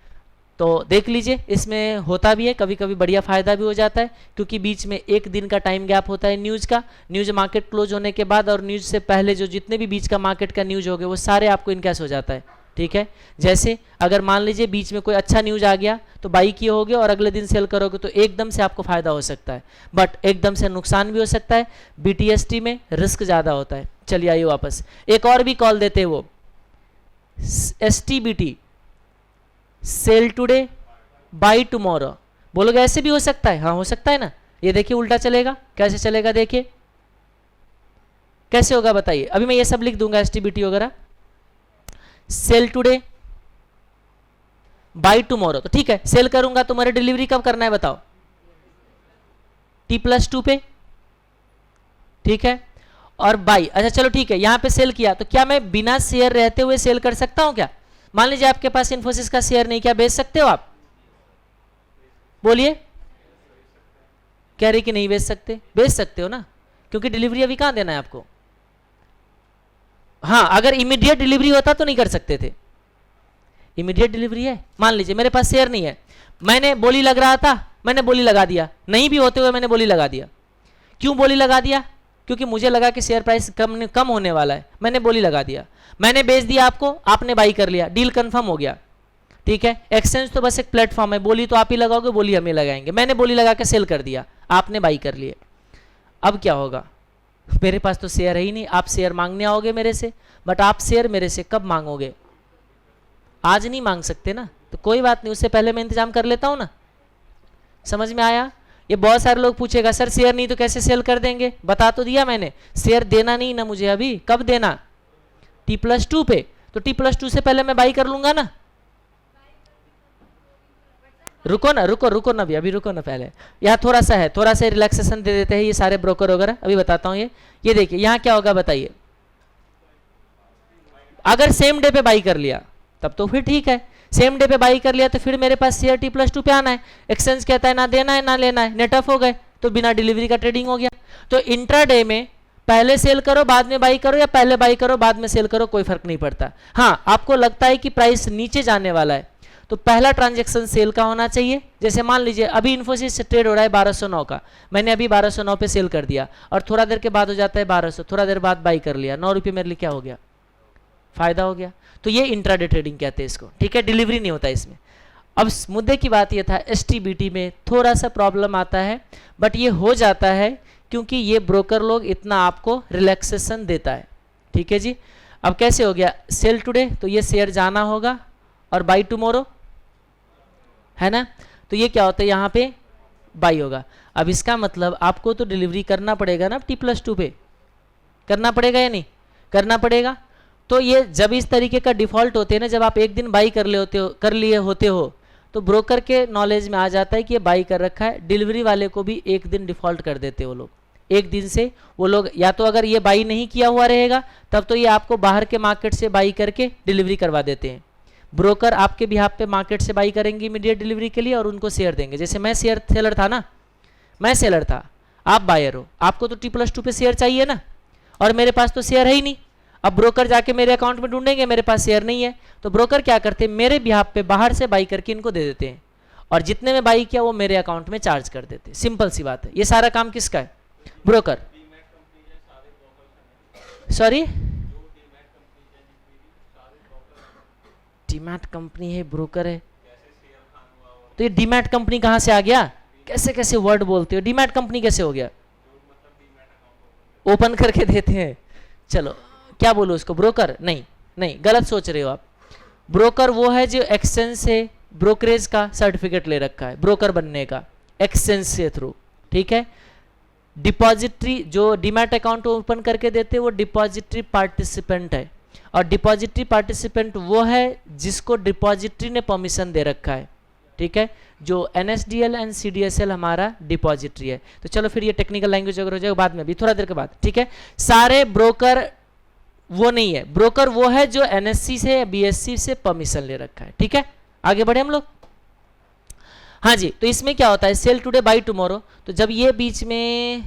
S1: तो देख लीजिए इसमें होता भी है, कभी कभी बढ़िया फायदा भी हो जाता है, क्योंकि बीच में एक दिन का टाइम गैप होता है न्यूज़ का। न्यूज़ मार्केट क्लोज होने के बाद और न्यूज़ से पहले जो जितने भी बीच का मार्केट का न्यूज़ हो गए वो सारे आपको इनकैश हो जाता है। ठीक है, जैसे अगर मान लीजिए बीच में कोई अच्छा न्यूज़ आ गया तो बाई किए होगे और अगले दिन सेल करोगे तो एकदम से आपको फायदा हो सकता है, बट एकदम से नुकसान भी हो सकता है। BTST में रिस्क ज़्यादा होता है। चलिए आइए वापस, एक और भी कॉल देते हैं, वो STBT sell today buy tomorrow. बोलोगे ऐसे भी हो सकता है? हाँ हो सकता है ना। ये देखिए उल्टा चलेगा, कैसे चलेगा देखिए, कैसे होगा बताइए। अभी मैं ये सब लिख दूंगा STBT वगैरह। सेल टुडे बाई टुमारो, तो ठीक है सेल करूंगा तो मेरे डिलीवरी कब करना है बताओ? T+2 पे। ठीक है, और बाई, अच्छा चलो ठीक है, यहां पे सेल किया तो क्या मैं बिना शेयर रहते हुए सेल कर सकता हूं क्या? मान लीजिए आपके पास इन्फोसिस का शेयर नहीं, क्या बेच सकते हो आप? बोलिए, कह रही कि नहीं बेच सकते? बेच सकते हो ना, क्योंकि डिलीवरी अभी कहां देना है आपको। हाँ, अगर इमीडिएट डिलीवरी होता तो नहीं कर सकते थे। इमीडिएट डिलीवरी है, मान लीजिए मेरे पास शेयर नहीं है, मैंने बोली लग रहा था, मैंने बोली लगा दिया, नहीं भी होते हुए मैंने बोली लगा दिया। क्यों बोली लगा दिया? क्योंकि मुझे लगा कि शेयर प्राइस कम होने वाला है, मैंने बोली लगा दिया। मैंने बेच दिया आपको, आपने बाई कर लिया, डील कंफर्म हो गया। ठीक है, एक्सचेंज तो बस एक प्लेटफॉर्म है, बोली तो आप ही लगाओगे, बोली हमें लगाएंगे। मैंने बोली लगा के सेल कर दिया, आपने बाई कर लिए। अब क्या होगा? मेरे पास तो शेयर है ही नहीं, आप शेयर मांगने आओगे मेरे से, बट आप शेयर मेरे से कब मांगोगे? आज नहीं मांग सकते ना, तो कोई बात नहीं, उससे पहले मैं इंतजाम कर लेता हूं ना। समझ में आया? ये बहुत सारे लोग पूछेगा सर शेयर नहीं तो कैसे सेल कर देंगे? बता तो दिया मैंने, शेयर देना नहीं ना मुझे अभी। कब देना? T+2 पे। तो T+2 से पहले मैं बाई कर लूंगा ना। रुको ना, रुको ना, अभी रुको ना, पहले यहाँ थोड़ा सा है, थोड़ा सा रिलैक्सेशन दे देते हैं ये सारे ब्रोकर वगैरह। अभी बताता हूँ ये देखिए यहाँ क्या होगा बताइए। अगर सेम डे पे बाई कर लिया तब तो फिर ठीक है, सेम डे पे बाई कर लिया तो फिर मेरे पास शेयर T+2 पे आना है। एक्सचेंज कहता है ना देना है ना लेना है, नेट ऑफ हो गए, तो बिना डिलीवरी का ट्रेडिंग हो गया। तो इंट्राडे में पहले सेल करो बाद में बाई करो या पहले बाई करो बाद में सेल करो, कोई फर्क नहीं पड़ता। हाँ, आपको लगता है कि प्राइस नीचे जाने वाला है तो पहला ट्रांजैक्शन सेल का होना चाहिए। जैसे मान लीजिए अभी इन्फोसिस से ट्रेड हो रहा है 1209 का, मैंने अभी 1209 पे सेल कर दिया और थोड़ा देर के बाद हो जाता है 1200, थोड़ा देर बाद बाई कर लिया, 9 रुपये मेरे लिए क्या हो गया, फायदा हो गया। तो ये इंट्राडे ट्रेडिंग कहते हैं इसको, ठीक है, डिलीवरी नहीं होता इसमें। अब मुद्दे की बात ये था एसटीबीटी में थोड़ा सा प्रॉब्लम आता है, बट ये हो जाता है क्योंकि ये ब्रोकर लोग इतना आपको रिलैक्सेशन देता है, ठीक है जी। अब कैसे हो गया, सेल टुडे तो ये शेयर जाना होगा और बाई टुमारो, है ना, तो ये क्या होता है यहाँ पे बाई होगा। अब इसका मतलब आपको तो डिलीवरी करना पड़ेगा ना T+2 पे, करना पड़ेगा या नहीं करना पड़ेगा। तो ये जब इस तरीके का डिफॉल्ट होते हैं ना, जब आप एक दिन बाई कर लिए होते हो तो ब्रोकर के नॉलेज में आ जाता है कि ये बाई कर रखा है, डिलीवरी वाले को भी एक दिन डिफॉल्ट कर देते वो लोग, एक दिन से वो लोग या तो अगर ये बाई नहीं किया हुआ रहेगा तब तो ये आपको बाहर के मार्केट से बाई करके डिलीवरी करवा देते हैं। ब्रोकर आपके बिहाफ पे मार्केट से बाई करेंगे इमीडिएट डिलीवरी के लिए और उनको शेयर देंगे। जैसे मैं शेयर सेलर था ना, मैं सेलर था, आप बायर हो, आपको तो T+2 पे शेयर चाहिए ना, और मेरे पास तो शेयर है ही नहीं। अब ब्रोकर जाके मेरे अकाउंट में ढूंढेंगे, मेरे पास शेयर नहीं है, तो ब्रोकर क्या करते हैं, मेरे बिहाफ पे बाहर से बाई करके इनको दे देते हैं और जितने में बाई किया वो मेरे अकाउंट में चार्ज कर देते हैं। सिंपल सी बात है। ये सारा काम किसका है, ब्रोकर। सॉरी, डीमैट कंपनी है, ब्रोकर है, तो ये डीमैट कंपनी कहां से आ गया, कैसे कैसे वर्ड बोलते हो, डीमैट कंपनी कैसे हो गया, ओपन करके देते हैं। चलो क्या बोलो उसको, ब्रोकर नहीं, नहीं गलत सोच रहे हो आप। ब्रोकर वो है जो एक्सचेंज से ब्रोकरेज का सर्टिफिकेट ले रखा है ब्रोकर बनने का, एक्सचेंज से थ्रू, ठीक है। डिपॉजिटरी जो डीमैट अकाउंट ओपन करके देते हैं वो डिपॉजिटरी पार्टिसिपेंट है, और डिपॉजिटरी पार्टिसिपेंट वो है जिसको डिपॉजिटरी ने परमिशन दे रखा है, ठीक है। जो NSDL एंड CDSL हमारा डिपॉजिटरी है। तो चलो फिर ये टेक्निकल लैंग्वेज अगर हो जाएगा बाद में, भी थोड़ा देर के बाद, ठीक है। सारे ब्रोकर वो नहीं है, ब्रोकर वो है जो NSE से BSE से परमिशन ले रखा है, ठीक है। आगे बढ़े हम लोग। हाँ जी, तो इसमें क्या होता है, सेल टुडे बाई टुमारो, तो जब ये बीच में,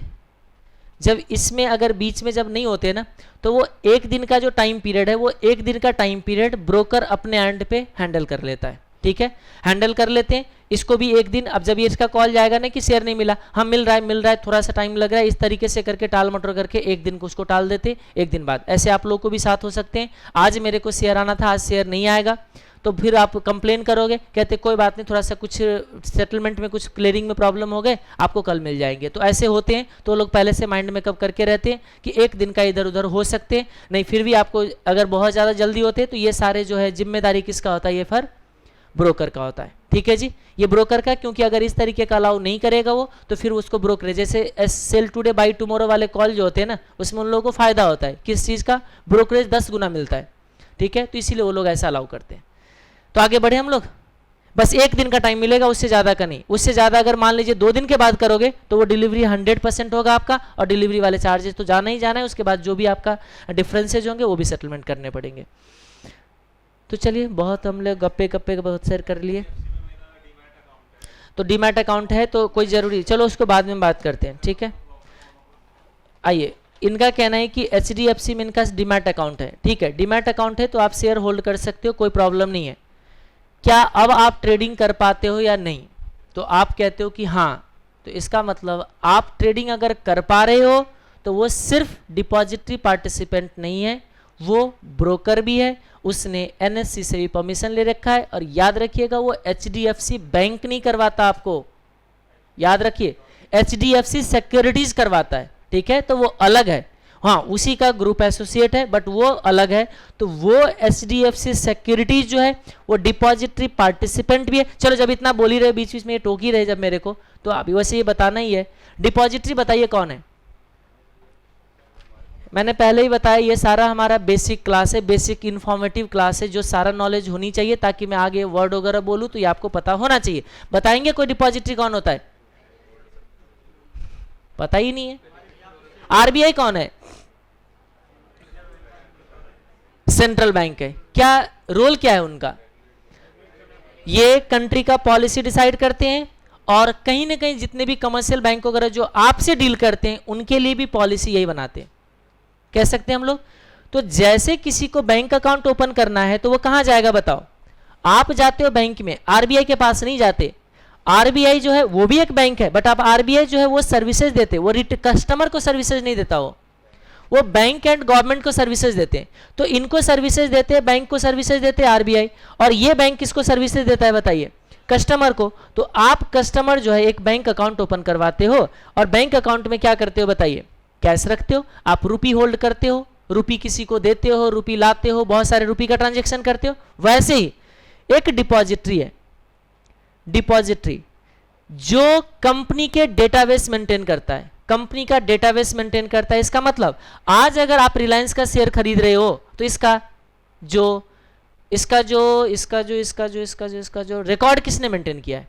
S1: जब इसमें अगर बीच में जब नहीं होते ना तो वो एक दिन का जो टाइम पीरियड है वो एक दिन का टाइम पीरियड ब्रोकर अपने एंड पे हैंडल कर लेता है, ठीक है, हैंडल कर लेते हैं इसको भी एक दिन। अब जब ये इसका कॉल जाएगा ना कि शेयर नहीं मिला, हाँ मिल रहा है थोड़ा सा टाइम लग रहा है, इस तरीके से करके टाल मटर करके एक दिन को उसको टाल देते, एक दिन बाद। ऐसे आप लोग को भी साथ हो सकते हैं, आज मेरे को शेयर आना था, आज शेयर नहीं आएगा, तो फिर आप कंप्लेन करोगे, कहते कोई बात नहीं, थोड़ा सा कुछ सेटलमेंट में कुछ क्लियरिंग में प्रॉब्लम हो गए, आपको कल मिल जाएंगे। तो ऐसे होते हैं, तो लोग पहले से माइंड मेकअप करके रहते हैं कि एक दिन का इधर उधर हो सकते हैं, नहीं फिर भी आपको अगर बहुत ज़्यादा जल्दी होते हैं तो ये सारे जो है जिम्मेदारी किसका होता है, ये फिर ब्रोकर का होता है, ठीक है जी। ये ब्रोकर का, क्योंकि अगर इस तरीके का अलाउ नहीं करेगा वो तो फिर उसको ब्रोकरेज, जैसे सेल टुडे बाई टुमारो वाले कॉल जो होते हैं ना उसमें उन लोगों को फायदा होता है, किस चीज़ का, ब्रोकरेज 10 गुना मिलता है, ठीक है, तो इसीलिए वो लोग ऐसा अलाउ करते हैं। तो आगे बढ़े हम लोग, बस एक दिन का टाइम मिलेगा, उससे ज़्यादा का नहीं। उससे ज़्यादा अगर मान लीजिए 2 दिन के बाद करोगे तो वो डिलीवरी 100% होगा आपका, और डिलीवरी वाले चार्जेस तो जाना ही जाना है, उसके बाद जो भी आपका डिफरेंसेज होंगे वो भी सेटलमेंट करने पड़ेंगे। तो चलिए बहुत हम लोग गप्पे गप्पे बहुत शेयर कर लिए। तो डीमैट अकाउंट है तो कोई ज़रूरी, चलो उसको बाद में बात करते हैं, ठीक है। आइए, इनका कहना है कि HDFC में इनका डीमैट अकाउंट है, ठीक है, डीमैट अकाउंट है तो आप शेयर होल्ड कर सकते हो, कोई प्रॉब्लम नहीं है। क्या अब आप ट्रेडिंग कर पाते हो या नहीं, तो आप कहते हो कि हाँ, तो इसका मतलब आप ट्रेडिंग अगर कर पा रहे हो तो वो सिर्फ डिपॉजिटरी पार्टिसिपेंट नहीं है, वो ब्रोकर भी है, उसने NSE से भी परमिशन ले रखा है। और याद रखिएगा वो HDFC बैंक नहीं करवाता आपको, याद रखिए HDFC सिक्योरिटीज करवाता है, ठीक है, तो वो अलग है, हाँ उसी का ग्रुप एसोसिएट है बट वो अलग है। तो वो HDFC सिक्योरिटीज जो है वो डिपॉजिटरी पार्टिसिपेंट भी है। चलो जब इतना बोल ही रहे, बीच बीच में ये टोक ही रहे जब मेरे को, तो अभी वैसे ये बताना ही है। डिपॉजिटरी बताइए कौन है, मैंने पहले ही बताया ये सारा हमारा बेसिक क्लास है, बेसिक इन्फॉर्मेटिव क्लास है, जो सारा नॉलेज होनी चाहिए ताकि मैं आगे वर्ड वगैरह बोलूँ तो ये आपको पता होना चाहिए। बताएंगे कोई डिपॉजिटरी कौन होता है, पता ही नहीं है। RBI कौन है, सेंट्रल बैंक है। क्या रोल क्या है उनका, ये कंट्री का पॉलिसी डिसाइड करते हैं और कहीं ना कहीं जितने भी कमर्शियल बैंक वगैरह जो आपसे डील करते हैं उनके लिए भी पॉलिसी यही बनाते हैं, कह सकते हैं हम लोग। तो जैसे किसी को बैंक अकाउंट ओपन करना है तो वो कहाँ जाएगा बताओ? आप जाते हो बैंक में, आरबीआई के पास नहीं जाते। आरबीआई जो है वो भी एक बैंक है, बट आप आरबीआई जो है वो सर्विसेज देते, वो कस्टमर को सर्विसेज नहीं देता, वो बैंक एंड गवर्नमेंट को सर्विसेज देते हैं। तो इनको सर्विसेज देते हैं, बैंक को सर्विसेज देते हैं आरबीआई, और ये बैंक किसको सर्विसेज देता है बताइए? कस्टमर को। तो आप कस्टमर जो है एक बैंक अकाउंट ओपन करवाते हो, और बैंक अकाउंट में क्या करते हो बताइए? कैश रखते हो, आप रुपी होल्ड करते हो, रुपी किसी को देते हो, रुपी लाते हो, बहुत सारे रुपी का ट्रांजेक्शन करते हो। वैसे ही एक डिपॉजिटरी है, डिपॉजिटरी जो कंपनी के डेटाबेस मेंटेन करता है, कंपनी का डेटाबेस मेंटेन करता है। इसका मतलब आज अगर आप रिलायंस का शेयर खरीद रहे हो तो इसका जो रिकॉर्ड किसने मेंटेन किया है?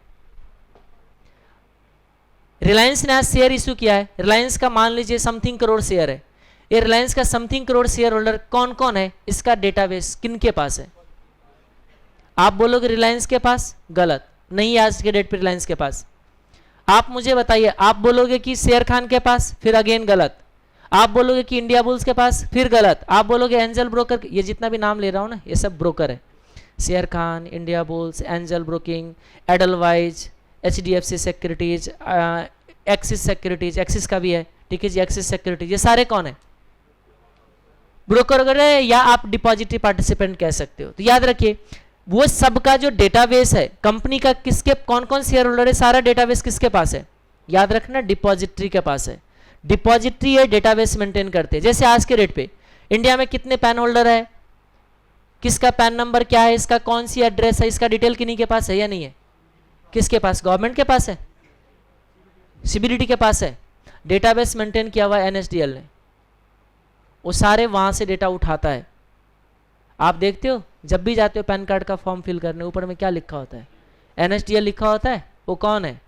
S1: रिलायंस ने आज शेयर इश्यू किया है, रिलायंस का मान लीजिए समथिंग करोड़ शेयर है, ये रिलायंस का समथिंग करोड़ शेयर होल्डर कौन कौन है, इसका डेटाबेस किनके पास है? आप बोलोगे रिलायंस के पास, गलत, नहीं आज के डेट पे रिलायंस के पास। आप मुझे बताइए, आप बोलोगे कि शेर खान के पास, फिर अगेन गलत। आप बोलोगे कि इंडिया बुल्स के पास, फिर गलत। आप बोलोगे एंजल ब्रोकर, ये जितना भी नाम ले रहा हूं ना ये सब ब्रोकर है, शेर Khan, India bulls, angel broking, Edelweiss, HDFC securities, axis securities, axis का भी है, ठीक है जी, एक्सिस सिक्योरिटीज, ये सारे कौन है? ब्रोकर वगैरह, या आप डिपॉजिटरी पार्टिसिपेंट कह सकते हो। तो याद रखिए वो सबका जो डेटाबेस है कंपनी का, किसके कौन कौन शेयर होल्डर है, सारा डेटाबेस किसके पास है? याद रखना डिपॉजिटरी के पास है। डिपॉजिटरी है, डेटाबेस मेंटेन करते हैं। जैसे आज के रेट पे इंडिया में कितने पैन होल्डर है, किसका पैन नंबर क्या है, इसका कौन सी एड्रेस है, इसका डिटेल किन्हीं के पास है या नहीं है? किसके पास? गवर्नमेंट के पास है, सीबीडीटी के पास है। डेटाबेस मेंटेन किया हुआ है एनएसडीएल ने, वो सारे वहां से डेटा उठाता है। आप देखते हो जब भी जाते हो पैन कार्ड का फॉर्म फिल करने, ऊपर में क्या लिखा होता है? एनएसडीएल लिखा होता है। वो कौन है?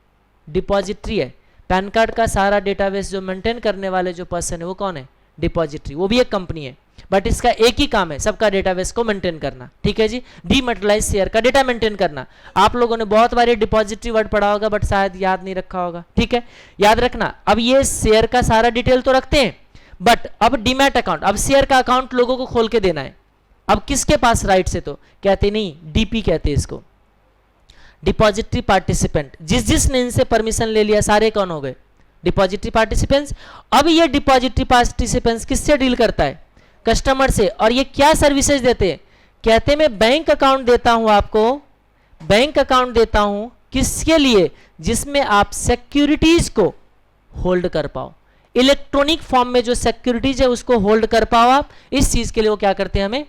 S1: डिपॉजिटरी है। पैन कार्ड का सारा डेटाबेस जो मेंटेन करने वाले जो पर्सन है वो कौन है? डिपॉजिटरी। वो भी एक कंपनी है, बट इसका एक ही काम है, सबका डेटाबेस को मेंटेन करना, ठीक है जी। डीमैटेरियलाइज शेयर का डेटा मेंटेन करना। आप लोगों ने बहुत बार डिपॉजिटरी वर्ड पढ़ा होगा, बट शायद याद नहीं रखा होगा, ठीक है। याद रखना, अब ये शेयर का सारा डिटेल तो रखते हैं, बट अब डीमैट अकाउंट, अब शेयर का अकाउंट लोगों को खोल के देना है। अब किसके पास राइट से? तो कहते नहीं, डीपी कहते हैं इसको, डिपॉजिटरी पार्टिसिपेंट। जिसने इनसे परमिशन ले लिया सारे कौन हो गए? Depository participants. अब ये डिपॉजिटरी पार्टिसिपेंट्स किससे डील करता है? कस्टमर से। और ये क्या सर्विसेज देते हैं? कहते हैं मैं बैंक अकाउंट देता हूं आपको, बैंक अकाउंट देता हूं किसके लिए? जिसमें आप सिक्योरिटीज को होल्ड कर पाओ, इलेक्ट्रॉनिक फॉर्म में जो सिक्योरिटीज है उसको होल्ड कर पाओ आप। इस चीज के लिए वो क्या करते हैं? हमें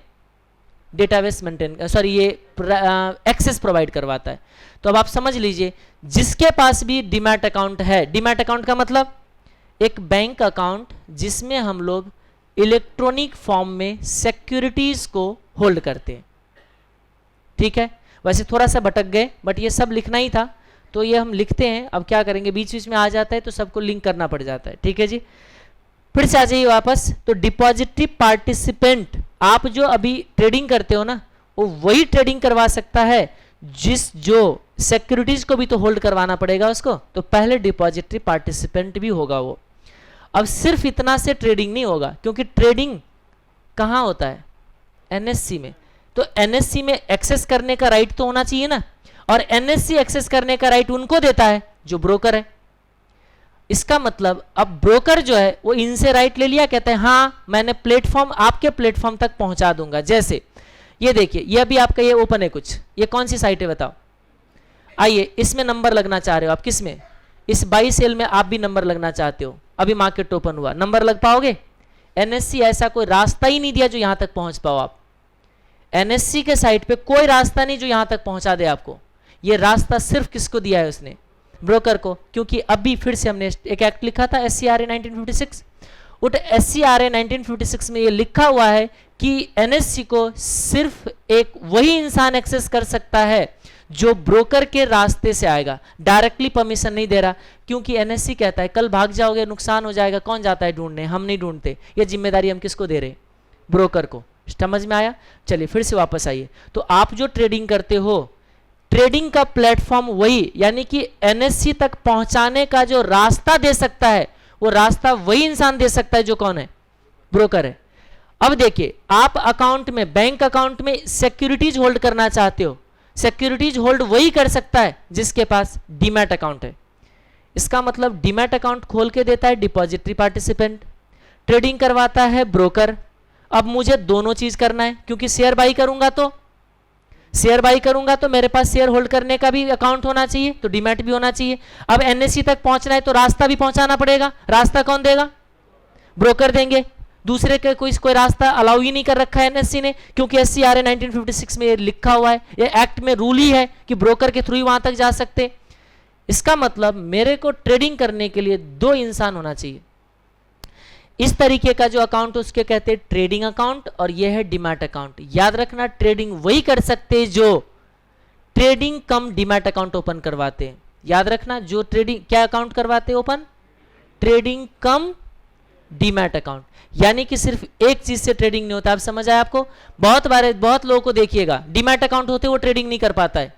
S1: डेटाबेस मेंटेन, सॉरी ये एक्सेस प्रोवाइड करवाता है। तो अब आप समझ लीजिए, जिसके पास भी डीमैट अकाउंट है, डीमैट अकाउंट का मतलब एक बैंक अकाउंट जिसमें हम लोग इलेक्ट्रॉनिक फॉर्म में सिक्योरिटीज को होल्ड करते हैं, ठीक है। वैसे थोड़ा सा भटक गए, बट ये सब लिखना ही था तो ये हम लिखते हैं। अब क्या करेंगे, बीच बीच में आ जाता है तो सबको लिंक करना पड़ जाता है, ठीक है जी। फिर से आ जाइए वापस। तो डिपॉजिटरी पार्टिसिपेंट, आप जो अभी ट्रेडिंग करते हो ना, वो वही ट्रेडिंग करवा सकता है जो सिक्योरिटीज को भी तो होल्ड करवाना पड़ेगा उसको, तो पहले डिपॉजिटरी पार्टिसिपेंट भी होगा वो। अब सिर्फ इतना से ट्रेडिंग नहीं होगा, क्योंकि ट्रेडिंग कहाँ होता है? एनएससी में। तो एनएससी में एक्सेस करने का राइट तो होना चाहिए ना, और एनएससी एक्सेस करने का राइट उनको देता है जो ब्रोकर है। इसका मतलब अब ब्रोकर जो है वो इनसे राइट ले लिया, कहते हैं हाँ मैंने प्लेटफॉर्म, आपके प्लेटफॉर्म तक पहुंचा दूंगा। जैसे ये देखिए, ये अभी आपका ये ओपन है कुछ, ये कौन सी साइट है बताओ? आइए, इसमें नंबर लगना चाह रहे हो आप, किसमें? इस बाई सेल में आप भी नंबर लगना चाहते हो, अभी मार्केट ओपन हुआ, नंबर लग पाओगे? एनएससी ऐसा कोई रास्ता ही नहीं दिया जो यहां तक पहुंच पाओ आप। एनएससी के साइट पे कोई रास्ता नहीं जो यहां तक पहुंचा दे आपको। ये रास्ता सिर्फ किसको दिया है उसने? ब्रोकर को। क्योंकि अभी फिर से हमने एक एक्ट लिखा था SCRA 1956, उस SCRA 1956 में ये लिखा हुआ है कि एनएससी को सिर्फ एक वही इंसान एक्सेस कर सकता है जो ब्रोकर के रास्ते से आएगा, डायरेक्टली परमिशन नहीं दे रहा। क्योंकि एनएससी कहता है कल भाग जाओगे, नुकसान हो जाएगा, कौन जाता है ढूंढने? हम नहीं ढूंढते। ये जिम्मेदारी हम किसको दे रहे? ब्रोकर को। समझ में आया? चलिए फिर से वापस आइए। तो आप जो ट्रेडिंग करते हो, ट्रेडिंग का प्लेटफॉर्म वही, यानी कि एनएससी तक पहुंचाने का जो रास्ता दे सकता है वो रास्ता वही इंसान दे सकता है जो कौन है, ब्रोकर है। अब देखिए, आप अकाउंट में, बैंक अकाउंट में सिक्योरिटीज होल्ड करना चाहते हो, सिक्योरिटीज होल्ड वही कर सकता है जिसके पास डीमैट अकाउंट है। इसका मतलब डीमैट अकाउंट खोल के देता है डिपॉजिटरी पार्टिसिपेंट, ट्रेडिंग करवाता है ब्रोकर। अब मुझे दोनों चीज करना है, क्योंकि शेयर बाई करूंगा तो मेरे पास शेयर होल्ड करने का भी अकाउंट होना चाहिए, तो डीमैट भी होना चाहिए। अब एनएससी तक पहुंचना है तो रास्ता भी पहुंचाना पड़ेगा। रास्ता कौन देगा, ब्रोकर देंगे। दूसरे के कोई रास्ता अलाउ ही नहीं कर रखा है एनएससी ने, क्योंकि एससीआरए 1956 में ये लिखा हुआ है, ये एक्ट में रूल ही है कि ब्रोकर के थ्रू ही वहां तक जा सकते। इसका मतलब मेरे को ट्रेडिंग करने के लिए दो इंसान होना चाहिए। इस तरीके का जो अकाउंट उसके कहते हैं ट्रेडिंग अकाउंट, और यह है डीमैट अकाउंट। याद रखना, ट्रेडिंग वही कर सकते हैं जो ट्रेडिंग कम डीमैट अकाउंट ओपन करवाते हैं। याद रखना, जो ट्रेडिंग क्या अकाउंट करवाते हैं ओपन, ट्रेडिंग कम डीमैट अकाउंट। यानी कि सिर्फ एक चीज से ट्रेडिंग नहीं होता। आप समझ आया आपको? बहुत लोगों को देखिएगा डीमैट अकाउंट होते वो ट्रेडिंग नहीं कर पाता है।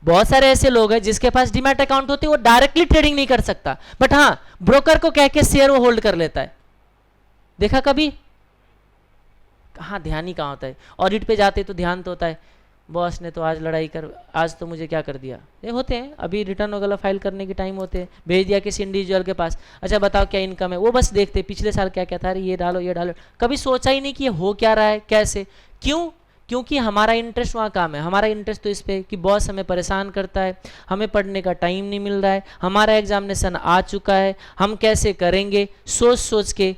S1: बहुत सारे ऐसे लोग हैं जिसके पास डीमैट अकाउंट होते वो डायरेक्टली ट्रेडिंग नहीं कर सकता, बट हाँ ब्रोकर को कह के शेयर वो होल्ड कर लेता है। देखा कभी? कहाँ ध्यान ही कहाँ होता है। ऑडिट पे जाते तो ध्यान तो होता है, बॉस ने तो आज लड़ाई कर, आज तो मुझे क्या कर दिया। ये होते हैं, अभी रिटर्न वगैरह फाइल करने के टाइम होते हैं, भेज दिया किसी इंडिविजुअल के पास, अच्छा बताओ क्या इनकम है, वो बस देखते पिछले साल क्या क्या था, ये डालो ये डालो। कभी सोचा ही नहीं कि ये हो क्या रहा है, कैसे, क्यों? क्योंकि हमारा इंटरेस्ट वहाँ काम है। हमारा इंटरेस्ट तो इस पे कि बॉस हमें परेशान करता है, हमें पढ़ने का टाइम नहीं मिल रहा है, हमारा एग्जामिनेशन आ चुका है, हम कैसे करेंगे, सोच सोच के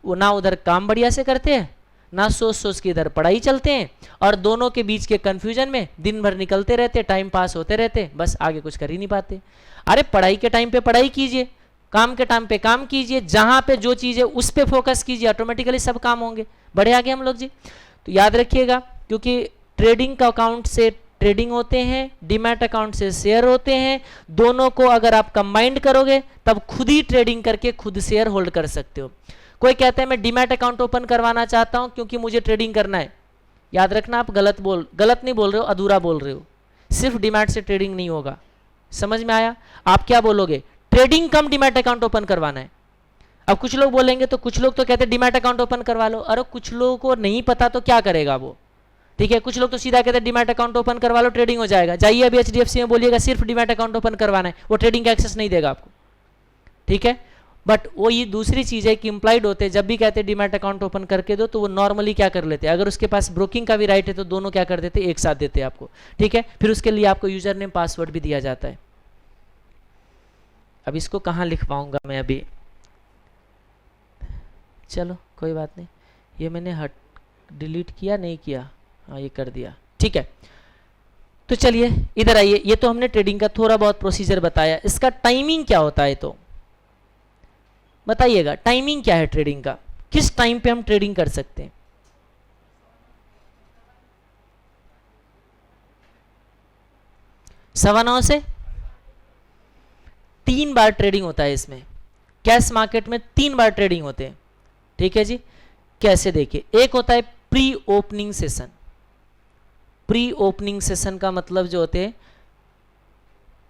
S1: वो ना उधर काम बढ़िया से करते हैं, ना सोच सोच के इधर पढ़ाई चलते हैं, और दोनों के बीच के कंफ्यूजन में दिन भर निकलते रहते, टाइम पास होते रहते, बस आगे कुछ कर ही नहीं पाते। अरे पढ़ाई के टाइम पे पढ़ाई कीजिए, काम के टाइम पे काम कीजिए, जहाँ पे जो चीज़ है उस पर फोकस कीजिए, ऑटोमेटिकली सब काम होंगे। बढ़े आगे हम लोग जी। तो याद रखिएगा, क्योंकि ट्रेडिंग का अकाउंट से ट्रेडिंग होते हैं, डीमैट अकाउंट से शेयर होते हैं, दोनों को अगर आप कंबाइंड करोगे तब खुद ही ट्रेडिंग करके खुद शेयर होल्ड कर सकते हो। कोई कहता है मैं डीमैट अकाउंट ओपन करवाना चाहता हूं क्योंकि मुझे ट्रेडिंग करना है। याद रखना, आप गलत नहीं बोल रहे हो, अधूरा बोल रहे हो। सिर्फ डीमैट से ट्रेडिंग नहीं होगा। समझ में आया? आप क्या बोलोगे? ट्रेडिंग कम डीमैट अकाउंट ओपन करवाना है। अब कुछ लोग बोलेंगे, तो कुछ लोग तो कहते हैं डीमैट अकाउंट ओपन करवा लो। अरे कुछ लोगों को नहीं पता तो क्या करेगा वो, ठीक है। कुछ लोग तो सीधा कहते हैं डीमैट अकाउंट ओपन करवा लो, ट्रेडिंग हो जाएगा। जाइए अभी एचडीएफसी में बोलिएगा सिर्फ डीमैट अकाउंट ओपन करवाना है, वो ट्रेडिंग का एक्सेस नहीं देगा आपको, ठीक है। बट वो ये दूसरी चीज है कि इंप्लाइड होते हैं, जब भी कहते हैं डीमैट अकाउंट ओपन करके दो, तो वो नॉर्मली क्या कर लेते हैं, अगर उसके पास ब्रोकिंग का भी राइट है तो दोनों क्या कर देते हैं, एक साथ देते हैं आपको, ठीक है। फिर उसके लिए आपको यूजर नेम पासवर्ड भी दिया जाता है। अब इसको कहाँ लिख पाऊंगा मैं अभी, चलो कोई बात नहीं, ये मैंने डिलीट किया नहीं किया, हाँ ये कर दिया, ठीक है। तो चलिए इधर आइए, ये तो हमने ट्रेडिंग का थोड़ा बहुत प्रोसीजर बताया। इसका टाइमिंग क्या होता है, तो बताइएगा टाइमिंग क्या है ट्रेडिंग का, किस टाइम पे हम ट्रेडिंग कर सकते हैं। सवा 9 से 3 बार ट्रेडिंग होता है इसमें। कैश मार्केट में 3 बार ट्रेडिंग होते हैं, ठीक है जी। कैसे देखिए, एक होता है pre opening session. Pre opening session का मतलब जो होते हैं,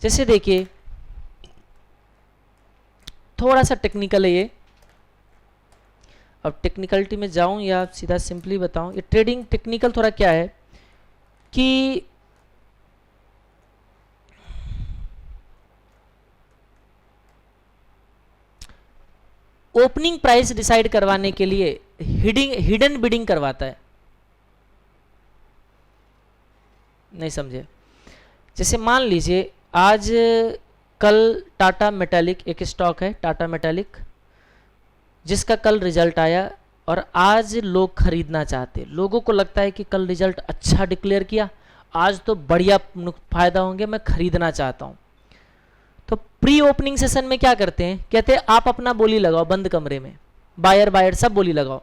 S1: जैसे देखिए थोड़ा सा टेक्निकल है ये, अब टेक्निकलिटी में जाऊं या सीधा सिंपली बताऊं। ये ट्रेडिंग टेक्निकल थोड़ा क्या है कि ओपनिंग प्राइस डिसाइड करवाने के लिए हिडन बिडिंग करवाता है। नहीं समझे? जैसे मान लीजिए आज कल टाटा मेटालिक एक स्टॉक है, टाटा मेटालिक, जिसका कल रिजल्ट आया और आज लोग खरीदना चाहते, लोगों को लगता है कि कल रिजल्ट अच्छा डिक्लेयर किया, आज तो बढ़िया फायदा होंगे, मैं खरीदना चाहता हूं। तो प्री ओपनिंग सेशन में क्या करते हैं, कहते हैं आप अपना बोली लगाओ बंद कमरे में, बायर सब बोली लगाओ,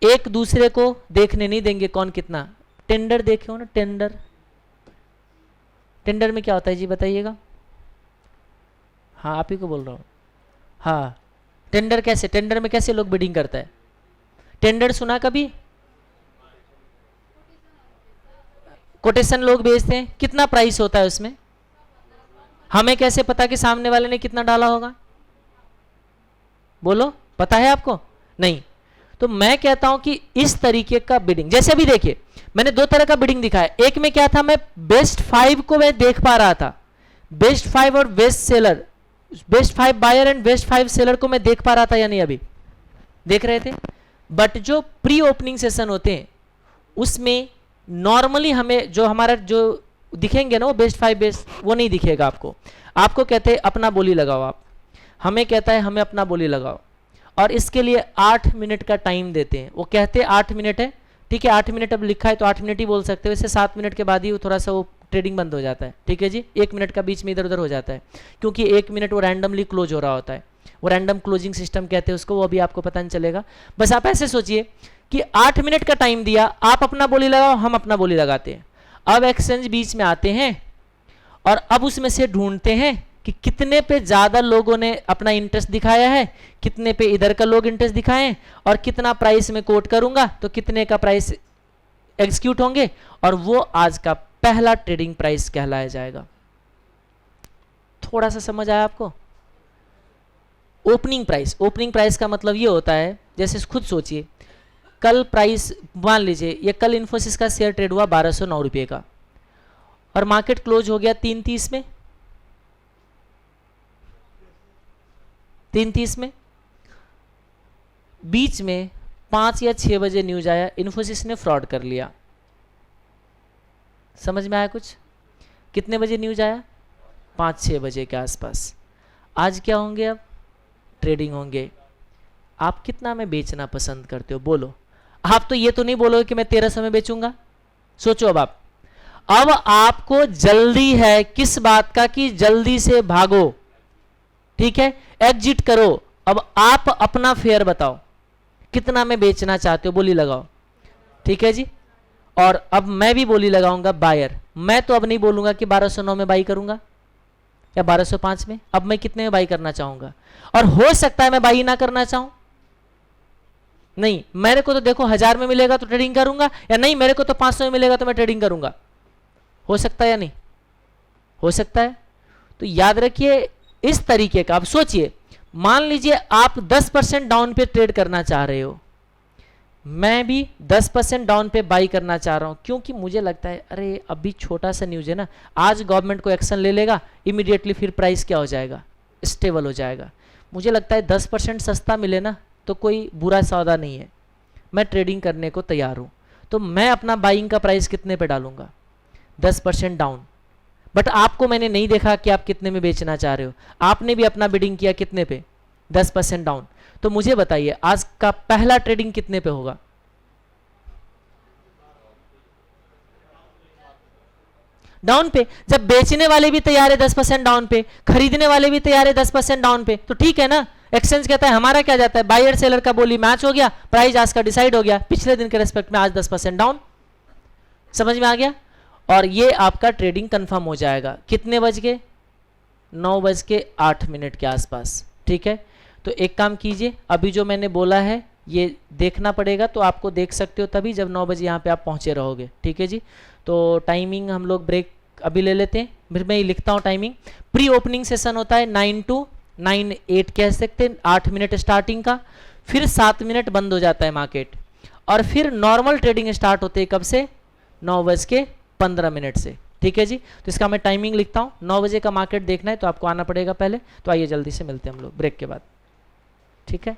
S1: एक दूसरे को देखने नहीं देंगे कौन कितना। टेंडर देखे हो ना, टेंडर में क्या होता है जी बताइएगा। हाँ आप ही को बोल रहा हूँ। हाँ टेंडर कैसे, टेंडर में कैसे लोग बिडिंग करता है, टेंडर सुना कभी? कोटेशन लोग भेजते हैं, कितना प्राइस होता है उसमें? हमें कैसे पता कि सामने वाले ने कितना डाला होगा? बोलो, पता है आपको? नहीं। तो मैं कहता हूं कि इस तरीके का बिडिंग, जैसे अभी देखिए मैंने दो तरह का बिडिंग दिखाया। एक में क्या था, मैं बेस्ट 5 को मैं देख पा रहा था, बेस्ट 5 और best seller, best 5 buyer and best 5 seller को मैं देख पा रहा था या नहीं? अभी देख रहे थे। बट जो प्री ओपनिंग सेशन होते हैं उसमें नॉर्मली हमें जो हमारा जो दिखेंगे ना वो बेस्ट 5 बेस्ट, वो नहीं दिखेगा आपको। आपको कहते हैं अपना बोली लगाओ, आप हमें कहता है हमें अपना बोली लगाओ, और इसके लिए 8 मिनट का टाइम देते हैं। वो कहते हैं 8 मिनट है, ठीक है 8 मिनट अब लिखा है तो 8 मिनट ही बोल सकते हो। वैसे 7 मिनट के बाद ही वो थोड़ा सा वो ट्रेडिंग बंद हो जाता है, ठीक है जी। 1 मिनट का बीच में इधर उधर हो जाता है, क्योंकि 1 मिनट वो रैंडमली क्लोज हो रहा होता है, वो रैंडम क्लोजिंग सिस्टम कहते हैं उसको, वो अभी आपको पता नहीं चलेगा। बस आप ऐसे सोचिए कि 8 मिनट का टाइम दिया, आप अपना बोली लगाओ, हम अपना बोली लगाते हैं। अब एक्सचेंज बीच में आते हैं और अब उसमें से ढूंढते हैं कि कितने पे ज्यादा लोगों ने अपना इंटरेस्ट दिखाया है, कितने पे इधर का लोग इंटरेस्ट दिखाए हैं, और कितना प्राइस में कोट करूंगा तो कितने का प्राइस एग्जीक्यूट होंगे, और वो आज का पहला ट्रेडिंग प्राइस कहलाया जाएगा। थोड़ा सा समझ आया आपको? ओपनिंग प्राइस, ओपनिंग प्राइस का मतलब ये होता है, जैसे खुद सोचिए कल प्राइस, मान लीजिए ये कल इन्फोसिस का शेयर ट्रेड हुआ 1209 रुपये का, और मार्केट क्लोज हो गया 3:30 में, 3:30 में। बीच में 5 या 6 बजे न्यूज आया इन्फोसिस ने फ्रॉड कर लिया। समझ में आया कुछ? कितने बजे न्यूज आया? 5-6 बजे के आसपास। आज क्या होंगे? अब ट्रेडिंग होंगे। आप कितना में बेचना पसंद करते हो? बोलो। आप तो ये तो नहीं बोलोगे कि मैं 1300 में बेचूंगा। सोचो अब आप, अब आपको जल्दी है किस बात का कि जल्दी से भागो, ठीक है, एग्जिट करो। अब आप अपना फेयर बताओ, कितना में बेचना चाहते हो? बोली लगाओ, ठीक है जी। और अब मैं भी बोली लगाऊंगा बायर। मैं तो अब नहीं बोलूंगा कि 1209 में बाई करूंगा या 1205 में। अब मैं कितने में बाई करना चाहूंगा, और हो सकता है मैं बाई ना करना चाहूं। नहीं, मेरे को तो देखो 1000 में मिलेगा तो ट्रेडिंग करूंगा, या नहीं मेरे को तो 500 में मिलेगा तो मैं ट्रेडिंग करूंगा। हो सकता है या नहीं? हो सकता है। तो याद रखिए इस तरीके का। अब सोचिए, मान लीजिए आप 10% डाउन पे ट्रेड करना चाह रहे हो, मैं भी 10% डाउन पे बाई करना चाह रहा हूं, क्योंकि मुझे लगता है अरे अभी छोटा सा न्यूज है ना, आज गवर्नमेंट को एक्शन ले लेगा इमीडिएटली, फिर प्राइस क्या हो जाएगा? स्टेबल हो जाएगा। मुझे लगता है 10% सस्ता मिले ना तो कोई बुरा सौदा नहीं है, मैं ट्रेडिंग करने को तैयार हूं। तो मैं अपना बाइंग का प्राइस कितने पे डालूंगा? 10% डाउन। बट आपको मैंने नहीं देखा कि आप कितने में बेचना चाह रहे हो, आपने भी अपना बिडिंग किया कितने पे? 10% डाउन। तो मुझे बताइए आज का पहला ट्रेडिंग कितने पे होगा? डाउन पे। जब बेचने वाले भी तैयार है 10% डाउन पे, खरीदने वाले भी तैयार है 10% डाउन पे, तो ठीक है ना। एक्सचेंज कहता है हमारा क्या जाता है, बायर सेलर का बोली मैच हो गया, प्राइस आज का डिसाइड हो गया, पिछले दिन के रेस्पेक्ट में आज 10% डाउन। समझ में आ गया? और ये आपका ट्रेडिंग कंफर्म हो जाएगा कितने बज के? 9:08 के आसपास, ठीक है। तो एक काम कीजिए, अभी जो मैंने बोला है ये देखना पड़ेगा, तो आपको देख सकते हो तभी जब 9 बजे यहाँ पे आप पहुँचे रहोगे, ठीक है जी। तो टाइमिंग हम लोग ब्रेक अभी ले लेते हैं, फिर मैं ये लिखता हूँ टाइमिंग। प्री ओपनिंग सेशन होता है 9 to 9:08 कह सकते हैं, 8 मिनट स्टार्टिंग का, फिर 7 मिनट बंद हो जाता है मार्केट, और फिर नॉर्मल ट्रेडिंग स्टार्ट होते है कब से? 9:15 से, ठीक है जी। तो इसका मैं टाइमिंग लिखता हूँ। 9 बजे का मार्केट देखना है तो आपको आना पड़ेगा पहले। तो आइए जल्दी से मिलते हैं हम लोग ब्रेक के बाद, ठीक है।